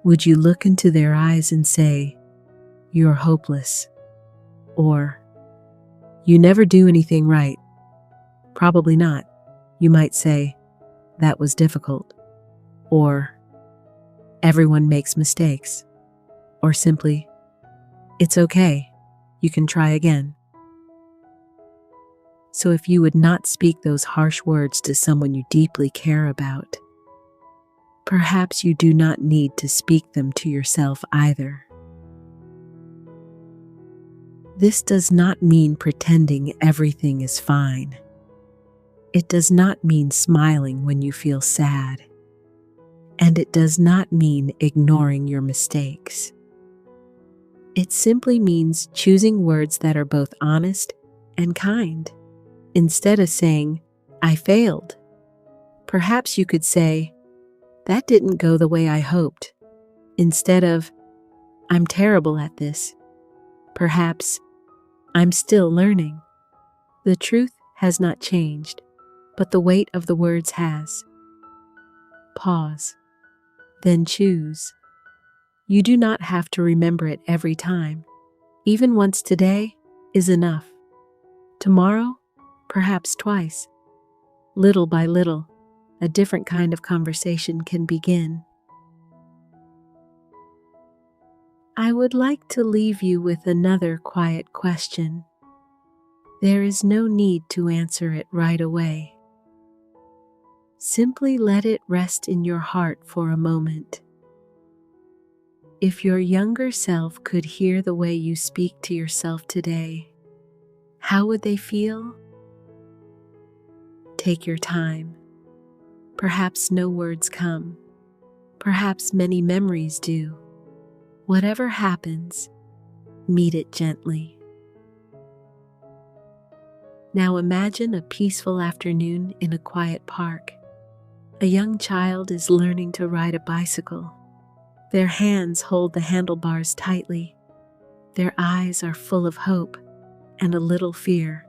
would you look into their eyes and say, "You're hopeless," or "You never do anything right"? Probably not. You might say, "That was difficult," or "Everyone makes mistakes," or simply, "It's okay, you can try again." So if you would not speak those harsh words to someone you deeply care about, perhaps you do not need to speak them to yourself either. This does not mean pretending everything is fine. It does not mean smiling when you feel sad. And it does not mean ignoring your mistakes. It simply means choosing words that are both honest and kind. Instead of saying, "I failed," perhaps you could say, "That didn't go the way I hoped." Instead of, "I'm terrible at this," perhaps, "I'm still learning." The truth has not changed, but the weight of the words has. Pause, then choose. You do not have to remember it every time. Even once today is enough. Tomorrow, perhaps twice. Little by little, a different kind of conversation can begin. I would like to leave you with another quiet question. There is no need to answer it right away. Simply let it rest in your heart for a moment. If your younger self could hear the way you speak to yourself today, how would they feel? Take your time. Perhaps no words come. Perhaps many memories do. Whatever happens, meet it gently. Now imagine a peaceful afternoon in a quiet park. A young child is learning to ride a bicycle. Their hands hold the handlebars tightly. Their eyes are full of hope and a little fear.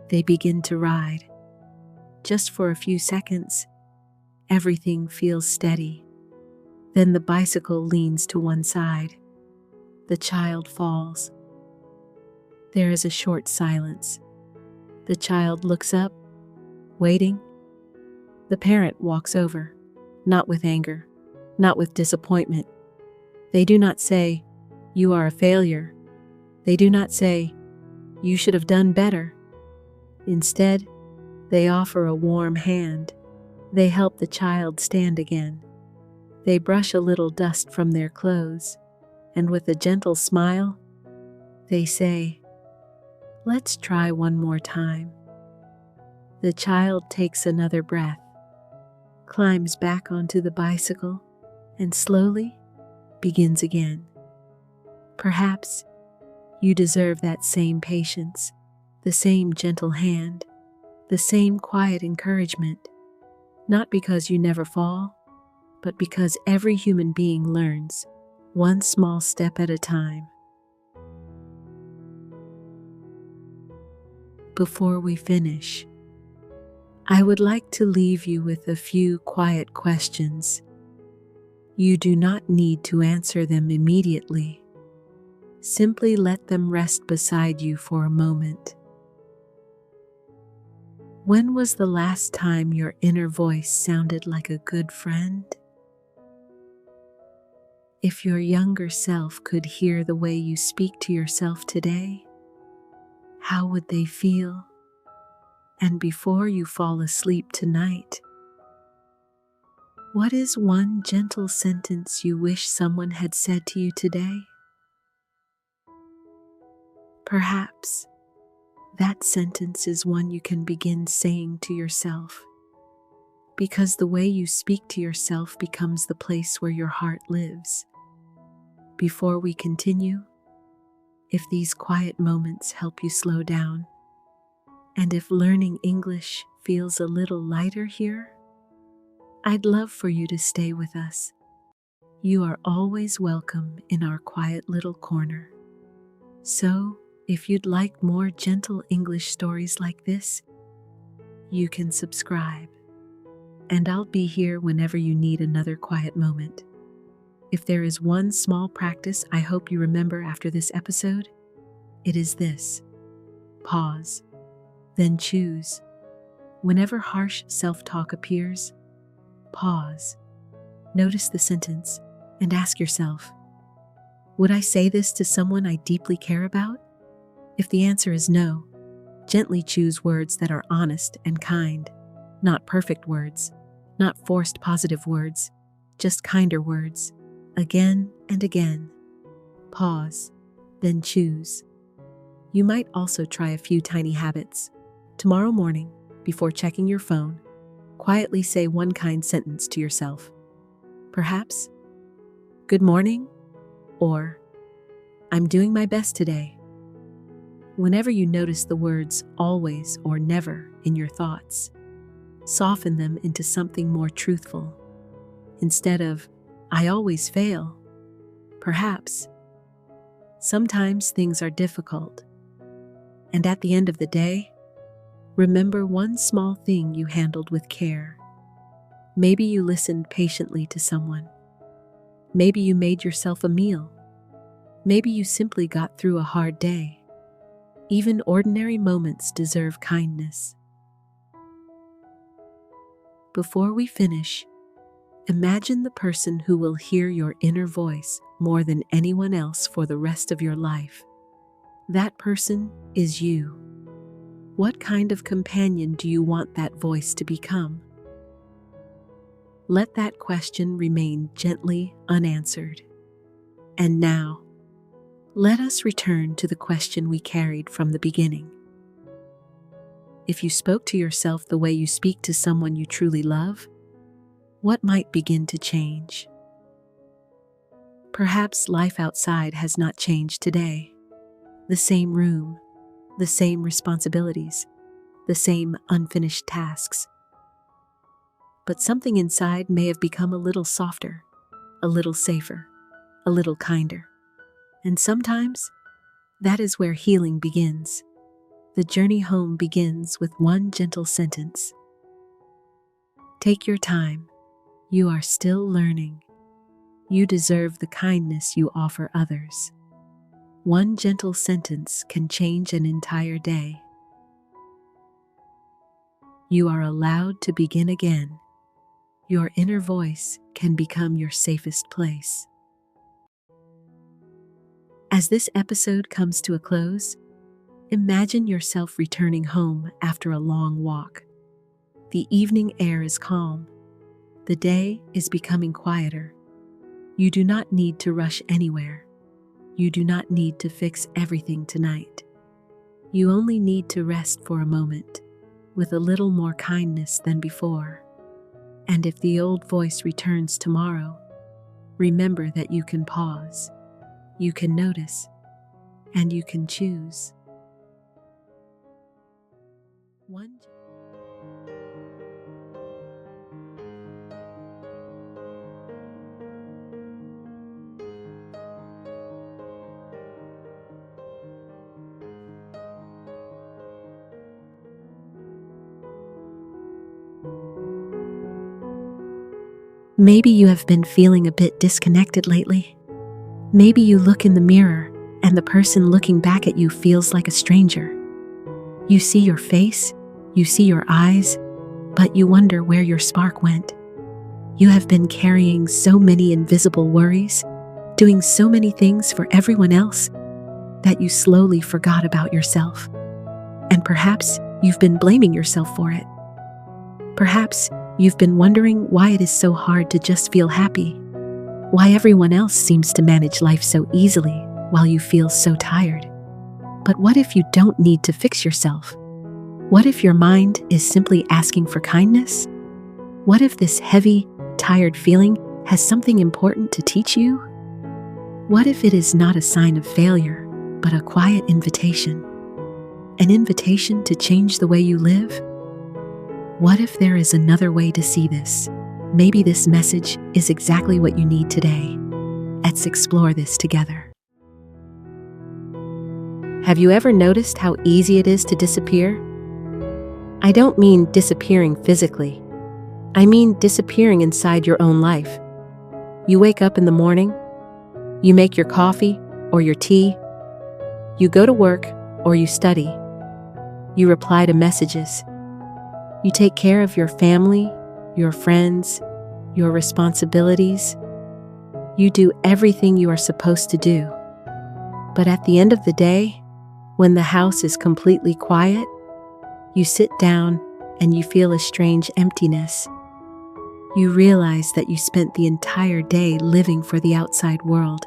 They begin to ride. Just for a few seconds, everything feels steady. Then the bicycle leans to one side. The child falls. There is a short silence. The child looks up, waiting. The parent walks over, not with anger, not with disappointment. They do not say, "You are a failure." They do not say, "You should have done better." Instead, they offer a warm hand. They help the child stand again. They brush a little dust from their clothes, and with a gentle smile, they say, "Let's try one more time." The child takes another breath, climbs back onto the bicycle, and slowly begins again. Perhaps you deserve that same patience, the same gentle hand, the same quiet encouragement, not because you never fall, but because every human being learns, one small step at a time. Before we finish, I would like to leave you with a few quiet questions. You do not need to answer them immediately. Simply let them rest beside you for a moment. When was the last time your inner voice sounded like a good friend? If your younger self could hear the way you speak to yourself today, how would they feel? And before you fall asleep tonight, what is one gentle sentence you wish someone had said to you today? Perhaps that sentence is one you can begin saying to yourself, because the way you speak to yourself becomes the place where your heart lives. Before we continue, if these quiet moments help you slow down, and if learning English feels a little lighter here, I'd love for you to stay with us. You are always welcome in our quiet little corner. So, if you'd like more gentle English stories like this, you can subscribe, and I'll be here whenever you need another quiet moment. If there is one small practice I hope you remember after this episode, it is this: pause, then choose. Whenever harsh self-talk appears, pause, notice the sentence, and ask yourself, would I say this to someone I deeply care about? If the answer is no, gently choose words that are honest and kind, not perfect words, not forced positive words, just kinder words, again and again. Pause, then choose. You might also try a few tiny habits. Tomorrow morning, before checking your phone, quietly say one kind sentence to yourself. Perhaps, "Good morning," or "I'm doing my best today." Whenever you notice the words always or never in your thoughts, soften them into something more truthful. Instead of, "I always fail," perhaps, "Sometimes things are difficult." And at the end of the day, remember one small thing you handled with care. Maybe you listened patiently to someone. Maybe you made yourself a meal. Maybe you simply got through a hard day. Even ordinary moments deserve kindness. Before we finish, imagine the person who will hear your inner voice more than anyone else for the rest of your life. That person is you. What kind of companion do you want that voice to become? Let that question remain gently unanswered. And now, let us return to the question we carried from the beginning. If you spoke to yourself the way you speak to someone you truly love, what might begin to change? Perhaps life outside has not changed today. The same room, the same responsibilities, the same unfinished tasks. But something inside may have become a little softer, a little safer, a little kinder. And sometimes, that is where healing begins. The journey home begins with one gentle sentence. Take your time. You are still learning. You deserve the kindness you offer others. One gentle sentence can change an entire day. You are allowed to begin again. Your inner voice can become your safest place. As this episode comes to a close, imagine yourself returning home after a long walk. The evening air is calm. The day is becoming quieter. You do not need to rush anywhere. You do not need to fix everything tonight. You only need to rest for a moment, with a little more kindness than before. And if the old voice returns tomorrow, remember that you can pause, you can notice, and you can choose. One. Maybe you have been feeling a bit disconnected lately. Maybe you look in the mirror and the person looking back at you feels like a stranger. You see your face, you see your eyes, but you wonder where your spark went. You have been carrying so many invisible worries, doing so many things for everyone else, that you slowly forgot about yourself. And perhaps you've been blaming yourself for it. Perhaps you've been wondering why it is so hard to just feel happy, why everyone else seems to manage life so easily while you feel so tired. But what if you don't need to fix yourself? What if your mind is simply asking for kindness? What if this heavy, tired feeling has something important to teach you? What if it is not a sign of failure, but a quiet invitation? An invitation to change the way you live? What if there is another way to see this? Maybe this message is exactly what you need today. Let's explore this together. Have you ever noticed how easy it is to disappear? I don't mean disappearing physically. I mean disappearing inside your own life. You wake up in the morning, you make your coffee or your tea, you go to work or you study, you reply to messages, you take care of your family, your friends, your responsibilities. You do everything you are supposed to do. But at the end of the day, when the house is completely quiet, you sit down and you feel a strange emptiness. You realize that you spent the entire day living for the outside world,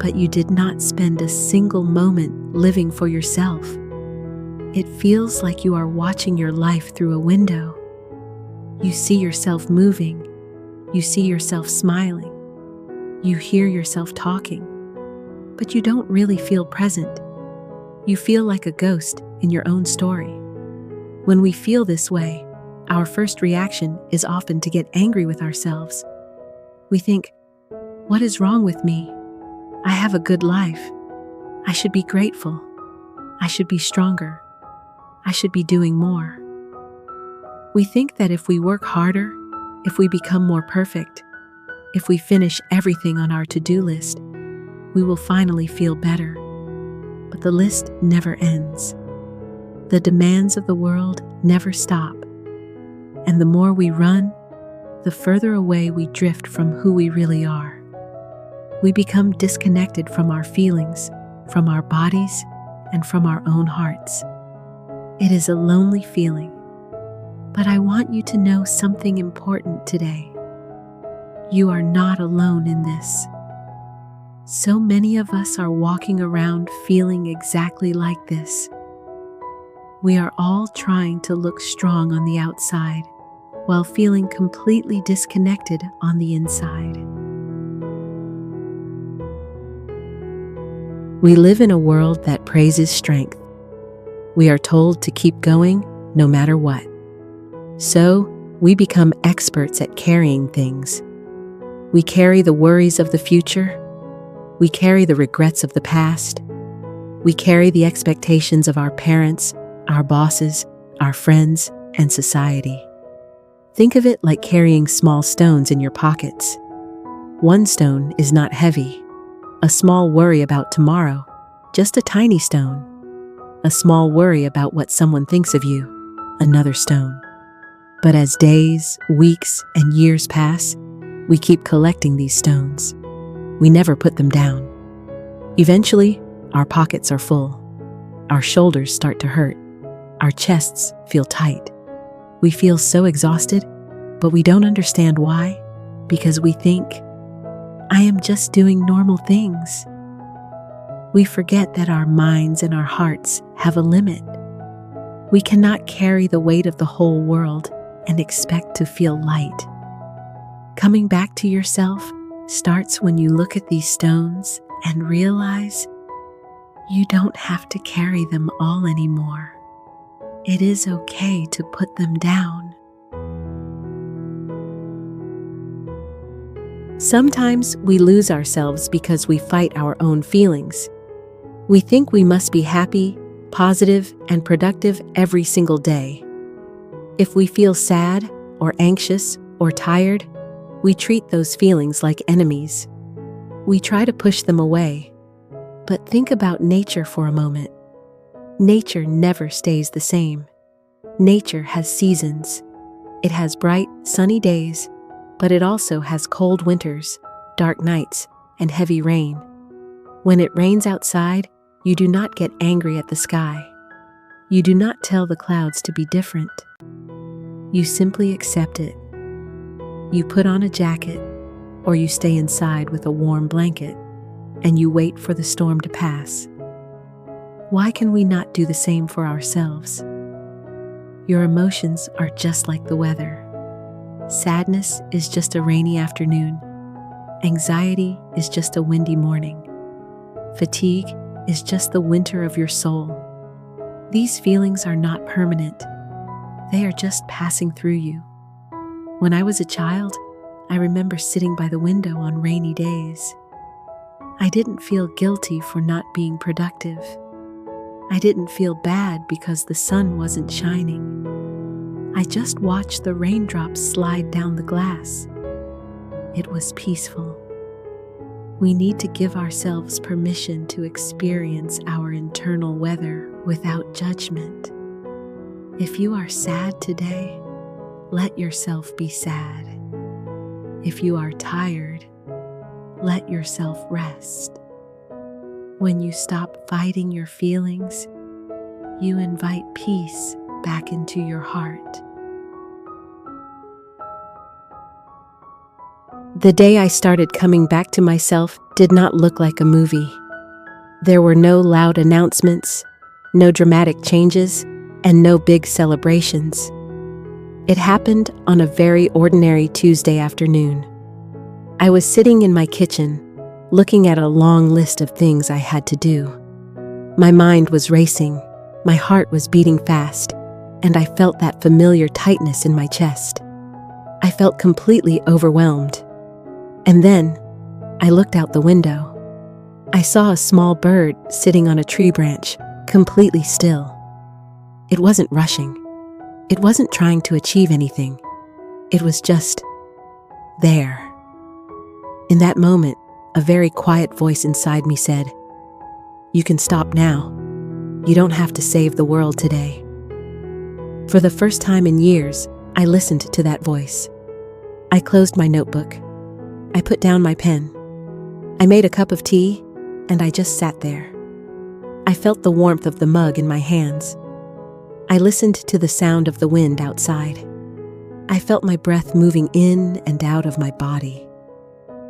but you did not spend a single moment living for yourself. It feels like you are watching your life through a window. You see yourself moving. You see yourself smiling. You hear yourself talking. But you don't really feel present. You feel like a ghost in your own story. When we feel this way, our first reaction is often to get angry with ourselves. We think, what is wrong with me? I have a good life. I should be grateful. I should be stronger. I should be doing more. We think that if we work harder, if we become more perfect, if we finish everything on our to-do list, we will finally feel better. But the list never ends. The demands of the world never stop. And the more we run, the further away we drift from who we really are. We become disconnected from our feelings, from our bodies, and from our own hearts. It is a lonely feeling, but I want you to know something important today. You are not alone in this. So many of us are walking around feeling exactly like this. We are all trying to look strong on the outside while feeling completely disconnected on the inside. We live in a world that praises strength. We are told to keep going no matter what. So, we become experts at carrying things. We carry the worries of the future. We carry the regrets of the past. We carry the expectations of our parents, our bosses, our friends, and society. Think of it like carrying small stones in your pockets. One stone is not heavy. A small worry about tomorrow, just a tiny stone. A small worry about what someone thinks of you, another stone. But as days, weeks, and years pass, we keep collecting these stones. We never put them down. Eventually, our pockets are full. Our shoulders start to hurt. Our chests feel tight. We feel so exhausted, but we don't understand why, because we think, I am just doing normal things. We forget that our minds and our hearts have a limit. We cannot carry the weight of the whole world and expect to feel light. Coming back to yourself starts when you look at these stones and realize you don't have to carry them all anymore. It is okay to put them down. Sometimes we lose ourselves because we fight our own feelings. We think we must be happy, positive, and productive every single day. If we feel sad or anxious or tired, We treat those feelings like enemies. We try to push them away. But think about nature for a moment. Nature never stays the same. Nature has seasons. It has bright, sunny days, but it also has cold winters, dark nights, and heavy rain. When it rains outside, you do not get angry at the sky. You do not tell the clouds to be different. You simply accept it. You put on a jacket, or you stay inside with a warm blanket, and you wait for the storm to pass. Why can we not do the same for ourselves? Your emotions are just like the weather. Sadness is just a rainy afternoon. Anxiety is just a windy morning. Fatigue is just the winter of your soul. These feelings are not permanent. They are just passing through you. When I was a child, I remember sitting by the window on rainy days. I didn't feel guilty for not being productive. I didn't feel bad because the sun wasn't shining. I just watched the raindrops slide down the glass. It was peaceful. We need to give ourselves permission to experience our internal weather without judgment. If you are sad today, let yourself be sad. If you are tired, let yourself rest. When you stop fighting your feelings, you invite peace back into your heart. The day I started coming back to myself did not look like a movie. There were no loud announcements, no dramatic changes, and no big celebrations. It happened on a very ordinary Tuesday afternoon. I was sitting in my kitchen, looking at a long list of things I had to do. My mind was racing, my heart was beating fast, and I felt that familiar tightness in my chest. I felt completely overwhelmed. And then, I looked out the window. I saw a small bird sitting on a tree branch, completely still. It wasn't rushing. It wasn't trying to achieve anything. It was just there. In that moment, a very quiet voice inside me said, "You can stop now. You don't have to save the world today." For the first time in years, I listened to that voice. I closed my notebook. I put down my pen. I made a cup of tea, and I just sat there. I felt the warmth of the mug in my hands. I listened to the sound of the wind outside. I felt my breath moving in and out of my body.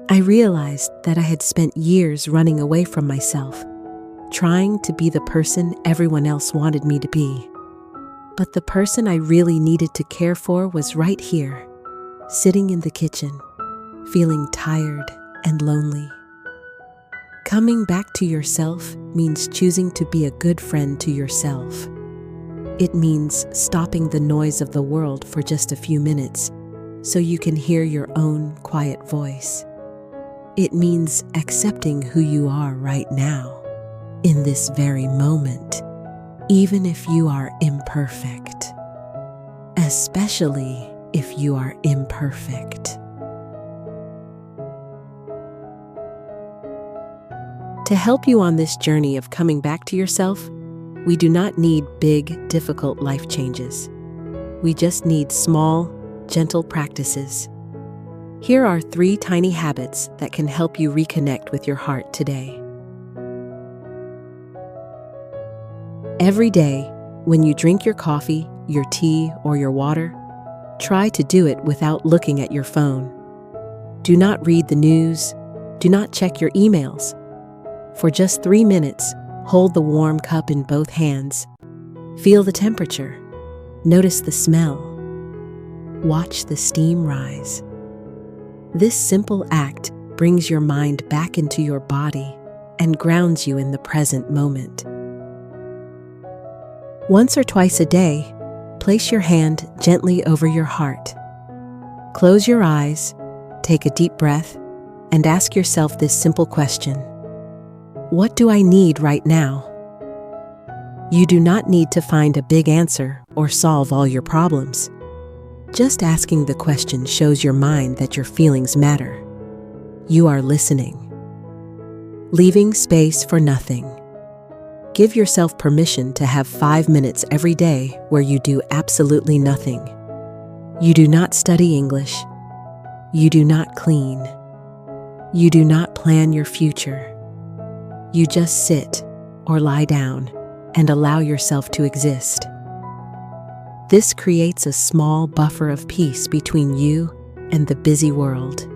I realized that I had spent years running away from myself, trying to be the person everyone else wanted me to be. But the person I really needed to care for was right here, sitting in the kitchen, feeling tired and lonely. Coming back to yourself means choosing to be a good friend to yourself. It means stopping the noise of the world for just a few minutes so you can hear your own quiet voice. It means accepting who you are right now, in this very moment, even if you are imperfect. Especially if you are imperfect. To help you on this journey of coming back to yourself, we do not need big, difficult life changes. We just need small, gentle practices. Here are 3 tiny habits that can help you reconnect with your heart today. Every day, when you drink your coffee, your tea, or your water, try to do it without looking at your phone. Do not read the news. Do not check your emails. For just 3 minutes, hold the warm cup in both hands. Feel the temperature. Notice the smell. Watch the steam rise. This simple act brings your mind back into your body and grounds you in the present moment. Once or twice a day, place your hand gently over your heart. Close your eyes, take a deep breath, and ask yourself this simple question. What do I need right now? You do not need to find a big answer or solve all your problems. Just asking the question shows your mind that your feelings matter. You are listening. Leaving space for nothing. Give yourself permission to have 5 minutes every day where you do absolutely nothing. You do not study English. You do not clean. You do not plan your future. You just sit or lie down and allow yourself to exist. This creates a small buffer of peace between you and the busy world.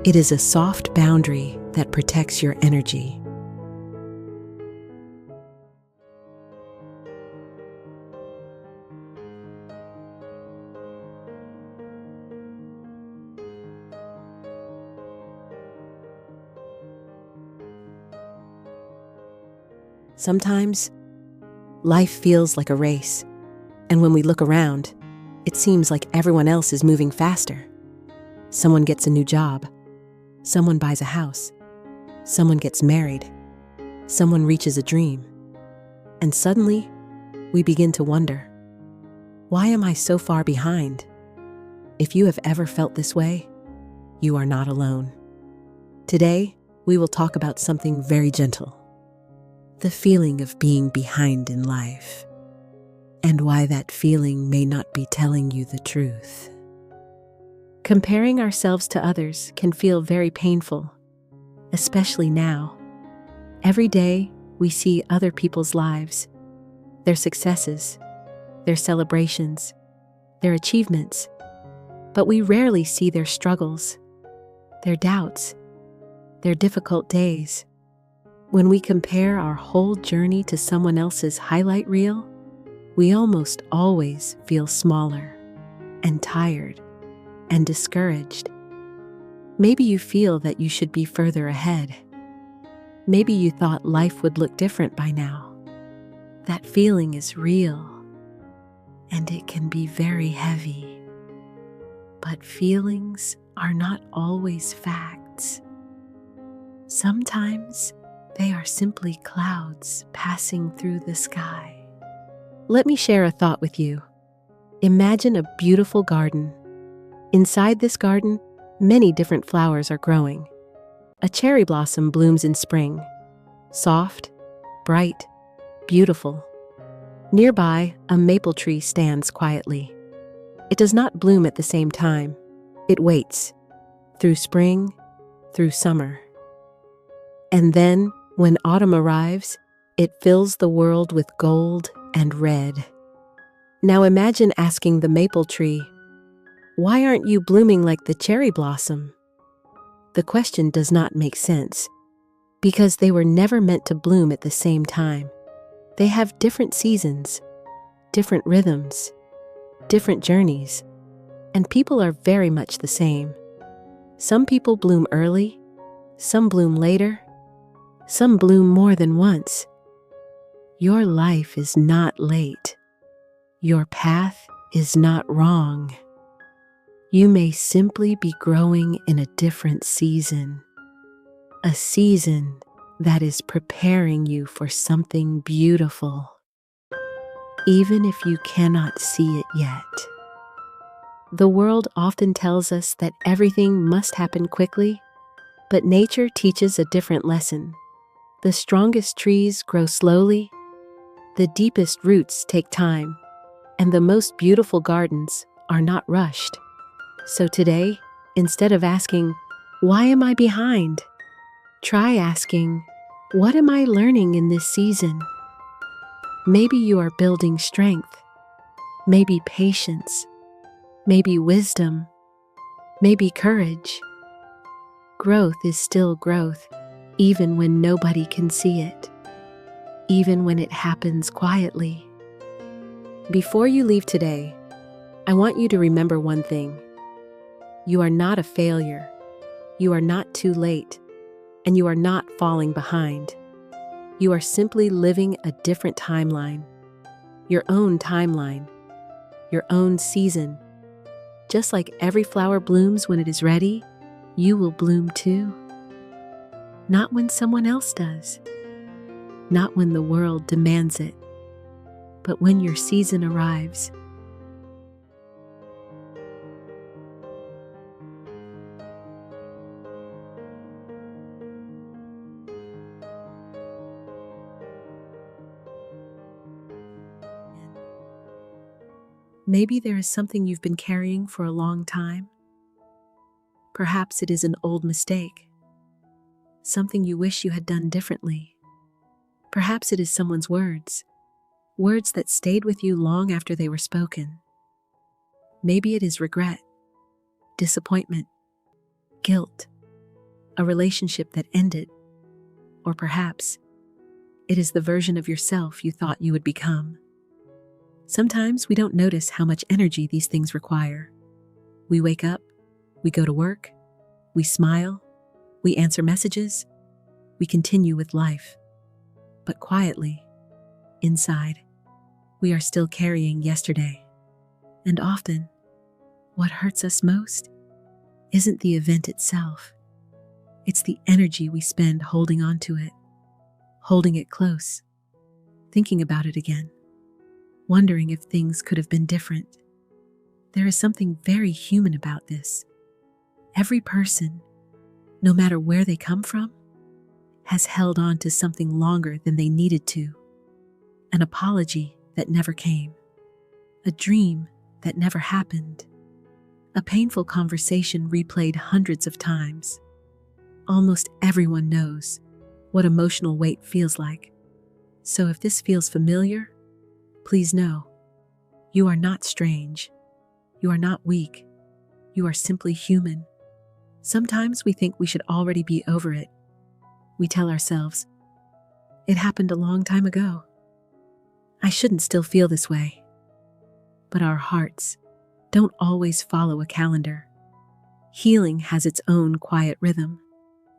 It is a soft boundary that protects your energy. Sometimes, life feels like a race, and when we look around, it seems like everyone else is moving faster. Someone gets a new job. Someone buys a house. Someone gets married. Someone reaches a dream. And suddenly, we begin to wonder, why am I so far behind? If you have ever felt this way, you are not alone. Today, we will talk about something very gentle. The feeling of being behind in life, and why that feeling may not be telling you the truth. Comparing ourselves to others can feel very painful, especially now. Every day, we see other people's lives, their successes, their celebrations, their achievements, but we rarely see their struggles, their doubts, their difficult days. When we compare our whole journey to someone else's highlight reel, we almost always feel smaller and tired and discouraged. Maybe you feel that you should be further ahead. Maybe you thought life would look different by now. That feeling is real, and it can be very heavy. But feelings are not always facts. Sometimes they are simply clouds passing through the sky. Let me share a thought with you. Imagine a beautiful garden. Inside this garden, many different flowers are growing. A cherry blossom blooms in spring. Soft, bright, beautiful. Nearby, a maple tree stands quietly. It does not bloom at the same time. It waits, through spring, through summer. And then, when autumn arrives, it fills the world with gold and red. Now imagine asking the maple tree, "Why aren't you blooming like the cherry blossom?" The question does not make sense, because they were never meant to bloom at the same time. They have different seasons, different rhythms, different journeys, and people are very much the same. Some people bloom early, some bloom later, some bloom more than once. Your life is not late. Your path is not wrong. You may simply be growing in a different season. A season that is preparing you for something beautiful, even if you cannot see it yet. The world often tells us that everything must happen quickly, but nature teaches a different lesson. The strongest trees grow slowly, the deepest roots take time, and the most beautiful gardens are not rushed. So today, instead of asking, "Why am I behind?" try asking, "What am I learning in this season?" Maybe you are building strength, maybe patience, maybe wisdom, maybe courage. Growth is still growth, even when nobody can see it, even when it happens quietly. Before you leave today, I want you to remember one thing. You are not a failure. You are not too late, and you are not falling behind. You are simply living a different timeline, your own season. Just like every flower blooms when it is ready, you will bloom too. Not when someone else does, not when the world demands it, but when your season arrives. Maybe there is something you've been carrying for a long time. Perhaps it is an old mistake, something you wish you had done differently. Perhaps it is someone's words that stayed with you long after they were spoken. Maybe it is regret, disappointment, guilt, a relationship that ended, or perhaps it is the version of yourself you thought you would become. Sometimes we don't notice how much energy these things require. We wake up, we go to work, we smile, we answer messages, we continue with life. But quietly, inside, we are still carrying yesterday. And often, what hurts us most isn't the event itself. It's the energy we spend holding on to it, holding it close, thinking about it again, wondering if things could have been different. There is something very human about this. Every person, no matter where they come from, has held on to something longer than they needed to. An apology that never came, a dream that never happened, a painful conversation replayed hundreds of times. Almost everyone knows what emotional weight feels like. So if this feels familiar, please know, you are not strange. You are not weak. You are simply human. Sometimes we think we should already be over it. We tell ourselves, it happened a long time ago. I shouldn't still feel this way. But our hearts don't always follow a calendar. Healing has its own quiet rhythm.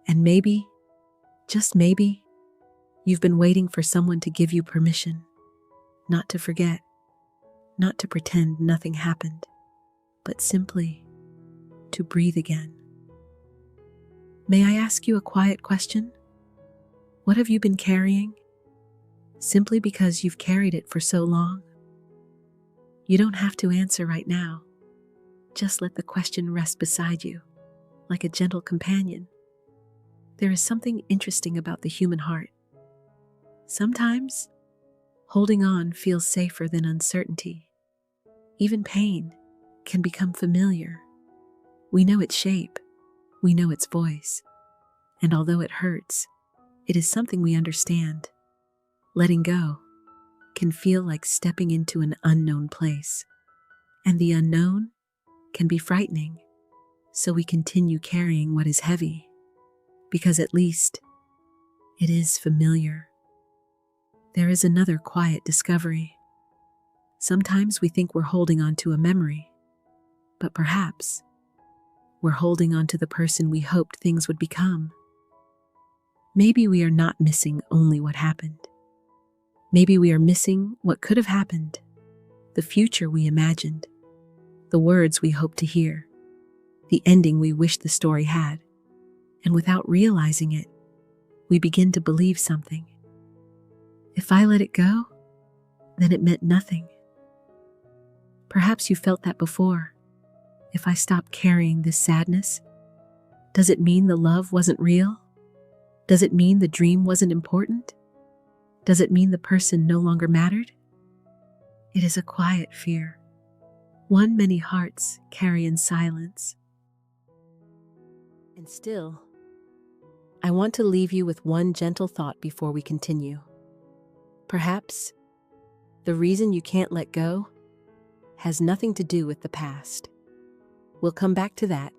And maybe, just maybe, you've been waiting for someone to give you permission, not to forget, not to pretend nothing happened, but simply to breathe again. May I ask you a quiet question? What have you been carrying? Simply because you've carried it for so long? You don't have to answer right now. Just let the question rest beside you, like a gentle companion. There is something interesting about the human heart. Sometimes, holding on feels safer than uncertainty. Even pain can become familiar. We know its shape, we know its voice, and although it hurts, it is something we understand. Letting go can feel like stepping into an unknown place, and the unknown can be frightening, so we continue carrying what is heavy, because at least it is familiar. There is another quiet discovery. Sometimes we think we're holding on to a memory, but perhaps we're holding on to the person we hoped things would become. Maybe we are not missing only what happened. Maybe we are missing what could have happened, the future we imagined, the words we hoped to hear, the ending we wished the story had. And without realizing it, we begin to believe something. If I let it go, then it meant nothing. Perhaps you felt that before. If I stop carrying this sadness, does it mean the love wasn't real? Does it mean the dream wasn't important? Does it mean the person no longer mattered? It is a quiet fear, one many hearts carry in silence. And still, I want to leave you with one gentle thought before we continue. Perhaps the reason you can't let go has nothing to do with the past. We'll come back to that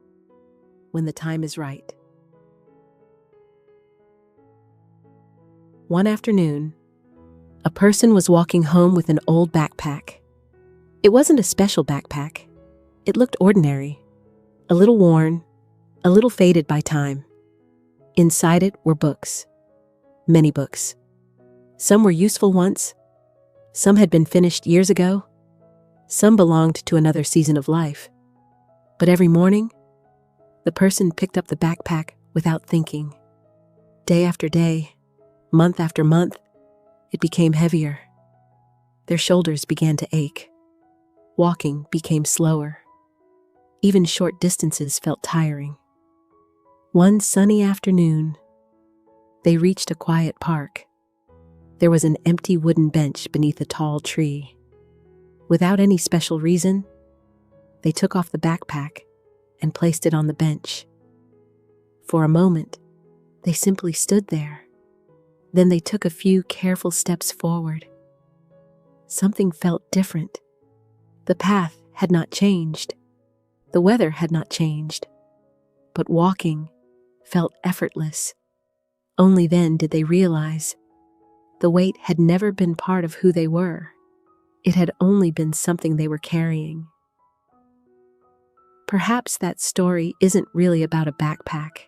when the time is right. One afternoon, a person was walking home with an old backpack. It wasn't a special backpack. It looked ordinary, a little worn, a little faded by time. Inside it were books, many books. Some were useful once, some had been finished years ago, some belonged to another season of life. But every morning, the person picked up the backpack without thinking. Day after day, month after month, it became heavier. Their shoulders began to ache. Walking became slower. Even short distances felt tiring. One sunny afternoon, they reached a quiet park. There was an empty wooden bench beneath a tall tree. Without any special reason, they took off the backpack and placed it on the bench. For a moment, they simply stood there. Then they took a few careful steps forward. Something felt different. The path had not changed. The weather had not changed. But walking felt effortless. Only then did they realize the weight had never been part of who they were. It had only been something they were carrying. Perhaps that story isn't really about a backpack.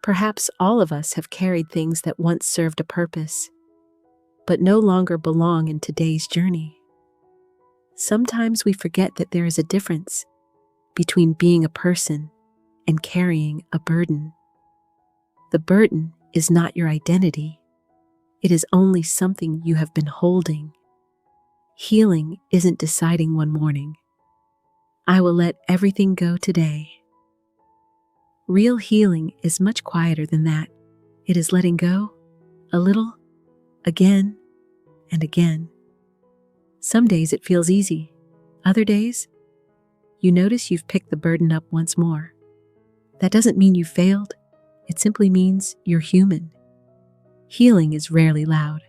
Perhaps all of us have carried things that once served a purpose, but no longer belong in today's journey. Sometimes we forget that there is a difference between being a person and carrying a burden. The burden is not your identity. It is only something you have been holding. Healing isn't deciding one morning, I will let everything go today. Real healing is much quieter than that. It is letting go, a little, again, and again. Some days it feels easy. Other days, you notice you've picked the burden up once more. That doesn't mean you failed. It simply means you're human. Healing is rarely loud.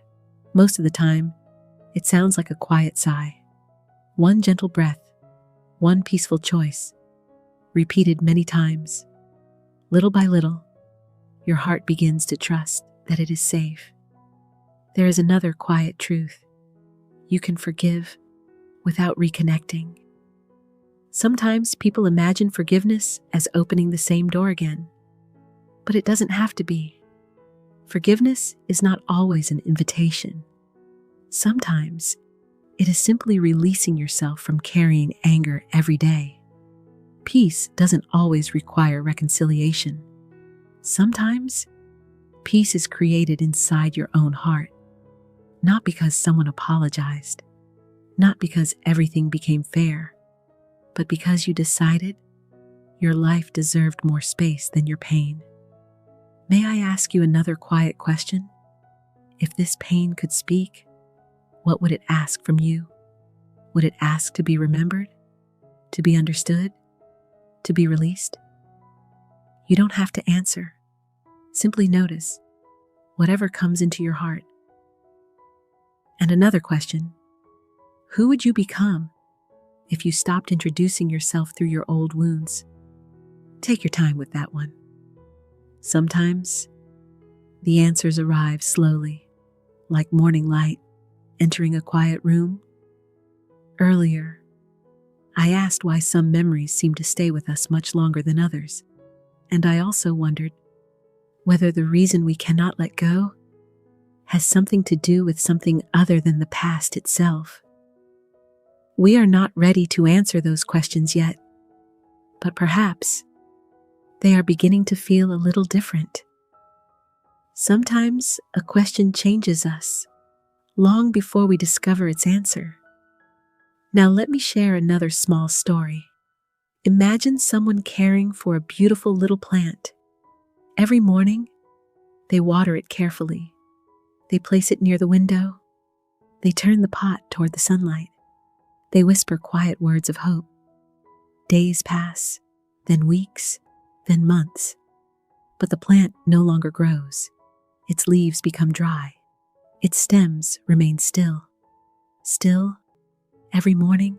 Most of the time, it sounds like a quiet sigh. One gentle breath, one peaceful choice, repeated many times. Little by little, your heart begins to trust that it is safe. There is another quiet truth. You can forgive without reconnecting. Sometimes people imagine forgiveness as opening the same door again, but it doesn't have to be. Forgiveness is not always an invitation. Sometimes it is simply releasing yourself from carrying anger every day. Peace doesn't always require reconciliation. Sometimes peace is created inside your own heart, not because someone apologized, not because everything became fair, but because you decided your life deserved more space than your pain. May I ask you another quiet question? If this pain could speak, what would it ask from you? Would it ask to be remembered? To be understood? To be released? You don't have to answer. Simply notice whatever comes into your heart. And another question: who would you become if you stopped introducing yourself through your old wounds? Take your time with that one. Sometimes the answers arrive slowly, like morning light entering a quiet room. Earlier, I asked why some memories seem to stay with us much longer than others, and I also wondered whether the reason we cannot let go has something to do with something other than the past itself. We are not ready to answer those questions yet, but perhaps they are beginning to feel a little different. Sometimes a question changes us long before we discover its answer. Now let me share another small story. Imagine someone caring for a beautiful little plant. Every morning, they water it carefully. They place it near the window. They turn the pot toward the sunlight. They whisper quiet words of hope. Days pass, then weeks, then months. But the plant no longer grows. Its leaves become dry. Its stems remain still. Still, every morning,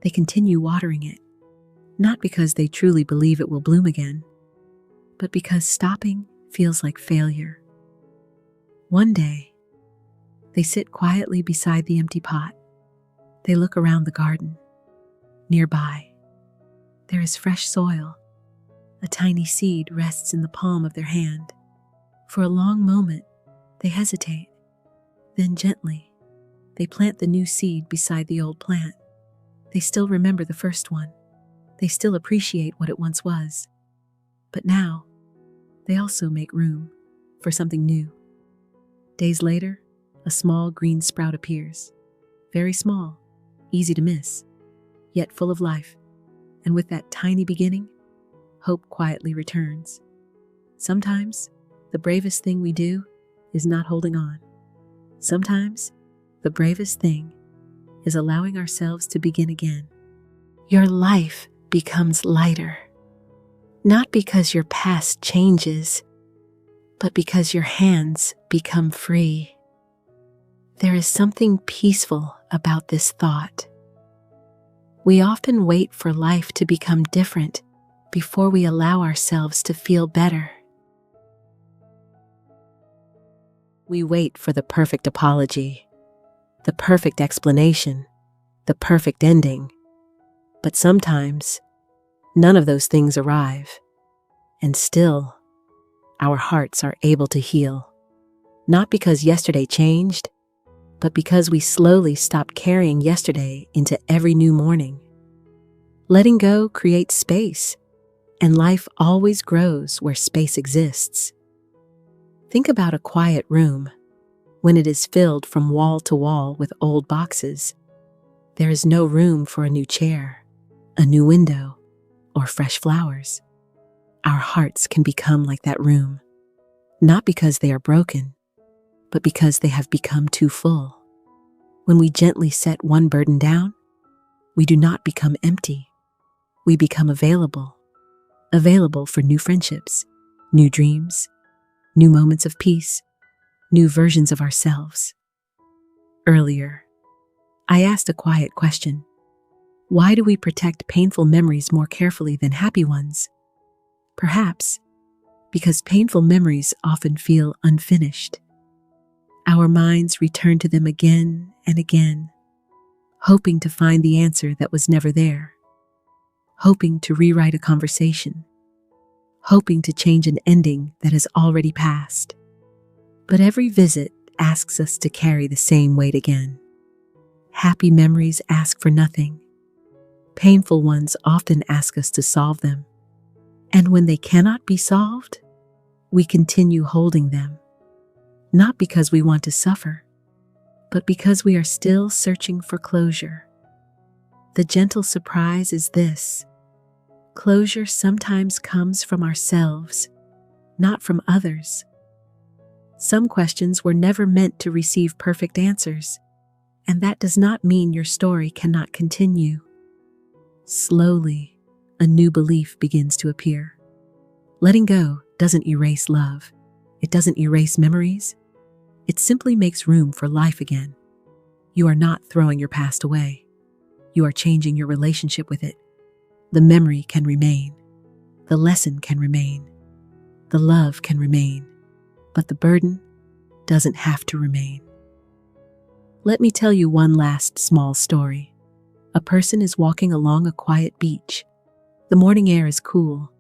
they continue watering it, not because they truly believe it will bloom again, but because stopping feels like failure. One day, they sit quietly beside the empty pot. They look around the garden. Nearby, there is fresh soil. A tiny seed rests in the palm of their hand. For a long moment, they hesitate. Then gently, they plant the new seed beside the old plant. They still remember the first one. They still appreciate what it once was. But now, they also make room for something new. Days later, a small green sprout appears. Very small, easy to miss, yet full of life. And with that tiny beginning, hope quietly returns. Sometimes, the bravest thing we do is not holding on. Sometimes, the bravest thing is allowing ourselves to begin again. Your life becomes lighter, not because your past changes, but because your hands become free. There is something peaceful about this thought. We often wait for life to become different before we allow ourselves to feel better. We wait for the perfect apology, the perfect explanation, the perfect ending. But sometimes, none of those things arrive, and still, our hearts are able to heal. Not because yesterday changed, but because we slowly stop carrying yesterday into every new morning. Letting go creates space, and life always grows where space exists. Think about a quiet room. When it is filled from wall to wall with old boxes, there is no room for a new chair, a new window, or fresh flowers. Our hearts can become like that room, not because they are broken, but because they have become too full. When we gently set one burden down, we do not become empty. We become available for new friendships, new dreams, new moments of peace, new versions of ourselves. Earlier, I asked a quiet question. Why do we protect painful memories more carefully than happy ones? Perhaps because painful memories often feel unfinished. Our minds return to them again and again, hoping to find the answer that was never there, hoping to rewrite a conversation, hoping to change an ending that has already passed. But every visit asks us to carry the same weight again. Happy memories ask for nothing. Painful ones often ask us to solve them. And when they cannot be solved, we continue holding them. Not because we want to suffer, but because we are still searching for closure. The gentle surprise is this: closure sometimes comes from ourselves, not from others. Some questions were never meant to receive perfect answers, and that does not mean your story cannot continue. Slowly, a new belief begins to appear. Letting go doesn't erase love. It doesn't erase memories. It simply makes room for life again. You are not throwing your past away. You are changing your relationship with it. The memory can remain. The lesson can remain. The love can remain. But the burden doesn't have to remain. Let me tell you one last small story. A person is walking along a quiet beach. The morning air is cool.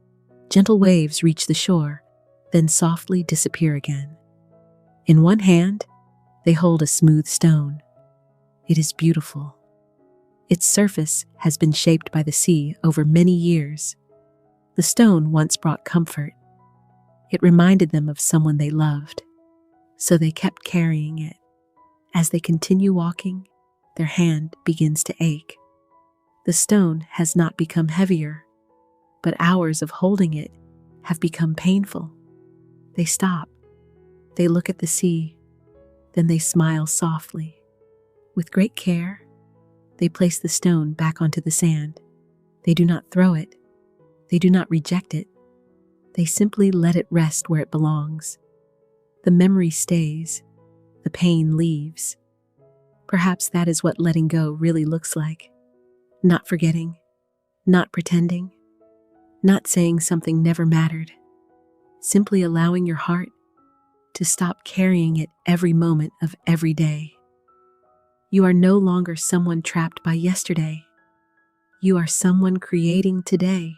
Gentle waves reach the shore, then softly disappear again. In one hand, they hold a smooth stone. It is beautiful. Its surface has been shaped by the sea over many years. The stone once brought comfort. It reminded them of someone they loved, so they kept carrying it. As they continue walking, their hand begins to ache. The stone has not become heavier, but hours of holding it have become painful. They stop. They look at the sea. Then they smile softly. With great care, they place the stone back onto the sand. They do not throw it. They do not reject it. They simply let it rest where it belongs. The memory stays. The pain leaves. Perhaps that is what letting go really looks like. Not forgetting, not pretending, not saying something never mattered. Simply allowing your heart to stop carrying it every moment of every day. You are no longer someone trapped by yesterday. You are someone creating today.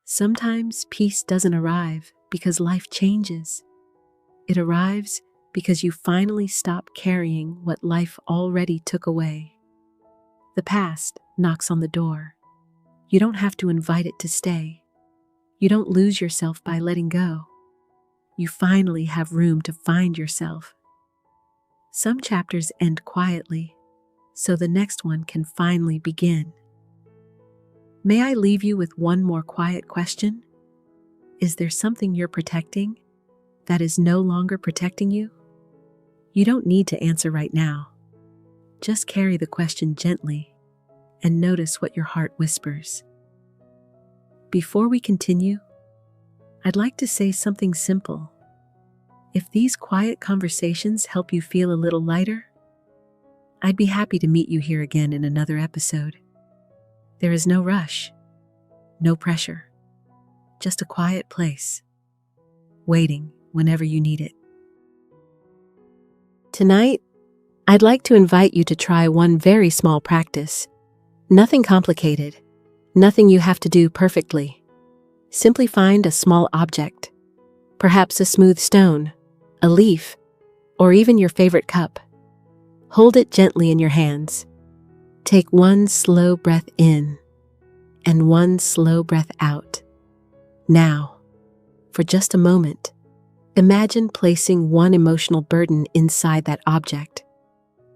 Sometimes peace doesn't arrive because life changes. It arrives because you finally stop carrying what life already took away. The past knocks on the door. You don't have to invite it to stay. You don't lose yourself by letting go. You finally have room to find yourself. Some chapters end quietly, so the next one can finally begin. May I leave you with one more quiet question? Is there something you're protecting that is no longer protecting you? You don't need to answer right now. Just carry the question gently and notice what your heart whispers. Before we continue, I'd like to say something simple. If these quiet conversations help you feel a little lighter, I'd be happy to meet you here again in another episode. There is no rush, no pressure, just a quiet place, waiting whenever you need it. Tonight, I'd like to invite you to try one very small practice. Nothing complicated, nothing you have to do perfectly. Simply find a small object, perhaps a smooth stone, a leaf, or even your favorite cup. Hold it gently in your hands. Take one slow breath in and one slow breath out. Now, for just a moment, imagine placing one emotional burden inside that object.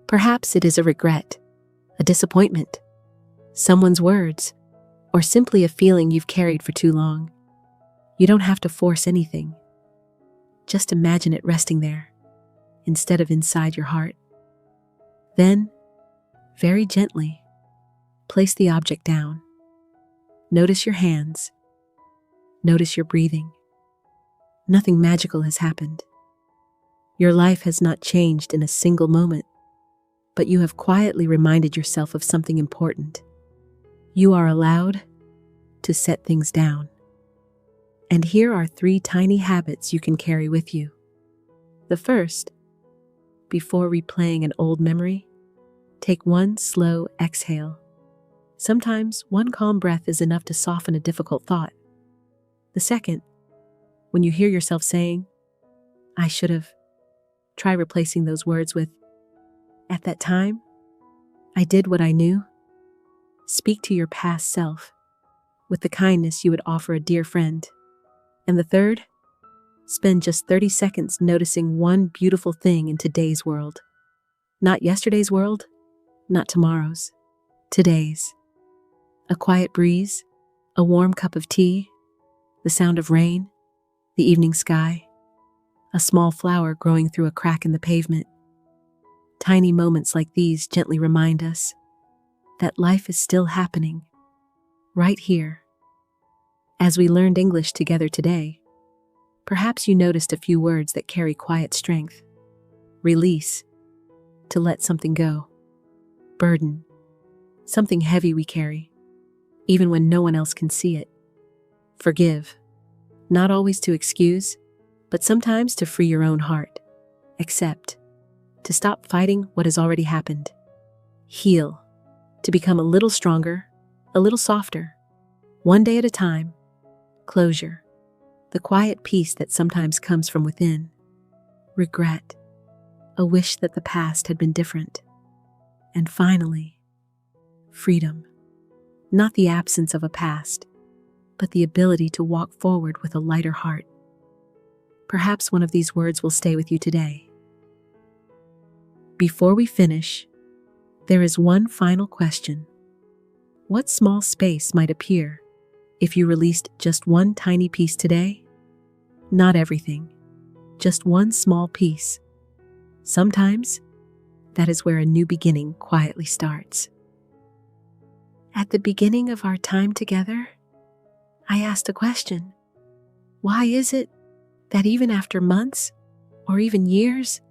Perhaps it is a regret, a disappointment, someone's words, or simply a feeling you've carried for too long. You don't have to force anything. Just imagine it resting there, instead of inside your heart. Then, very gently, place the object down. Notice your hands. Notice your breathing. Nothing magical has happened. Your life has not changed in a single moment, but you have quietly reminded yourself of something important. You are allowed to set things down. And here are 3 tiny habits you can carry with you. The first, before replaying an old memory, take one slow exhale. Sometimes one calm breath is enough to soften a difficult thought. The second, when you hear yourself saying, "I should have," try replacing those words with, "At that time, I did what I knew." Speak to your past self with the kindness you would offer a dear friend. And the third, spend just 30 seconds noticing one beautiful thing in today's world. Not yesterday's world, not tomorrow's, today's. A quiet breeze, a warm cup of tea, the sound of rain, the evening sky, a small flower growing through a crack in the pavement. Tiny moments like these gently remind us that life is still happening, right here. As we learned English together today, perhaps you noticed a few words that carry quiet strength. Release, to let something go. Burden, something heavy we carry, even when no one else can see it. Forgive, not always to excuse, but sometimes to free your own heart. Accept, to stop fighting what has already happened. Heal, to become a little stronger, a little softer, one day at a time. Closure, the quiet peace that sometimes comes from within. Regret, a wish that the past had been different. And finally, freedom, not the absence of a past, but the ability to walk forward with a lighter heart. Perhaps one of these words will stay with you today. Before we finish, there is one final question. What small space might appear if you released just one tiny piece today? Not everything, just one small piece. Sometimes, that is where a new beginning quietly starts. At the beginning of our time together, I asked a question. Why is it that even after months, or even years,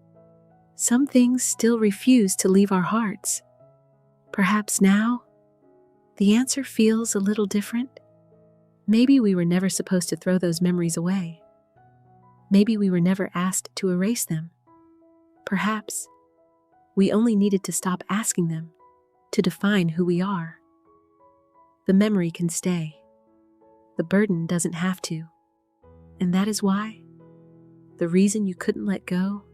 some things still refuse to leave our hearts? Perhaps now, the answer feels a little different. Maybe we were never supposed to throw those memories away. Maybe we were never asked to erase them. Perhaps we only needed to stop asking them to define who we are. The memory can stay. The burden doesn't have to. And that is why the reason you couldn't let go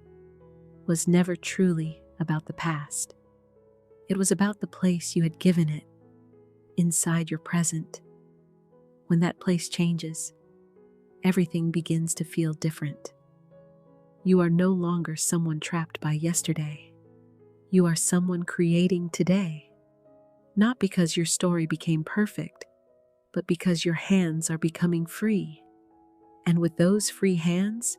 was never truly about the past. It was about the place you had given it inside your present. When that place changes, everything begins to feel different. You are no longer someone trapped by yesterday. You are someone creating today. Not because your story became perfect, but because your hands are becoming free. And with those free hands,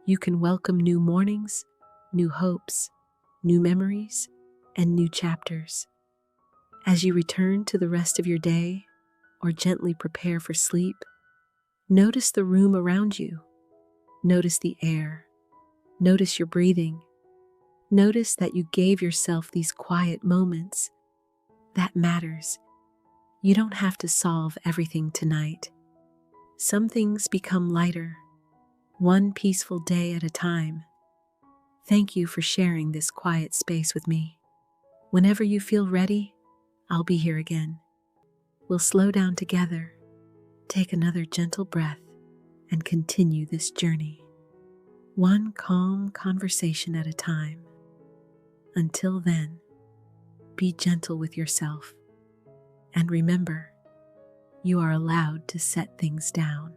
you can welcome new mornings, new hopes, new memories, and new chapters. As you return to the rest of your day or gently prepare for sleep, notice the room around you. Notice the air. Notice your breathing. Notice that you gave yourself these quiet moments. That matters. You don't have to solve everything tonight. Some things become lighter, one peaceful day at a time. Thank you for sharing this quiet space with me. Whenever you feel ready, I'll be here again. We'll slow down together, take another gentle breath, and continue this journey. One calm conversation at a time. Until then, be gentle with yourself. And remember, you are allowed to set things down.